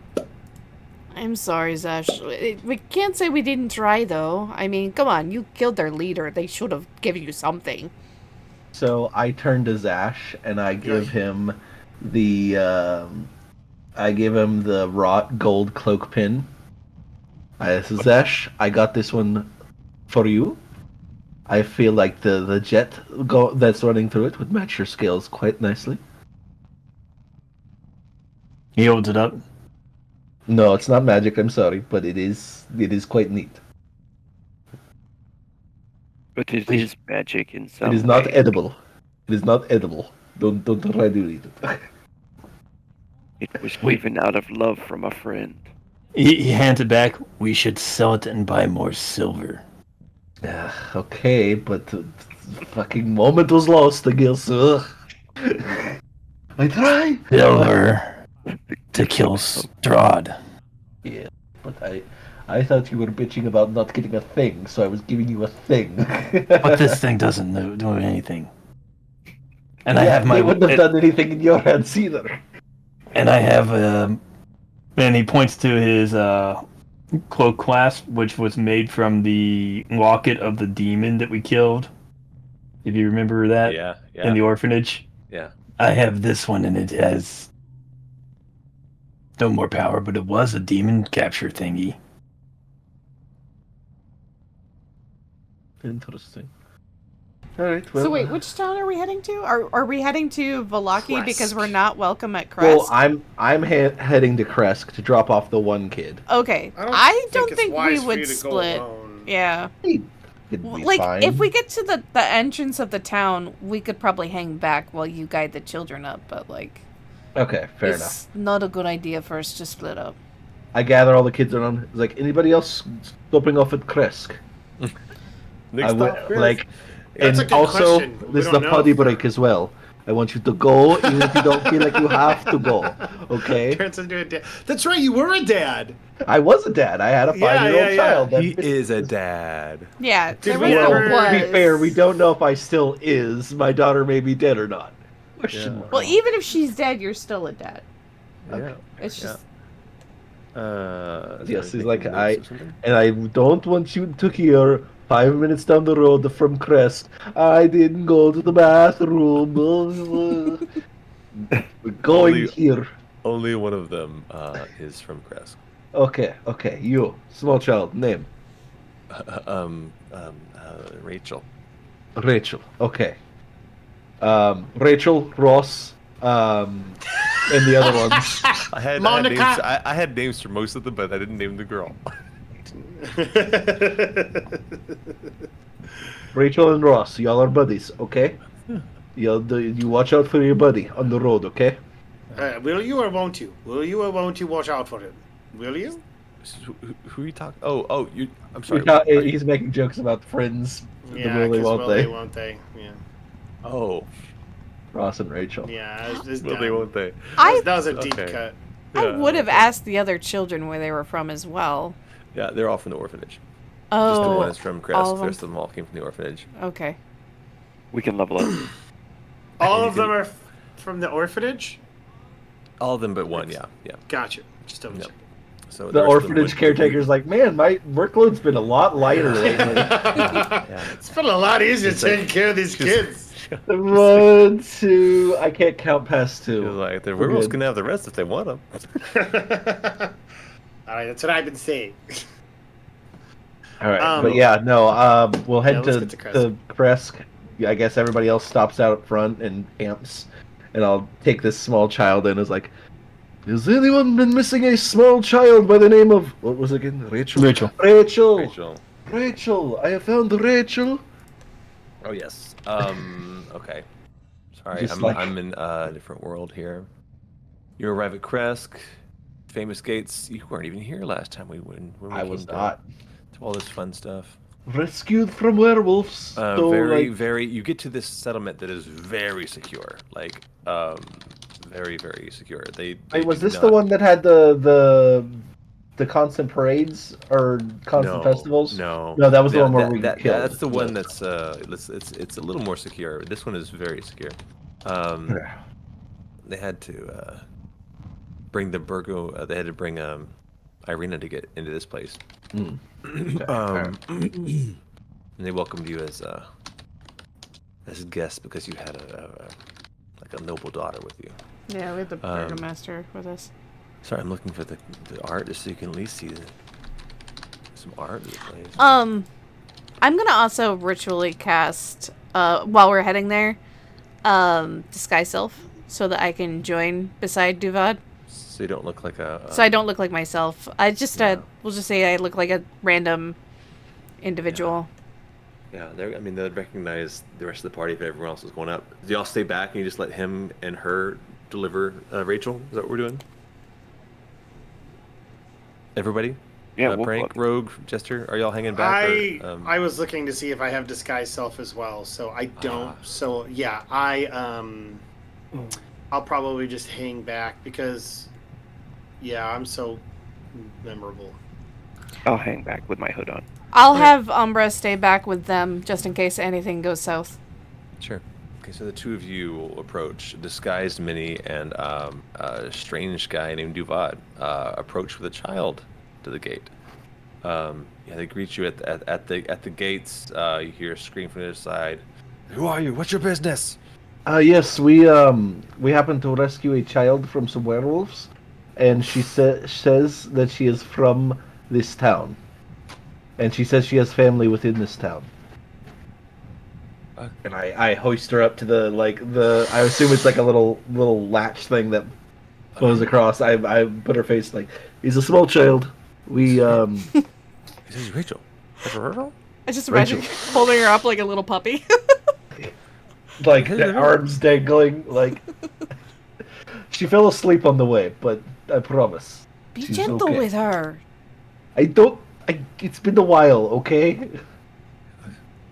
I'm sorry, Zash. We can't say we didn't try, though. I mean, come on, you killed their leader. They should have given you something. I turn to Zash and I give him I give him the wrought gold cloak pin. Zash, I got this one for you. I feel like the jet that's running through it would match your skills quite nicely. He holds it up. No, it's not magic. I'm sorry, but it is quite neat. But it is magic in some It is not way. edible. It is not edible. Don't try to eat it. It was given out of love from a friend. He hands it back. We should sell it and buy more silver. Okay, but the fucking moment was lost, I guess. I try. Silver to kill Strahd. Yeah, but I thought you were bitching about not getting a thing, so I was giving you a thing. But this thing doesn't do anything. And I have my. They wouldn't have done anything in your hands either. And I have and he points to his cloak clasp, which was made from the locket of the demon that we killed. If you remember that, Yeah. in the orphanage. Yeah. I have this one, and it has no more power, but it was a demon capture thingy. Interesting. All right. Well, So wait, which town are we heading to? Are we heading to Vallaki because Krezk. we're not welcome at Krezk? well, I'm heading to Krezk to drop off the one kid. Okay, I don't it's think we wise for would you to go split. alone. Yeah. It'd be Like, fine. if we get to the entrance of the town, we could probably hang back while you guide the children up, but, like, Okay, fair enough. it's not a good idea for us to split up. I gather all the kids around. It's like, anybody else stopping off at Krezk? Next stop, Chris. Like, That's and a good also, question. We this is don't the know potty if they're- break as well. I want you to go, even if you don't feel like you have to go. Okay? Turns into a dad. That's right, you were a dad. I was a dad. I had a Yeah, 5-year-old yeah. child. He is a dad. Yeah, Did there we was ever- no was. To be fair, we don't know if I still is. My daughter may be dead or not. Question mark. Well, even if she's dead, you're still a dad. Yeah. It's just... Yes, he's making like, notes or something? And I don't want you to hear 5 minutes down the road from Krezk, I didn't go to the bathroom. We're going Only- here. Only one of them is from Krezk. Okay, you, small child, name. Rachel. Rachel, okay. Rachel, Ross, and the other ones. I had Monica. names. I had names for most of them, but I didn't name the girl. Rachel and Ross, y'all are buddies, okay? You watch out for your buddy on the road, okay? Will you or won't you? Will you or won't you watch out for him? Will you? Who are you talking? Oh, you. I'm sorry. He's making jokes about friends. Yeah, Will they, 'cause won't will they? they, won't they? Yeah. Oh, Ross and Rachel. Yeah, it's will they? dumb. Won't they? I That was a deep Okay. cut. I would have asked the other children where they were from as well. Yeah, they're all from the orphanage. Oh, Just the one is from all Krezk. of The rest them? of them all came from the orphanage. Okay. We can level up. All you of them can- are from the orphanage? All of them but one. Yeah. Gotcha. Just double Yep. check. So The rest of them orphanage would- caretaker's like, man, my workload's been a lot lighter lately. Yeah. It's been a lot easier It's like- taking care of these kids. 1, 2, I can't count past He was 2. like, the We're werewolves good. can have the rest if they want them. Alright, that's what I've been saying. All right, Um, but yeah, no, we'll head let's to, get to Krezk. Krezk. I guess everybody else stops out up front and camps, and I'll take this small child in. Is like, has anyone been missing a small child by the name of what was it again? Rachel. Rachel. Rachel. I have found Rachel. Oh yes. Okay. Sorry, Just I'm like- I'm in a different world here. You arrive at Krezk, famous gates. You weren't even here last time when we I came was to not all this fun stuff. rescued from werewolves. So Very. You get to this settlement that is very secure, like very secure. They Wait, was do this the not- one that had the constant parades or constant festivals? No, No, that was the Yeah, one where we that- killed. That's the one that's it's a little more secure. This one is very secure. They had to bring the Burgo. They had to bring Irina to get into this place. And they welcomed you as a guest because you had a a noble daughter with you. Yeah, we have the burgomaster with us. Sorry, I'm looking for the art just so you can at least see some art of the place. I'm gonna also ritually cast while we're heading there, disguise self, so that I can join beside Duvad. So you don't look like a. So I don't look like myself. I just we'll just say I look like a random individual. Yeah, they'd recognize the rest of the party if everyone else was going up. Do y'all stay back and you just let him and her deliver Rachel? Is that what we're doing? Everybody? Yeah, we'll Prank, Rogue, Jester, are y'all hanging back? I was looking to see if I have disguise self as well, so I don't. So yeah, I'll probably just hang back because, yeah, I'm so memorable. I'll hang back with my hood on. I'll have Umbra stay back with them just in case anything goes south. Sure. Okay, so the two of you will approach. Disguised Minnie and a strange guy named Duvad approach with a child to the gate. They greet you at the gates. You hear a scream from the other side. Who are you? What's your business? Yes, we happened to rescue a child from some werewolves, and she says that she is from this town, and she says she has family within this town. And I hoist her up to the I assume it's like a little latch thing that goes across. I put her face like, he's a small child. We This is Rachel. That's Rachel? I just imagine holding her up like a little puppy. like the arms dangling, like she fell asleep on the way, but I promise. Be she's gentle okay. with her. It's been a while, okay?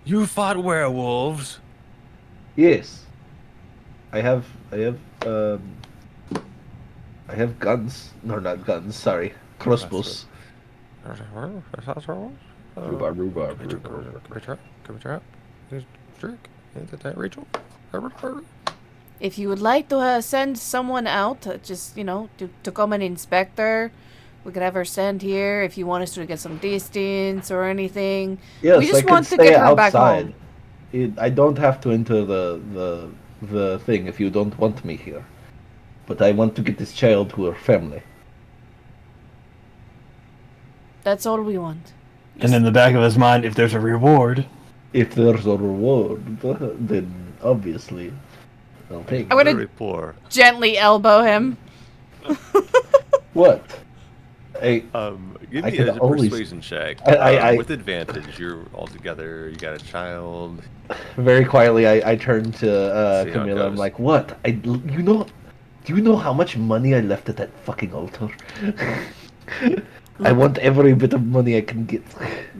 You fought werewolves? Yes. I have guns. No, not guns, sorry. Crossbows. If you would like to send someone out, just, to come and inspect her, we could have her send here if you want us to get some distance or anything. Yes, we just I want could to stay get her outside. back home. I don't have to enter the thing if you don't want me here. But I want to get this child to her family. That's all we want. And in the back of his mind, if there's a reward. If there's a reward, then obviously I'll take it. I'm gonna Very poor. gently elbow him. What? Give I me can a always- persuasion check. I- With advantage. You're all together. You got a child. Very quietly, I turn to See how it Camilla. I'm goes. like, "What? Do you know how much money I left at that fucking altar? I want every bit of money I can get."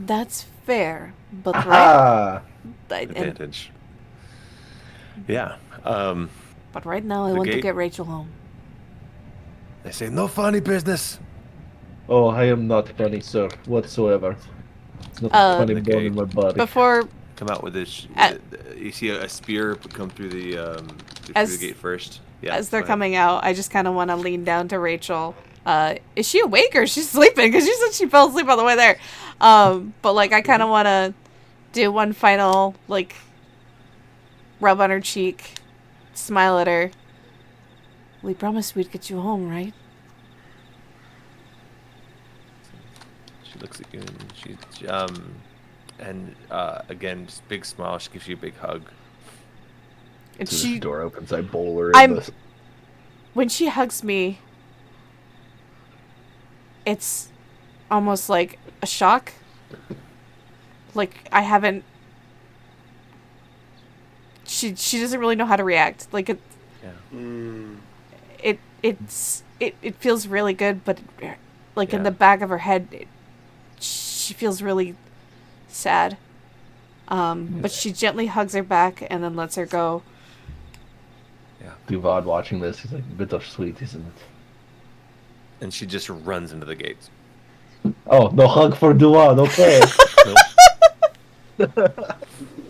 That's fair, but Ah, Advantage. Yeah. but right now I The want to gate- get Rachel home. They say no funny business. oh, I am not funny, sir, whatsoever. It's not Uh, funny The bone in gate. my body. Before Come out with this. At- You see a spear come through the As- gate first. Yeah. as they're go ahead. coming out, I just kind of want to lean down to Rachel. Is she awake or is she sleeping? Because she said she fell asleep on the way there. But I kind of want to do one final rub on her cheek, smile at her. We promised we'd get you home, right? She looks at you and again, just big smile. She gives you a big hug. And As the door opens, I bowl her I'm- in the... when she hugs me, it's almost like a shock. I haven't. She doesn't really know how to react. It feels really good, but in the back of her head, she feels really sad. But she gently hugs her back and then lets her go. Duvad watching this, he's like, bittersweet, isn't it? And she just runs into the gates. Oh, no hug for Duvad, okay.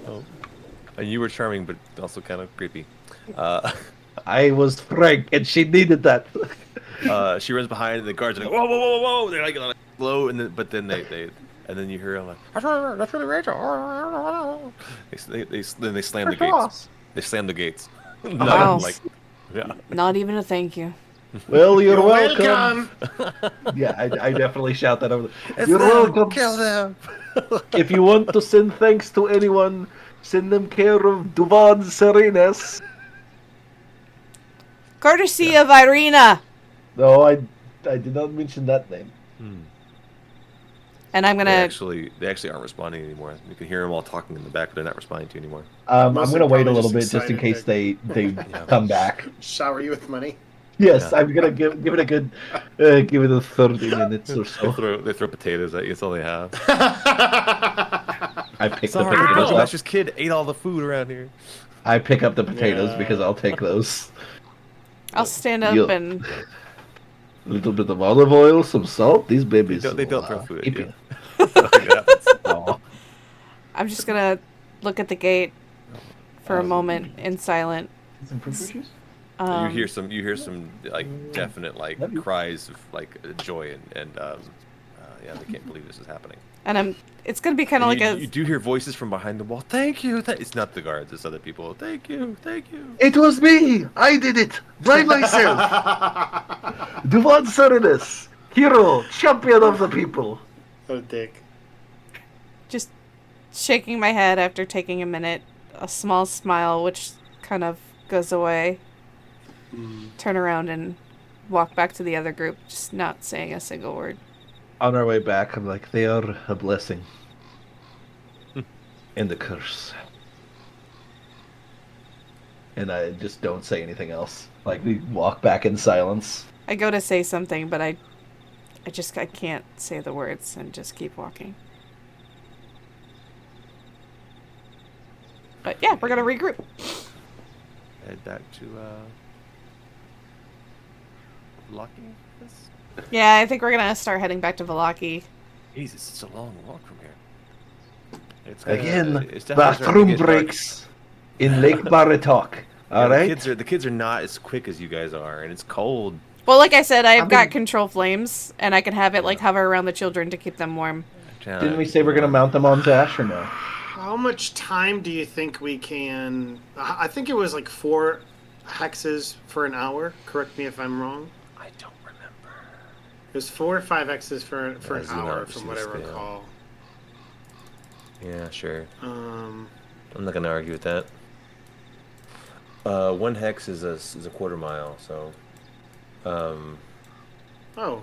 Oh. And you were charming, but also kind of creepy. I was frank, and she needed that. She runs behind, and the guards are like, whoa, whoa, whoa, whoa! They're like slow, and then then you hear them like, that's really Rachel. Then they slam the gates. They slam the gates. Wow. Yeah. Not even a thank you. Well, you're You're welcome. welcome. Yeah, I definitely shout that over. It's You're them. welcome. Kill them. If you want to send thanks to anyone, send them care of Duvad Serenes. Courtesy of Irina. No, I did not mention that name. And I'm They gonna. actually aren't responding anymore. You can hear them all talking in the back, but they're not responding to you anymore. I'm Mostly gonna wait a probably little just bit just in excited case to- they come back. Shower you with money. Yes, Yeah. I'm gonna give it a good give it a 30 minutes or so. They throw potatoes at you. It's all they have. I pick the Sorry, potatoes up. Master's kid ate all the food around here. I pick up the potatoes Yeah. because I'll take those. I'll stand up Yup. and. A little bit of olive oil, some salt. These babies. They don't throw food at keep you. it. Aw. I'm just gonna look at the gate for a moment in silence. Some fruit juice? You hear some like definite like Love you. cries of like joy and yeah, they can't believe this is happening. And it's gonna be kind of And like you a. do hear voices from behind the wall. Thank you. It's not the guards. It's other people. Thank you. Thank you. It was me! I did it! By myself! Duvad Serenes! Hero! Champion of the people! What a dick. Just shaking my head after taking a minute, a small smile which kind of goes away. Turn around and walk back to the other group, just not saying a single word. On our way back, I'm like, they are a blessing. And a curse. And I just don't say anything else. Like, we walk back in silence. I go to say something, but I can't say the words and just keep walking. But yeah, we're gonna regroup. Head back to Lucky. Yeah, I think we're gonna start heading back to Valaki. Jeez, it's such a long walk from here. It's Again, it's definitely starting to bathroom get dark. breaks in Lake Baratok. Yeah, Alright? the kids are not as quick as you guys are, and it's cold. Well, like I said, I've got mean- control flames, and I can have it like hover around the children to keep them warm. Didn't we say we're gonna mount them on Zash or no? How much time do you think we can? I think it was like 4 hexes for an hour. Correct me if I'm wrong. I don't remember. It was 4 or 5 hexes for Yeah, an zoom hour, out, from see what the I scale. recall. Yeah, sure. Um, I'm not gonna argue with that. 1 hex is a quarter mile, so. oh,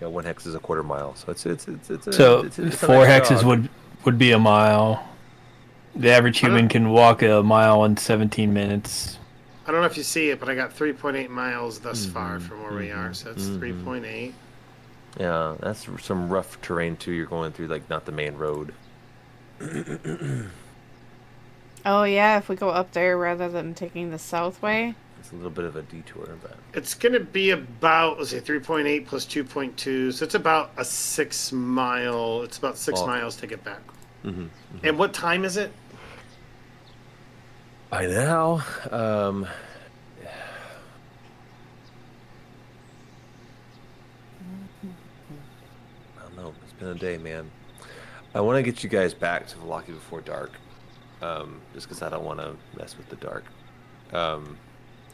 Yeah, 1 hex is a quarter mile, so it's a, So it's a 4 nice hexes jog. would be a mile. The average human can walk a mile in 17 minutes. I don't know if you see it, but I got 3.8 miles thus far from where we are, so it's 3.8. Yeah, that's some rough terrain too. You're going through like not the main road. Oh yeah, if we go up there rather than taking the south way. It's a little bit of a detour, but It's going to be about, let's say, 3.8 plus 2.2, so it's about a 6 mile. It's about 6 Oh. miles to get back. And what time is it? by now, I don't know. It's been a day, man. I want to get you guys back to Valaki before dark, just because I don't want to mess with the dark.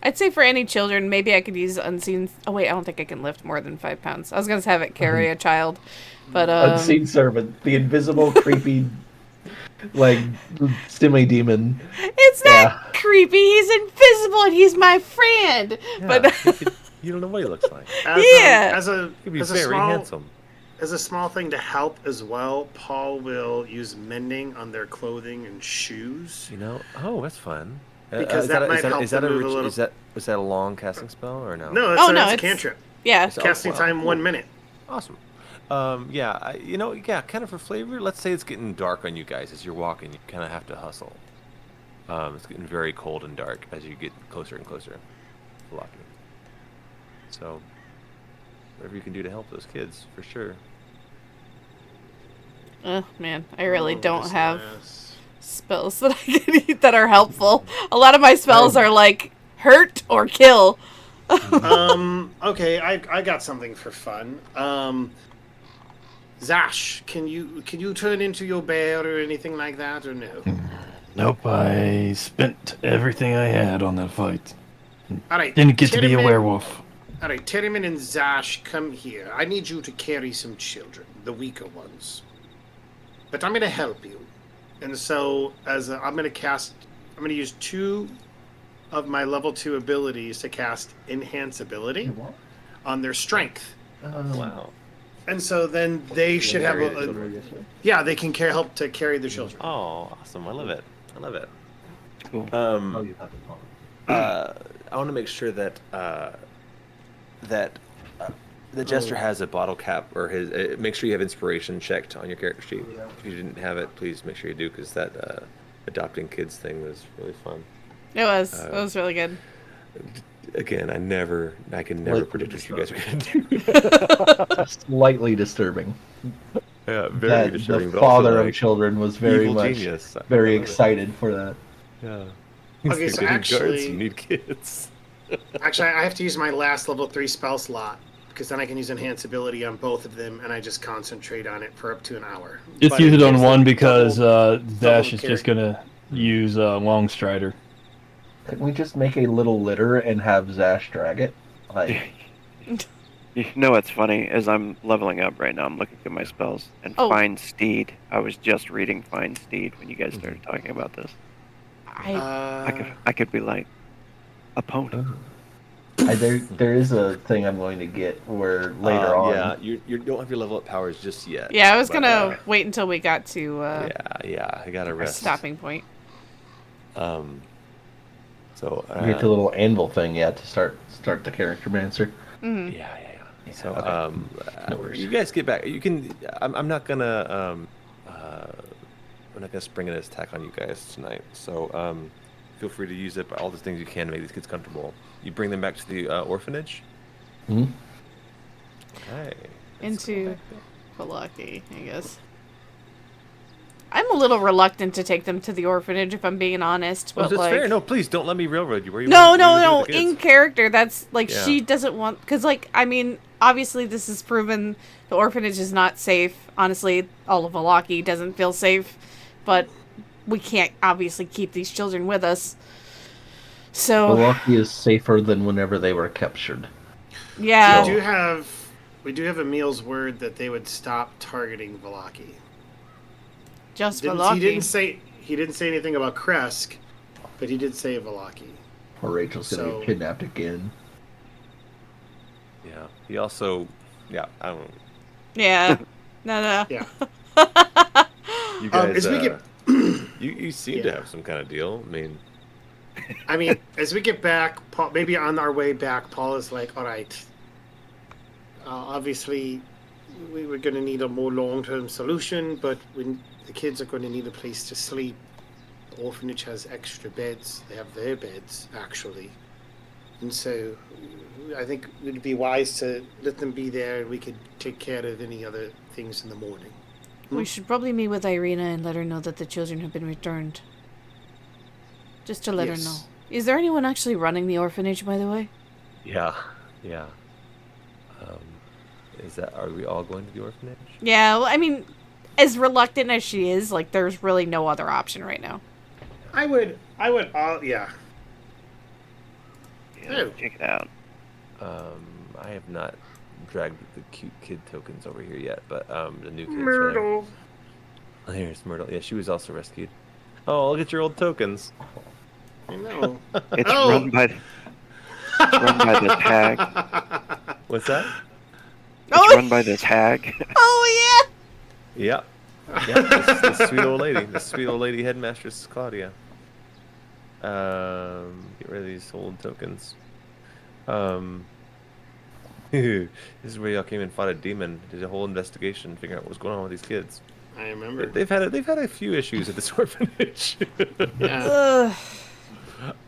I'd say for any children, maybe I could use unseen. Oh wait, I don't think I can lift more than 5 pounds. I was gonna have it carry a child, but Unseen servant, the invisible, creepy, like semi-demon. it's not Yeah. creepy. He's invisible and he's my friend. But You don't know what he looks like. Yeah. As a He'd be as a very small handsome. as a small thing to help as well, Paul will use mending on their clothing and shoes. You know? Oh, that's fun. Because Is that a- might is that, help is that them a move a rich- little- is that a long casting spell or no? No, it's Oh, a, no, it's a it's- cantrip. yeah, So- Casting wow, time cool. 1 minute. Awesome. Yeah, kind of for flavor. Let's say it's getting dark on you guys as you're walking. You kind of have to hustle. It's getting very cold and dark as you get closer and closer to Valaki. So, whatever you can do to help those kids, for sure. oh man, I really Oh, don't this have ass. spells that I can eat that are helpful. A lot of my spells are like hurt or kill. Okay, I got something for fun. Zash, can you turn into your bear or anything like that, or no? Nope, I spent everything I had on that fight. All right. Didn't get to be a Tiedemann- werewolf. All right, Tiedemann and Zash, come here. I need you to carry some children, the weaker ones. But I'm going to help you. And so, I'm going to use 2 of my level 2 abilities to cast Enhance Ability on their strength. Wow. And so then they should have they can help to carry the children. Oh, awesome! I love it. I love it. Cool. I want to make sure that the jester has a bottle cap, or his. Make sure you have inspiration checked on your character sheet. If you didn't have it, please make sure you do, because that adopting kids thing was really fun. It was really good. Again, I can never predict what you guys are going to do. Slightly disturbing. Yeah, very disturbing. The father of children was very excited for that. Yeah. Okay, so guards, actually, you need kids. Actually, I have to use my last level 3 spell slot, because then I can use Enhance Ability on both of them, and I just concentrate on it for up to an hour. Just use it on one, because Zash is just going to use Long Strider. Couldn't we just make a little litter and have Zash drag it? Like, You know what's funny? As I'm leveling up right now, I'm looking at my spells, and Find Steed. I was just reading Find Steed when you guys started talking about this. I could be like, opponent. There is a thing I'm going to get where later on. Yeah, you don't have your level up powers just yet. Yeah, I was gonna wait until we got to I gotta our rest. stopping point. So you get the little anvil thing yet to start the character mancer. Mm-hmm. Yeah. So you guys get back. You can. I'm not gonna. I'm not gonna spring an attack on you guys tonight. So feel free to use it by all the things you can to make these kids comfortable. You bring them back to the orphanage. Mm-hmm. Okay. Into Palaki, I guess. I'm a little reluctant to take them to the orphanage, if I'm being honest. But that's fair. No, please don't let me railroad you. Where you No. In character, that's like Yeah. she doesn't want, because like I mean, obviously this is proven the orphanage is not safe. Honestly, all of Valaki doesn't feel safe, but we can't obviously keep these children with us. So Valaki is safer than whenever they were captured. Yeah. We do have Emil's word that they would stop targeting Valaki. Just He Valaki. didn't say anything about Krezk, but he did say Valaki. Or Rachel's gonna get kidnapped again. Yeah. He also. Yeah. I don't. Yeah. No. Yeah. You guys. As we get, you seem to have some kind of deal. I mean, as we get back, Paul, maybe on our way back, Paul is like, all right, obviously, we were going to need a more long-term solution, but the kids are going to need a place to sleep. The orphanage has extra beds. They have their beds, actually. And so I think it would be wise to let them be there, and we could take care of any other things in the morning. We should probably meet with Irina and let her know that the children have been returned. Just to let her know. Is there anyone actually running the orphanage, by the way? Yeah. Are we all going to the orphanage? Yeah, well, I mean, as reluctant as she is, like, there's really no other option right now. I would, yeah. Yeah, Oh. check it out. I have not dragged the cute kid tokens over here yet, but the new kids. Myrtle. Oh, here's Myrtle. Yeah, she was also rescued. Oh, look at your old tokens. I know. It's run by the tag. What's that? It's run by this hag. Oh, Yeah. Yeah, this sweet old lady. The sweet old lady headmistress Claudia. Get rid of these old tokens. This is where y'all came and fought a demon. Did a whole investigation, figure out what was going on with these kids. I remember. They've had a few issues at this orphanage. Yeah.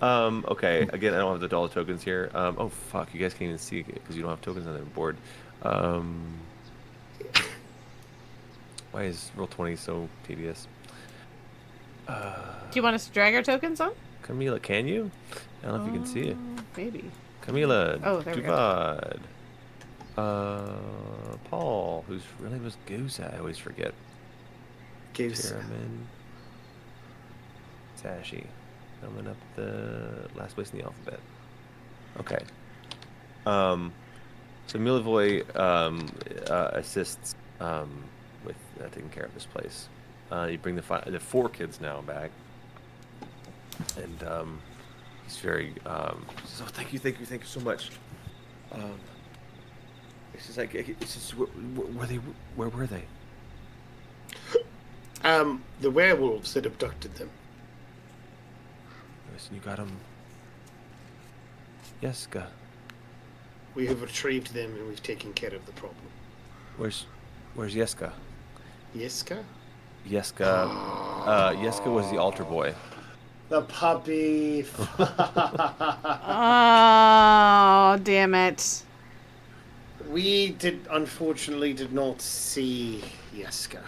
Okay. Again, I don't have the dollar tokens here. Oh fuck! You guys can't even see it because you don't have tokens on the board. Why is Roll20 so tedious? Do you want us to drag our tokens on? Camila, can you? I don't know if you can see it. Maybe. Camila, Oh, there we go. Duvad, Paul, whose really was Goose. I always forget. Goose. Chairman. Sashy. Coming up the last place in the alphabet. Okay. So Milivoy assists with taking care of this place. You bring the 4 kids now back, and he's very says, "Oh, thank you so much." It's just like where were they? The werewolves had abducted them. Listen, you got them. Yeska. We have retrieved them and we've taken care of the problem. Where's Yeska? Yeska? Yeska. Yeska was the altar boy. The puppy. Oh, damn it. We unfortunately did not see Yeska.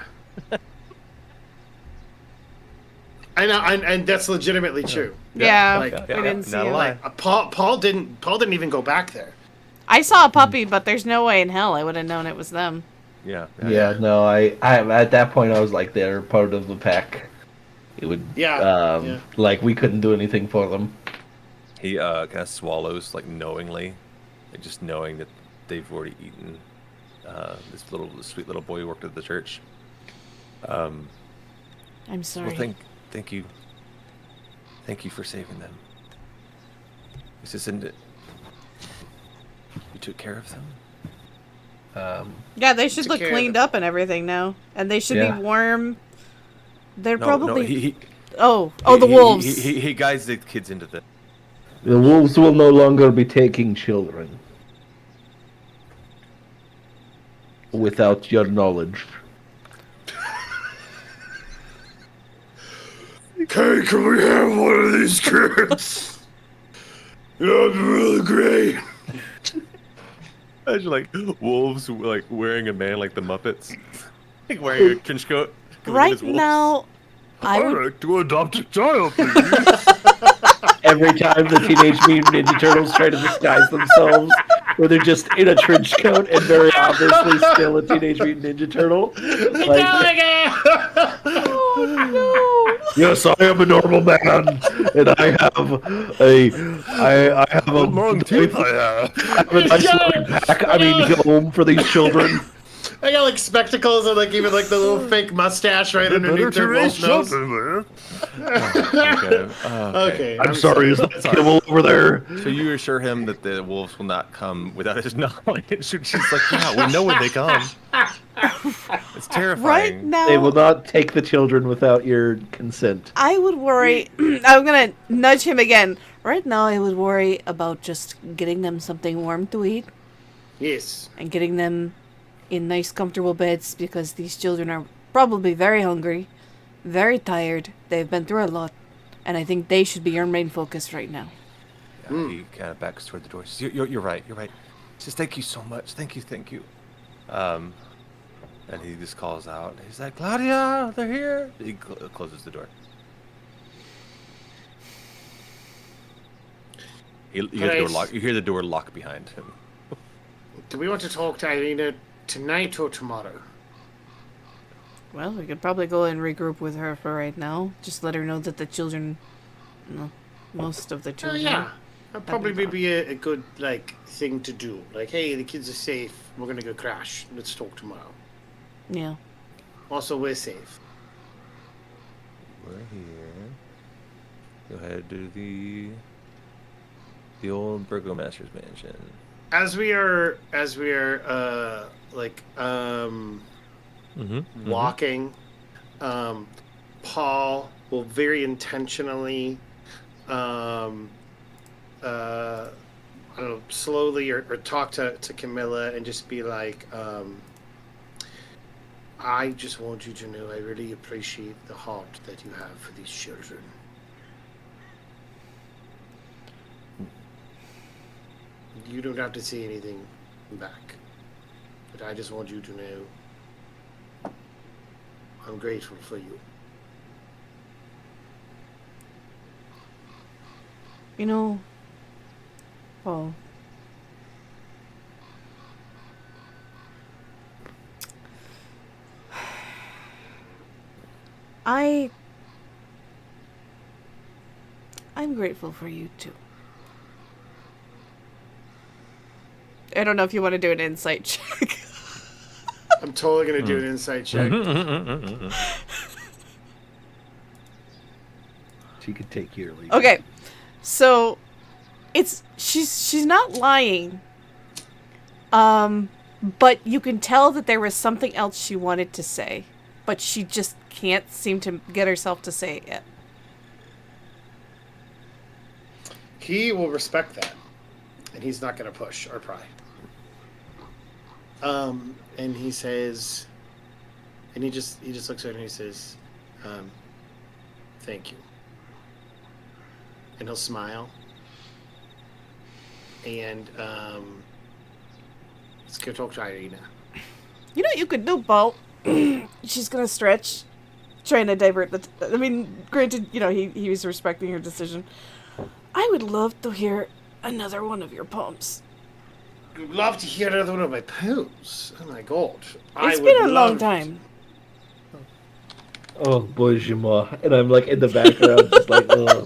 I know, and that's legitimately true. Yeah, Like, we didn't see not a him. lie. Paul didn't even go back there. I saw a puppy, but there's no way in hell I would have known it was them. Yeah. No, I at that point I was like, they're part of the pack. It would, like, we couldn't do anything for them. He kind of swallows, like, knowingly, like, just knowing that they've already eaten this sweet little boy who worked at the church. I'm sorry. Well, thank you for saving them. Is this in it? You took care of them? Yeah, they should look cleaned up and everything now. And they should be warm. They're probably... the wolves. He guides the kids into the... The wolves will no longer be taking children. Without your knowledge. Hey, can we have one of these kids? That'd be really great. Imagine, like, wolves, like, wearing a man like the Muppets. Like, wearing a trench coat. Right now, I would... like to adopt a child, please. Every time the Teenage Mutant Ninja Turtles try to disguise themselves, where they're just in a trench coat and very obviously still a Teenage Mutant Ninja Turtle. Like, Oh, no. yes, I am a normal man, and I have a long teeth I have. I have a nice little pack. I mean, home for these children. I got like spectacles and like even like the little fake mustache right underneath their wolf nose. Okay. I'm sorry, is that Kimmel over there? So you assure him that the wolves will not come without his knowledge. She's like, yeah, we know when they come. It's terrifying. Right now... They will not take the children without your consent. I would worry... I'm gonna nudge him again. Right now, I would worry about just getting them something warm to eat. Yes. And getting them in nice, comfortable beds, because these children are probably very hungry, very tired. They've been through a lot, and I think they should be your main focus right now. Yeah, he kind of backs toward the door. Says, you're right. He says, thank you so much. Thank you. And he just calls out. He's like, Claudia, they're here. He closes the door. You hear the door lock behind him. Do we want to talk to Irina tonight or tomorrow? Well, we could probably go and regroup with her for right now. Just let her know that the children... most of the children... yeah. That'd probably be a good, like, thing to do. Like, hey, the kids are safe. We're gonna go crash. Let's talk tomorrow. Yeah. Also, we're safe. We're here. Go ahead to the old burgomaster's mansion. As we are walking, Paul will very intentionally, I don't know, slowly or talk to Camilla and just be like, I just want you to know I really appreciate the heart that you have for these children. You don't have to say anything back, but I just want you to know I'm grateful for you. You know, Paul, I'm grateful for you too. I don't know if you want to do an insight check. I'm totally gonna do an insight check. She could take your lead. Okay, so she's not lying. But you can tell that there was something else she wanted to say, but she just can't seem to get herself to say it yet. He will respect that, and he's not going to push or pry. And he says, and he just looks at her and he says, "Thank you." And he'll smile. And let's go talk to Irina. You know what you could do, Paul? She's gonna stretch, trying to divert the. I mean, granted, you know he was respecting her decision. I would love to hear another one of your poems. I'd love to hear another one of my poems. Oh my god. It's been a long time. Oh, bonjour. And I'm like in the background, just like, oh.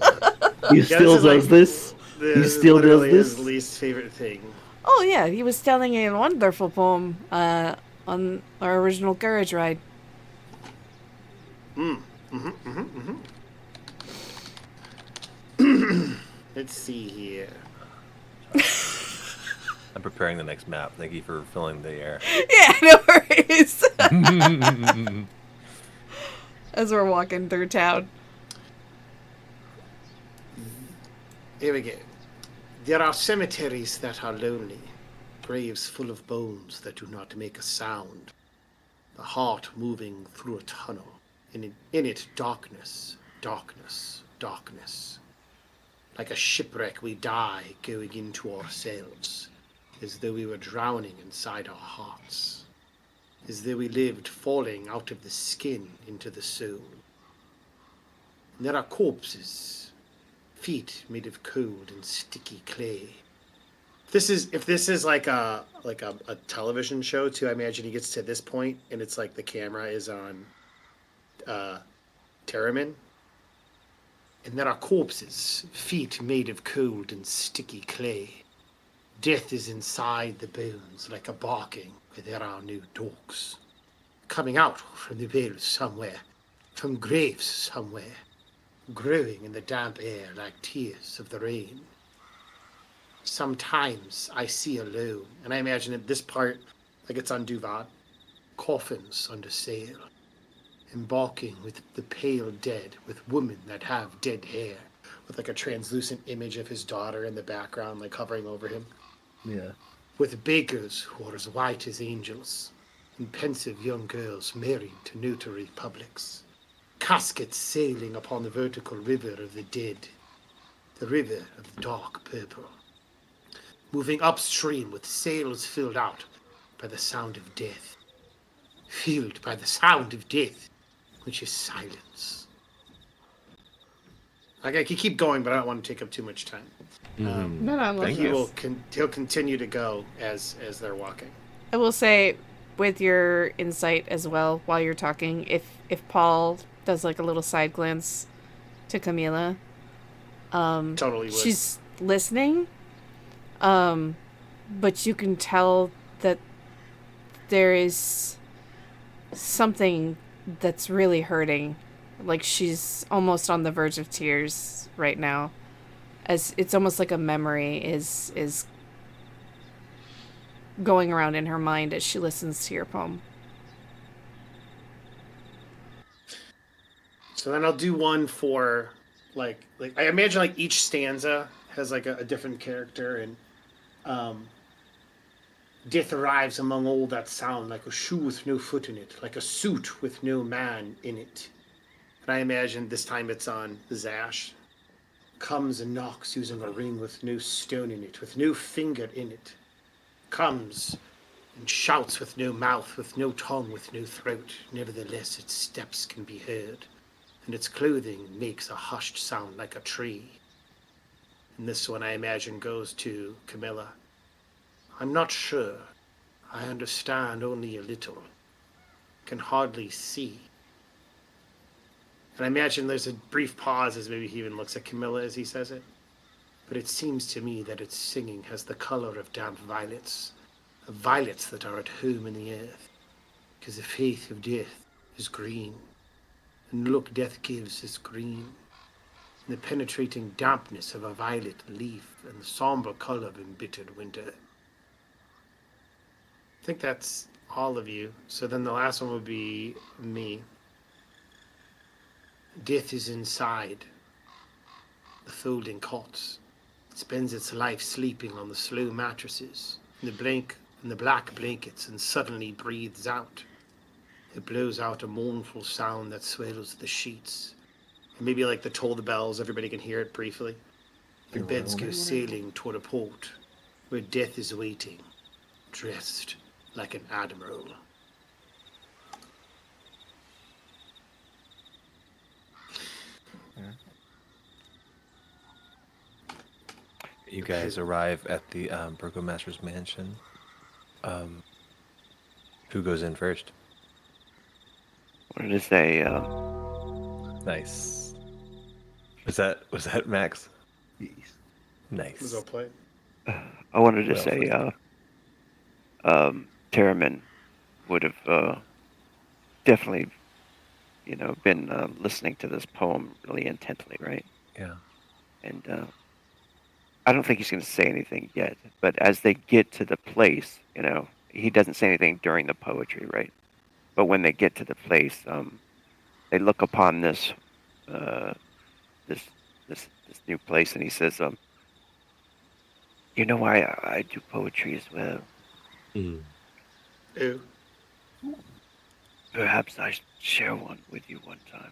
He still does this? He still does this? His least favorite thing. Oh yeah, he was telling a wonderful poem on our original carriage ride. Let's see here. I'm preparing the next map. Thank you for filling the air. Yeah, no worries. As we're walking through town. Here we go. There are cemeteries that are lonely, graves full of bones that do not make a sound, the heart moving through a tunnel. In it, darkness, darkness, darkness. Like a shipwreck, we die going into ourselves, as though we were drowning inside our hearts, as though we lived falling out of the skin into the soul. And there are corpses, feet made of cold and sticky clay. If this is like a television show too, I imagine he gets to this point and it's like the camera is on Terramin. And there are corpses, feet made of cold and sticky clay. Death is inside the bones like a barking where there are no dogs. Coming out from the veils somewhere, from graves somewhere, growing in the damp air like tears of the rain. Sometimes I see alone, and I imagine at this part, like it's on Duvad, coffins under sail, embarking with the pale dead, with women that have dead hair, with like a translucent image of his daughter in the background, like hovering over him. Yeah. With bakers who are as white as angels, and pensive young girls married to notary publics. Caskets sailing upon the vertical river of the dead, the river of dark purple. Moving upstream with sails filled out by the sound of death. Filled by the sound of death, which is silence. Like, I could keep going, but I don't want to take up too much time. No, Thank you. He'll continue to go as they're walking. I will say, with your insight as well, while you're talking, if Paul does like a little side glance to Camila, Totally would. she's listening, but you can tell that there is something that's really hurting. Like she's almost on the verge of tears right now, as it's almost like a memory is going around in her mind as she listens to your poem. So then I'll do one for like I imagine like each stanza has like a different character, and death arrives among all that sound like a shoe with no foot in it, like a suit with no man in it. And I imagine this time it's on Zash. Comes and knocks using a ring with no stone in it, with no finger in it. Comes and shouts with no mouth, with no tongue, with no throat. Nevertheless, its steps can be heard, and its clothing makes a hushed sound like a tree. And this one I imagine goes to Camilla. I'm not sure. I understand only a little. Can hardly see. And I imagine there's a brief pause as maybe he even looks at Camilla as he says it. But it seems to me that its singing has the color of damp violets, of violets that are at home in the earth. Because the faith of death is green, and the look death gives is green. And the penetrating dampness of a violet leaf and the somber color of embittered winter. I think that's all of you. So then the last one would be me. Death is inside the folding cots. It spends its life sleeping on the slow mattresses, in the black blankets, and suddenly breathes out. It blows out a mournful sound that swells the sheets. And maybe like the toll the bells, everybody can hear it briefly. And beds go sailing toward a port where death is waiting, dressed like an admiral. You guys arrive at the Burgomaster's mansion. Who goes in first? What did it say? Nice. Was that Max? Yes. Nice. Was that play? I wanted to say, Terramin would have definitely, been listening to this poem really intently, right? Yeah. And I don't think he's going to say anything yet. But as they get to the place, he doesn't say anything during the poetry, right? But when they get to the place, they look upon this new place, and he says, I do poetry as well. Ooh. Perhaps I should share one with you one time.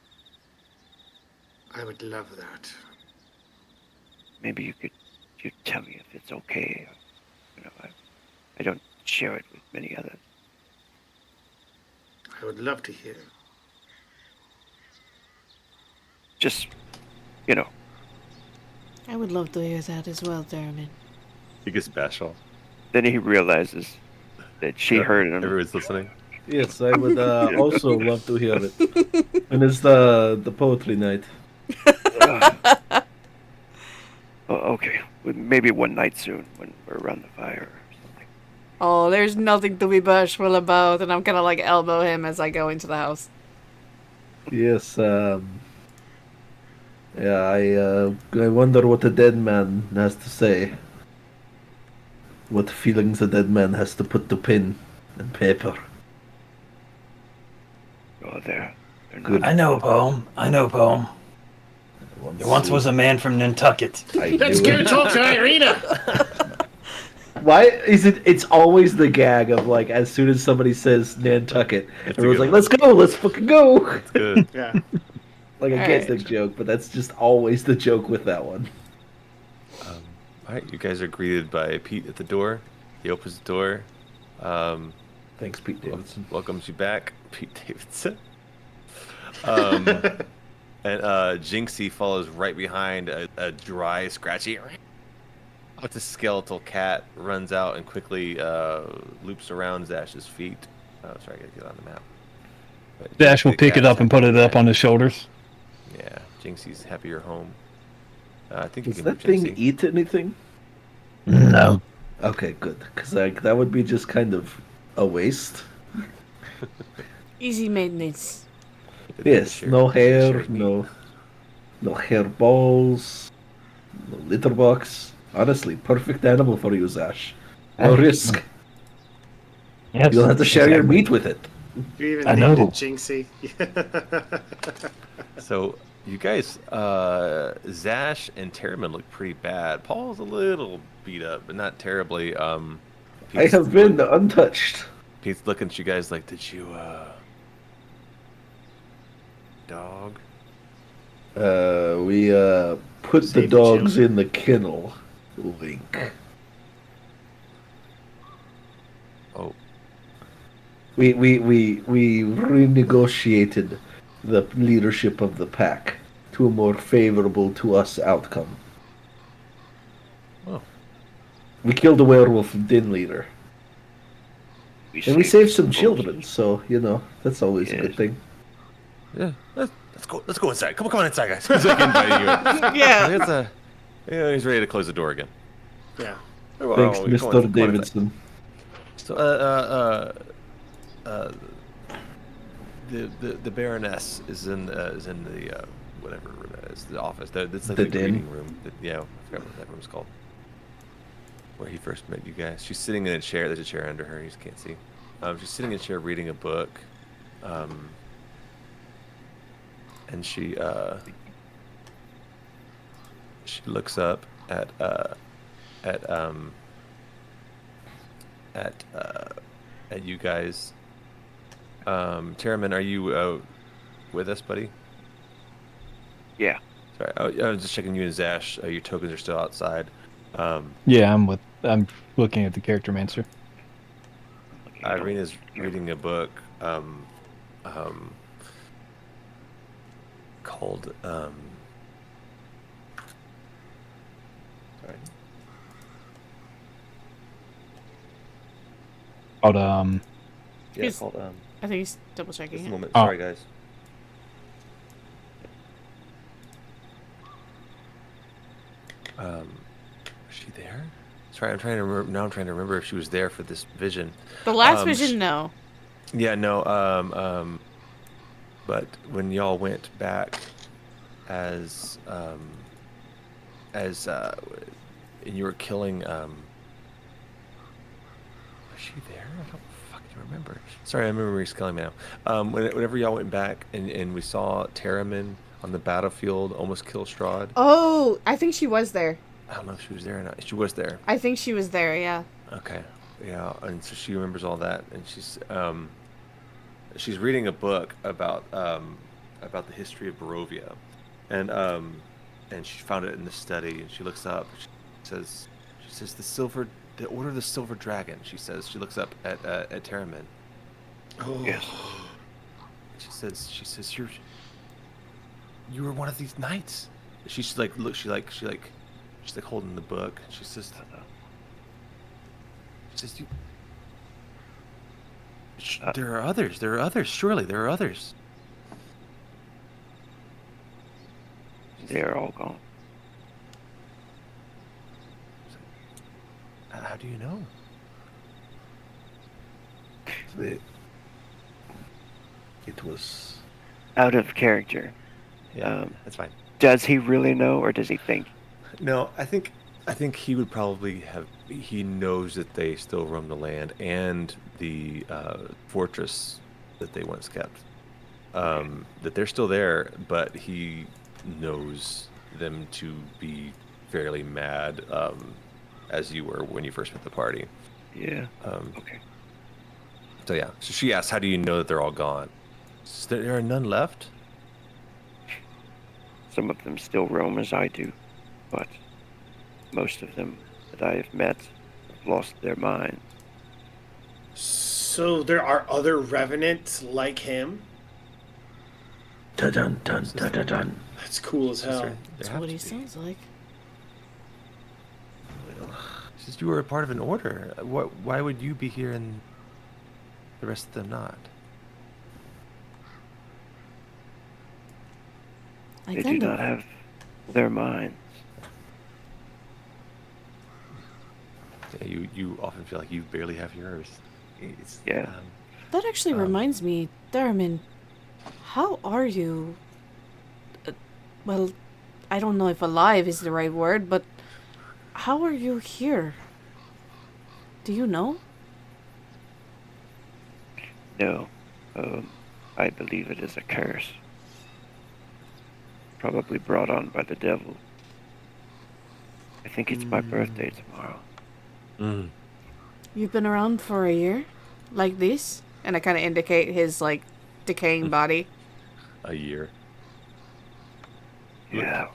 I would love that. Maybe you tell me if it's okay. I don't share it with many others. I would love to hear. Just, I would love to hear that as well, Dermot. He gets bashful. Then he realizes that she heard him. Everyone's listening. Yes, I would also love to hear it. And it's the poetry night. Okay, maybe one night soon when we're around the fire or something. Oh, there's nothing to be bashful about, and I'm gonna elbow him as I go into the house. Yes, yeah, I wonder what a dead man has to say. What feelings a dead man has to put to pen and paper. Oh, they're Good. I know a poem. There once was a man from Nantucket. Let's go talk to Irina! Why is it? It's always the gag of as soon as somebody says Nantucket, everyone's like, "Let's go, let's fucking go!" That's good. Yeah. A Krezk joke, but that's just always the joke with that one. Alright, you guys are greeted by Pete at the door. He opens the door. Thanks, Pete Davidson. Welcomes you back, Pete Davidson. And Jinxie follows right behind a dry, scratchy. With a skeletal cat runs out and quickly loops around Zash's feet. Oh, sorry, I gotta get on the map. But Dash will the pick it cat's up and put it up on his shoulders. Yeah, Jinxie's happy you're home. I think Does you can that thing Jinxie. eat anything? No. Okay, good. Because that would be just kind of a waste. Easy maintenance. Yes, no hair, no hair balls, no litter box. Honestly, perfect animal for you, Zash. No risk. Yes, You don't have to share your exactly. meat with it. You even I named know. it Jinxie. So you guys, Zash and Terramin look pretty bad. Paul's a little beat up, but not terribly. I Pete's have been untouched. Pete's looking at you guys like, did you, dog? We put the Save the dogs children. in the kennel. Wink. Oh, We renegotiated the leadership of the pack to a more favorable to us outcome. oh, We killed a werewolf den leader. And we saved some wolves. children, so, that's always a good Yes. thing. yeah. Let's go inside. Come on inside, guys. He's like inviting you in. Yeah. He's ready to close the door again. Yeah. Thanks, Mr. Davidson. So, the Baroness is in the whatever room that is, the office. That's like The the den? reading room. Yeah, I forgot what that room's called. Where he first met you guys. She's sitting in a chair. There's a chair under her. You just can't see. She's sitting in a chair reading a book. And she looks up at you guys. Terramin, are you with us, buddy? Yeah. Sorry, I was just checking you and Zash. Your tokens are still outside. Yeah, I'm looking at the character mancer. Irina's reading a book called sorry. Called Yeah, He's- called I think he's double just checking a it. moment. Oh. Sorry, guys. Was she there? Sorry, I'm trying to remember. Now I'm trying to remember if she was there for this vision. The last Um, vision, no. Yeah, no. But when y'all went back as and you were killing was she there? I don't fucking remember. Sorry, I remember rescaling now. Whenever y'all went back and we saw Terramin on the battlefield almost kill Strahd. Oh, I think she was there. I don't know if she was there or not. She was there. I think she was there, yeah. Okay. Yeah, and so she remembers all that, and she's reading a book about the history of Barovia, and she found it in the study, and she looks up. She says the Order of the Silver Dragon. She looks up at Terramin. Oh. Yes. She says you were one of these knights. She's like holding the book. She says you. There are others. Surely there are others. They're all gone. How do you know? It was Out of character. Yeah, that's fine. Does he really know, or does he think? No, I think he would probably have. He knows that they still roam the land and the fortress that they once kept. That they're still there, but he knows them to be fairly mad, as you were when you first met the party. Yeah. Okay. So yeah. So she asks, "How do you know that they're all gone? There are none left." Some of them still roam as I do, but most of them that I have met have lost their minds. So there are other revenants like him? dun dun dun dun dun dun. That's cool as hell. That's what he sounds like. Since you were a part of an order, why would you be here and the rest of them not? I They do kind not of. have their minds. Yeah, you often feel like you barely have yours. Yeah. That actually reminds me, Darmin, how are you? Well, I don't know if alive is the right word, but how are you here? Do you know? No. I believe it is a curse. Probably brought on by the devil. I think it's my birthday tomorrow. Mm. You've been around for a year? Like this? And I kind of indicate his, like, decaying body. A year. Yeah.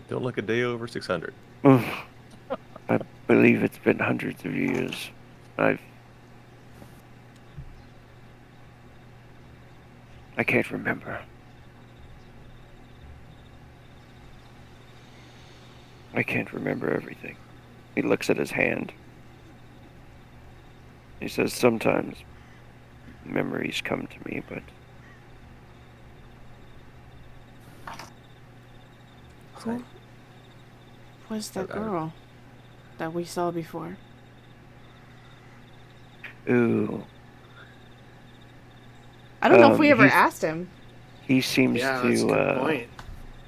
Don't look a day over 600. I believe it's been hundreds of years. I can't remember. I can't remember everything. He looks at his hand. He says, sometimes memories come to me, but Who was that girl that we saw before? Ooh. I don't know if we ever asked him. He seems Yeah, to. that's a good point.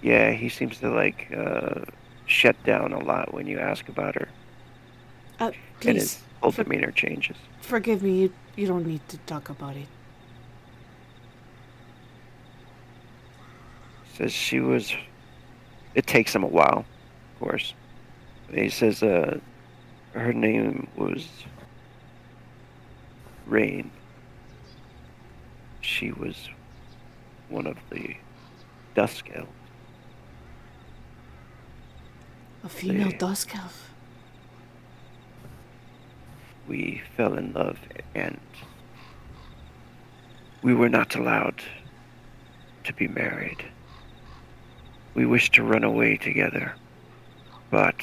Yeah, he seems to like shut down a lot when you ask about her. And Please, his whole demeanor changes. forgive me. You don't need to talk about it. Says she was. It takes him a while, of course. He says her name was Rain. She was one of the Dusk Elves. A female dusk elf. We fell in love and we were not allowed to be married. We wished to run away together, but...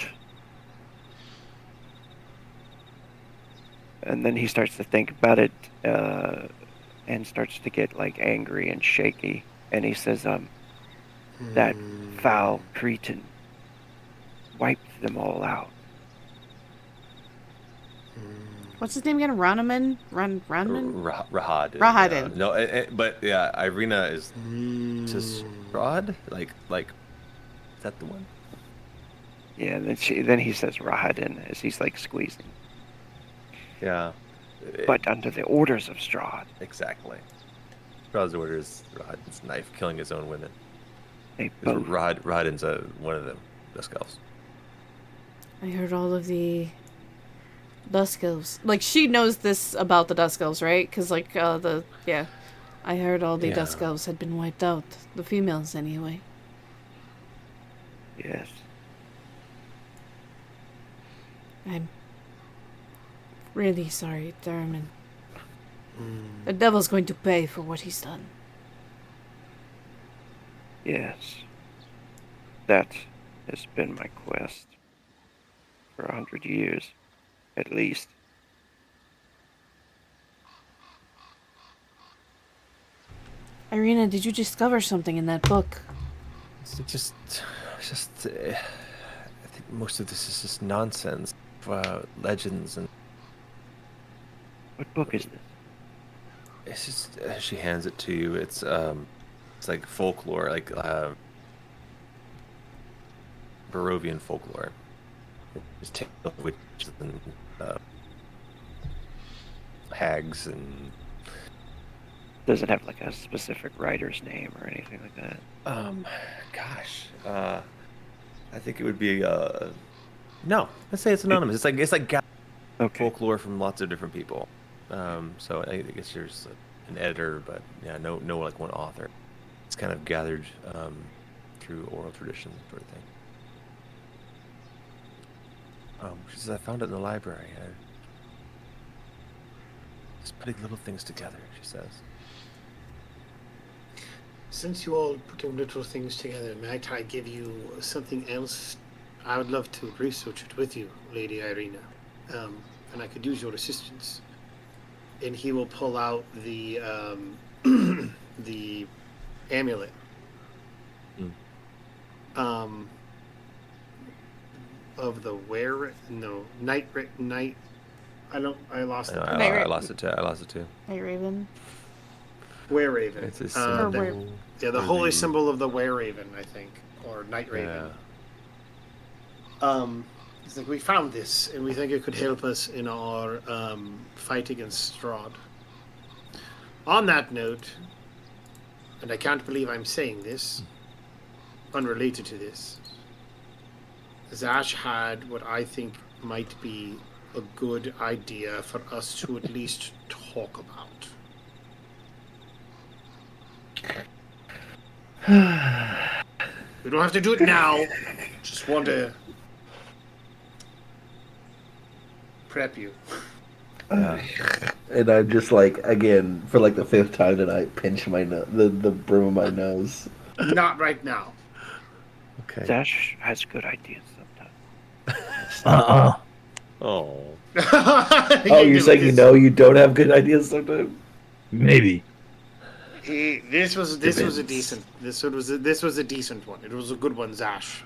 And then he starts to think about it and starts to get like angry and shaky. And he says, that foul cretin wiped them all out. What's his name again? Ranman? Ranman? Rahad. Rahadin. No, but yeah, Irina is just Strahd. Like, is that the one? Yeah, and then he says Rahadin as he's like squeezing. Yeah. But under the orders of Strahd. Exactly. Strahd's orders, Rahadin's knife, killing his own women. They both. Rahadin's one of them, Dusk Elves. I heard all of the Dusk Elves. Like, she knows this about the Dusk Elves, right? Because, like, I heard all the Dusk Elves had been wiped out. The females, anyway. Yes. I'm really sorry, Thurman. The devil's going to pay for what he's done. Yes. That has been my quest for 100 years, at least. Irina, did you discover something in that book? It's just, I think most of this is just nonsense, legends and. What book is this? It's just she hands it to you. It's like folklore, like Barovian folklore. It's tales of witches and hags and. Does it have like a specific writer's name or anything like that? Gosh, I think it would be no. Let's say it's anonymous. It's like folklore from lots of different people. So I guess there's an editor, but yeah, no like one author. It's kind of gathered through oral tradition, sort of thing. She says I found it in the library. Just putting little things together, she says. Since you all putting little things together, might I give you something else? I would love to research it with you, Lady Irina, and I could use your assistance. And he will pull out the the amulet. Of the night. I lost it. I lost it too. Night Raven. Were-raven. It's a symbol. The holy symbol of the were-raven, I think, or night raven. Yeah. It's like we found this, and we think it could help us in our fight against Strahd. On that note, and I can't believe I'm saying this, unrelated to this, Zash had what I think might be a good idea for us to at least talk about. We don't have to do it now. Just want to prep you. And I'm just like, again, for like the 5th time tonight, pinch my the brim of my nose. Not right now. Okay. Zash has good ideas sometimes. Oh. Oh, you're saying you don't have good ideas sometimes? Maybe. This was a decent one. It was a good one, Zash.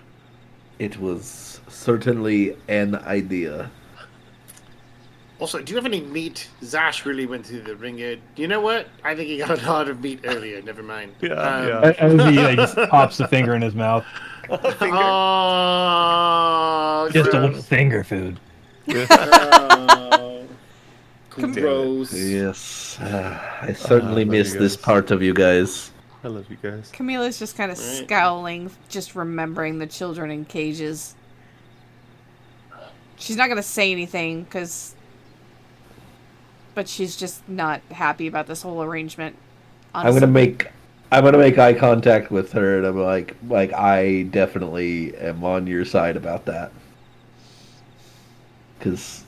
It was certainly an idea. Also, do you have any meat? Zash really went through the ringer. You know what? I think he got a lot of meat earlier. Never mind. Yeah. As he like, just pops the finger in his mouth. Oh, Just a gross. little finger food. Oh, Damn it. gross. Yes, I certainly love miss you this guys. part of you guys. I love you guys. Camilla's just kind of Right. scowling, just remembering the children in cages. She's not going to say anything, but she's just not happy about this whole arrangement. I'm gonna make eye contact with her, and I'm like I definitely am on your side about that. Because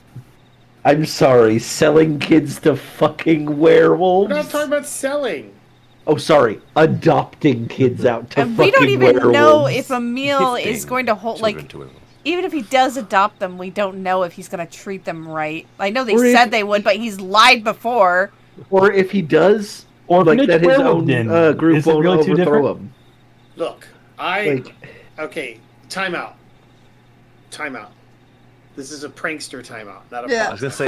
I'm sorry, selling kids to fucking werewolves. We're not talking about selling. Oh, sorry, adopting kids out to And fucking we don't even werewolves. know if Emil is Gifting going to hold, children like, to werewolves. even if he does adopt them, we don't know if he's going to treat them right. I know they Or if- said they would, but he's lied before. Or if he does, or like Orphanage that his werewolf own den. group Is it won't really too overthrow different? him. Look, okay. Time out. This is a prankster timeout, not a. Yeah. I was gonna say,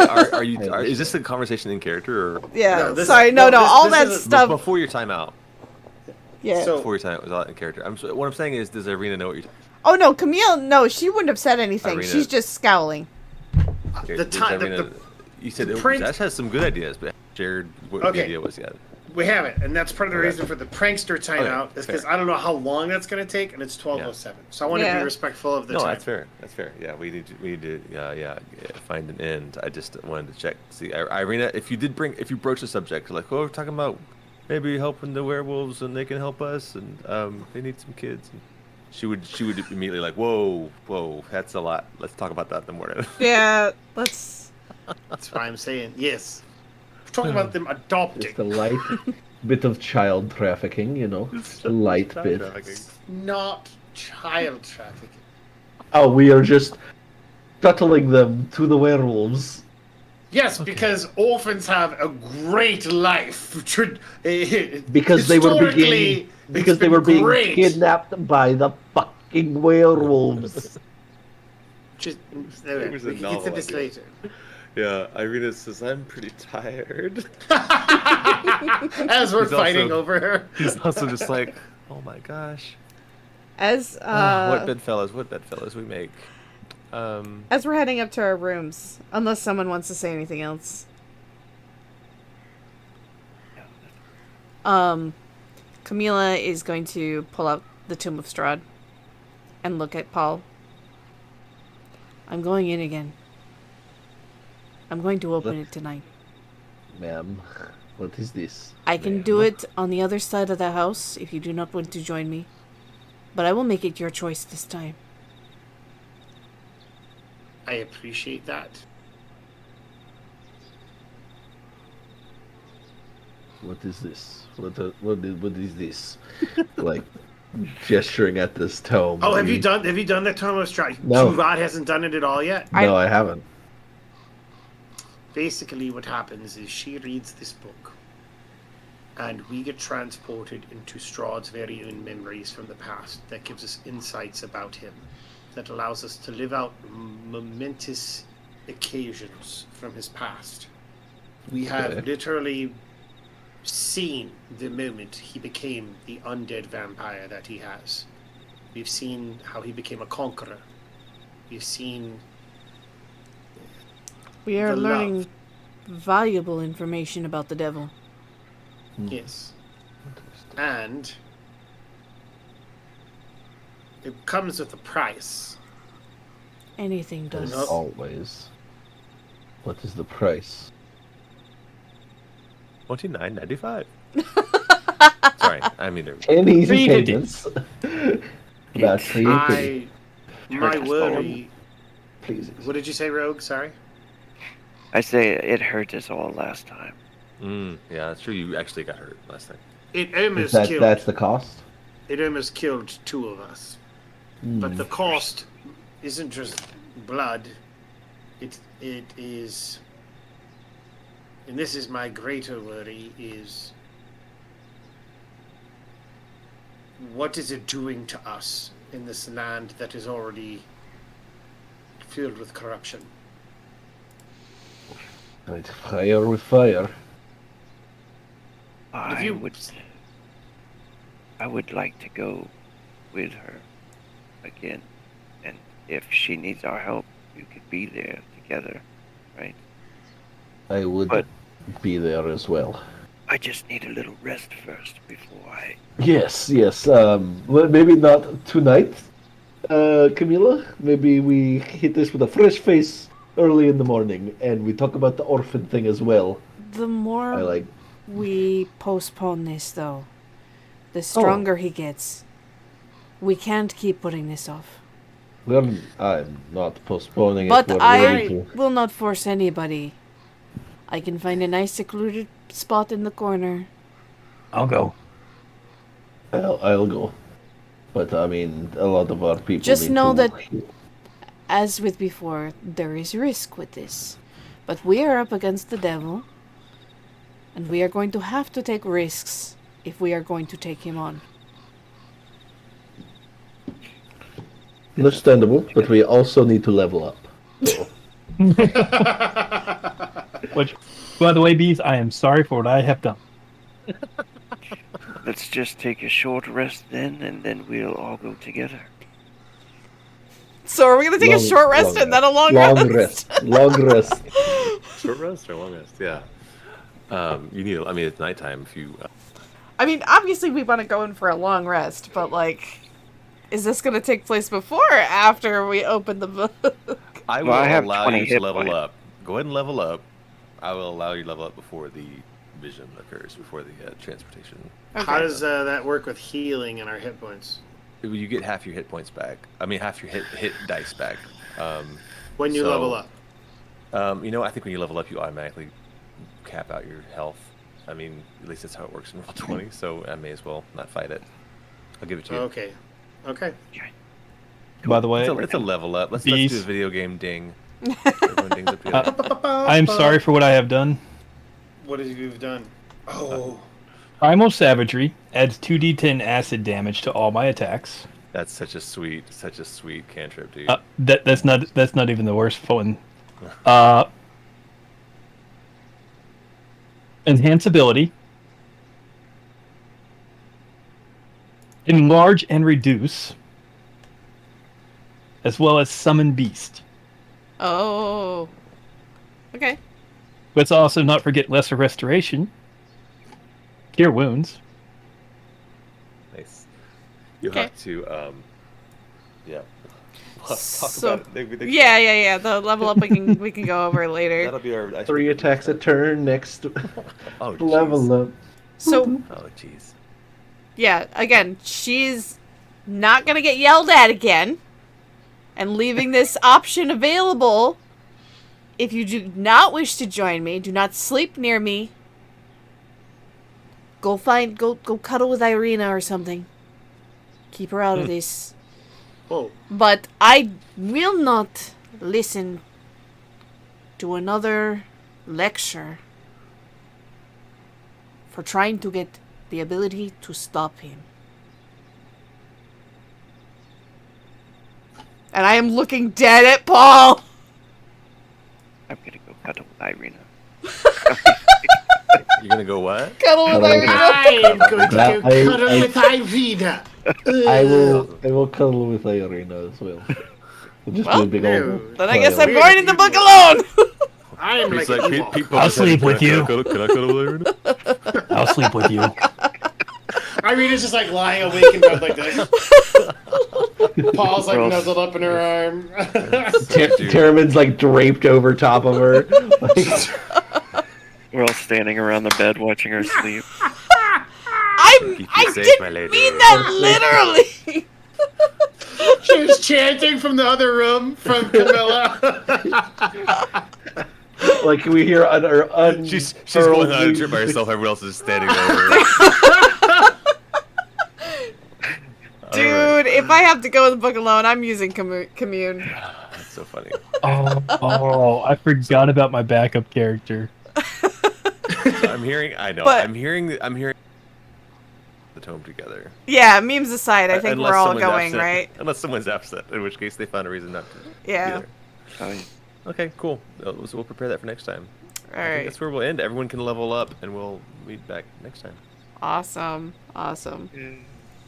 is this a conversation in character or Yeah, No, this- sorry, no, no, this- all this that is a- stuff. before your timeout? Yeah. So- Before your timeout was all in character. What I'm saying is, does Irina know what you're? Oh no, Camille, no, she wouldn't have said anything. Irina- She's just scowling. The time. You said prank- Zash has some good ideas, but shared what Okay. the idea was yet. We have it, and that's part of the Okay. reason for the prankster timeout is because fair. I don't know how long that's going to take, and it's 12:07. So I want to Yeah. be respectful of the No, time. that's fair. That's fair. Yeah, we need to find an end. I just wanted to check. See, Irina, if you broach the subject, like, oh, we're talking about maybe helping the werewolves, and they can help us, and they need some kids. And she would immediately like, whoa, that's a lot. Let's talk about that in the morning. Yeah, let's. That's why I'm saying yes. We're talking about them adopting, Just a light bit of child trafficking, you know, a light Child bit. trafficking. not child trafficking. Oh, we are just shuttling them to the werewolves. Yes, because orphans have a great life. Because they were Historically, being great. kidnapped by the fucking werewolves. Just, It was a we can novel get to this idea. later. Yeah, Irina says I'm pretty tired. As we're He's fighting also- over her. He's also just like, oh my gosh. As What bedfellows we make. as we're heading up to our rooms, unless someone wants to say anything else. Camila is going to pull out the Tomb of Strahd and look at Paul. I'm going in again. I'm going to open it tonight. Ma'am, what is this? I can do it on the other side of the house if you do not want to join me. But I will make it your choice this time. I appreciate that. What is this? What is this? Like gesturing at this tome. Oh, have you done the Tome of Strahd? No. Duvad hasn't done it at all yet. No, I haven't. Basically, what happens is she reads this book, and we get transported into Strahd's very own memories from the past. That gives us insights about him, that allows us to live out momentous occasions from his past. We have Okay. literally seen the moment he became the undead vampire that he has. We've seen how he became a conqueror. We've seen We are The learning love. valuable information about the devil. Yes. And it comes with a price. Anything does. As always. What is the price? $29.95. Sorry, I mean, 10 easy $3.50. payments. About 350. My Hurt us worry. Please. What did you say, Rogue? Sorry. I say it hurt us all last time. yeah, that's true. You actually got hurt last time. It almost killed. That's the cost? It almost killed two of us. But the cost isn't just blood. It is, and this is my greater worry, is what is it doing to us in this land that is already filled with corruption. Right, fire with fire. I would like to go with her again, and if she needs our help, you could be there together, right? I would But- be there as well. I just need a little rest first before I. Yes. Well, maybe not tonight, Camilla. Maybe we hit this with a fresh face early in the morning, and we talk about the orphan thing as well. The more I like. we postpone this, though, the stronger he gets. We can't keep putting this off. Well, I'm not postponing But it. We're I ready to. will not force anybody. I can find a nice secluded spot in the corner. I'll go. I'll go. But I mean, a lot of our people. Just need know to- that, as with before, there is risk with this. But we are up against the devil, and we are going to have to take risks if we are going to take him on. Understandable, but we also need to level up. So, Which, by the way, Bees, I am sorry for what I have done. Let's just take a short rest then, and then we'll all go together. So are we going to take a short rest and then a long rest? Long rest. Short rest or long rest? Yeah. You need. I mean, it's nighttime. If you. I mean, obviously we want to go in for a long rest, but like, is this going to take place before or after we open the book? I will Well, I have allow 20 you to hit level points. up. Go ahead and level up. I will allow you to level up before the vision occurs, before the transportation. How does that work with healing and our hit points? You get half your hit points back. I mean, half your hit dice back. When you so, level up? I think when you level up, you automatically cap out your health. I mean, at least that's how it works in Roll20, so I may as well not fight it. I'll give it to you. Okay. By the way, It's a level up. Let's Bees. do a video game ding. Everyone dings up here. I am sorry for what I have done. What have you done? Oh. Primal Savagery adds 2d10 acid damage to all my attacks. That's such a sweet cantrip, dude. That's not even the worst one. Enhance ability. Enlarge and reduce. As well as summon beast. Oh. Okay. Let's also not forget lesser restoration. Cure wounds. Nice. You Okay. have to, yeah. We'll talk So- about it. Yeah. The level up we can go over later. That'll be our 3 attacks a turn next Oh, jeez. level up. So Oh, jeez. yeah, again, she's not gonna get yelled at again, and leaving this option available. If you do not wish to join me, do not sleep near me. Go cuddle with Irina or something. Keep her out of this. Whoa. But I will not listen to another lecture for trying to get the ability to stop him. And I am looking dead at Paul. I'm gonna go cuddle with Irina. You're gonna go what? Cuddle with Irina. I'm going to go I- cuddle I- with Irina. I will cuddle with Irina as well. We'll just do a big no. old Then I guess I'm pile. going in the book alone. I'm He's like, like, evil. people I'll just have- sleep with can I you. cuddle- Can I cuddle with her? I'll sleep with you. Irina's just like lying awake in bed like this. Paul's like Gross. nuzzled up in her arm. Dude. Termin's like draped over top of her. Like, We're all standing around the bed watching her sleep. Keep you I safe, my didn't lady. mean that literally. She was chanting from the other room from Camilla. like we hear She's going on a trip by herself. Everyone else is standing over. Dude, if I have to go in the book alone, I'm using commune. That's so funny. Oh, I forgot about my backup character. I'm hearing. I know. But- I'm hearing. the tome together. Yeah, memes aside, I think Unless we're all someone's going, absent. right? Unless someone's absent, in which case they found a reason not to Yeah. be there. Oh, yeah. Okay, cool. So we'll prepare that for next time. All I think right. that's where we'll end. Everyone can level up, and we'll meet back next time. Awesome. Awesome.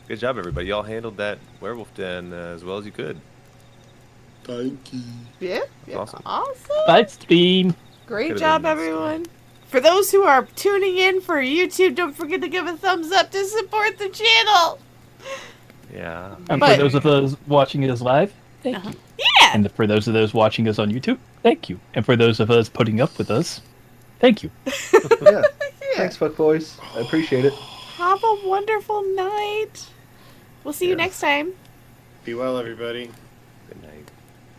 Good job, everybody. Y'all handled that werewolf den as well as you could. Thank you. Yeah. That's awesome. Awesome. Light stream. Great Could've job, been everyone. For those who are tuning in for YouTube, don't forget to give a thumbs up to support the channel. Yeah. And But- for those of us watching us live, thank you. Yeah. And for those of those watching us on YouTube, thank you. And for those of us putting up with us, thank you. Yeah. Thanks, fuckboys. I appreciate it. Have a wonderful night. We'll see you Yeah. next time. Be well, everybody.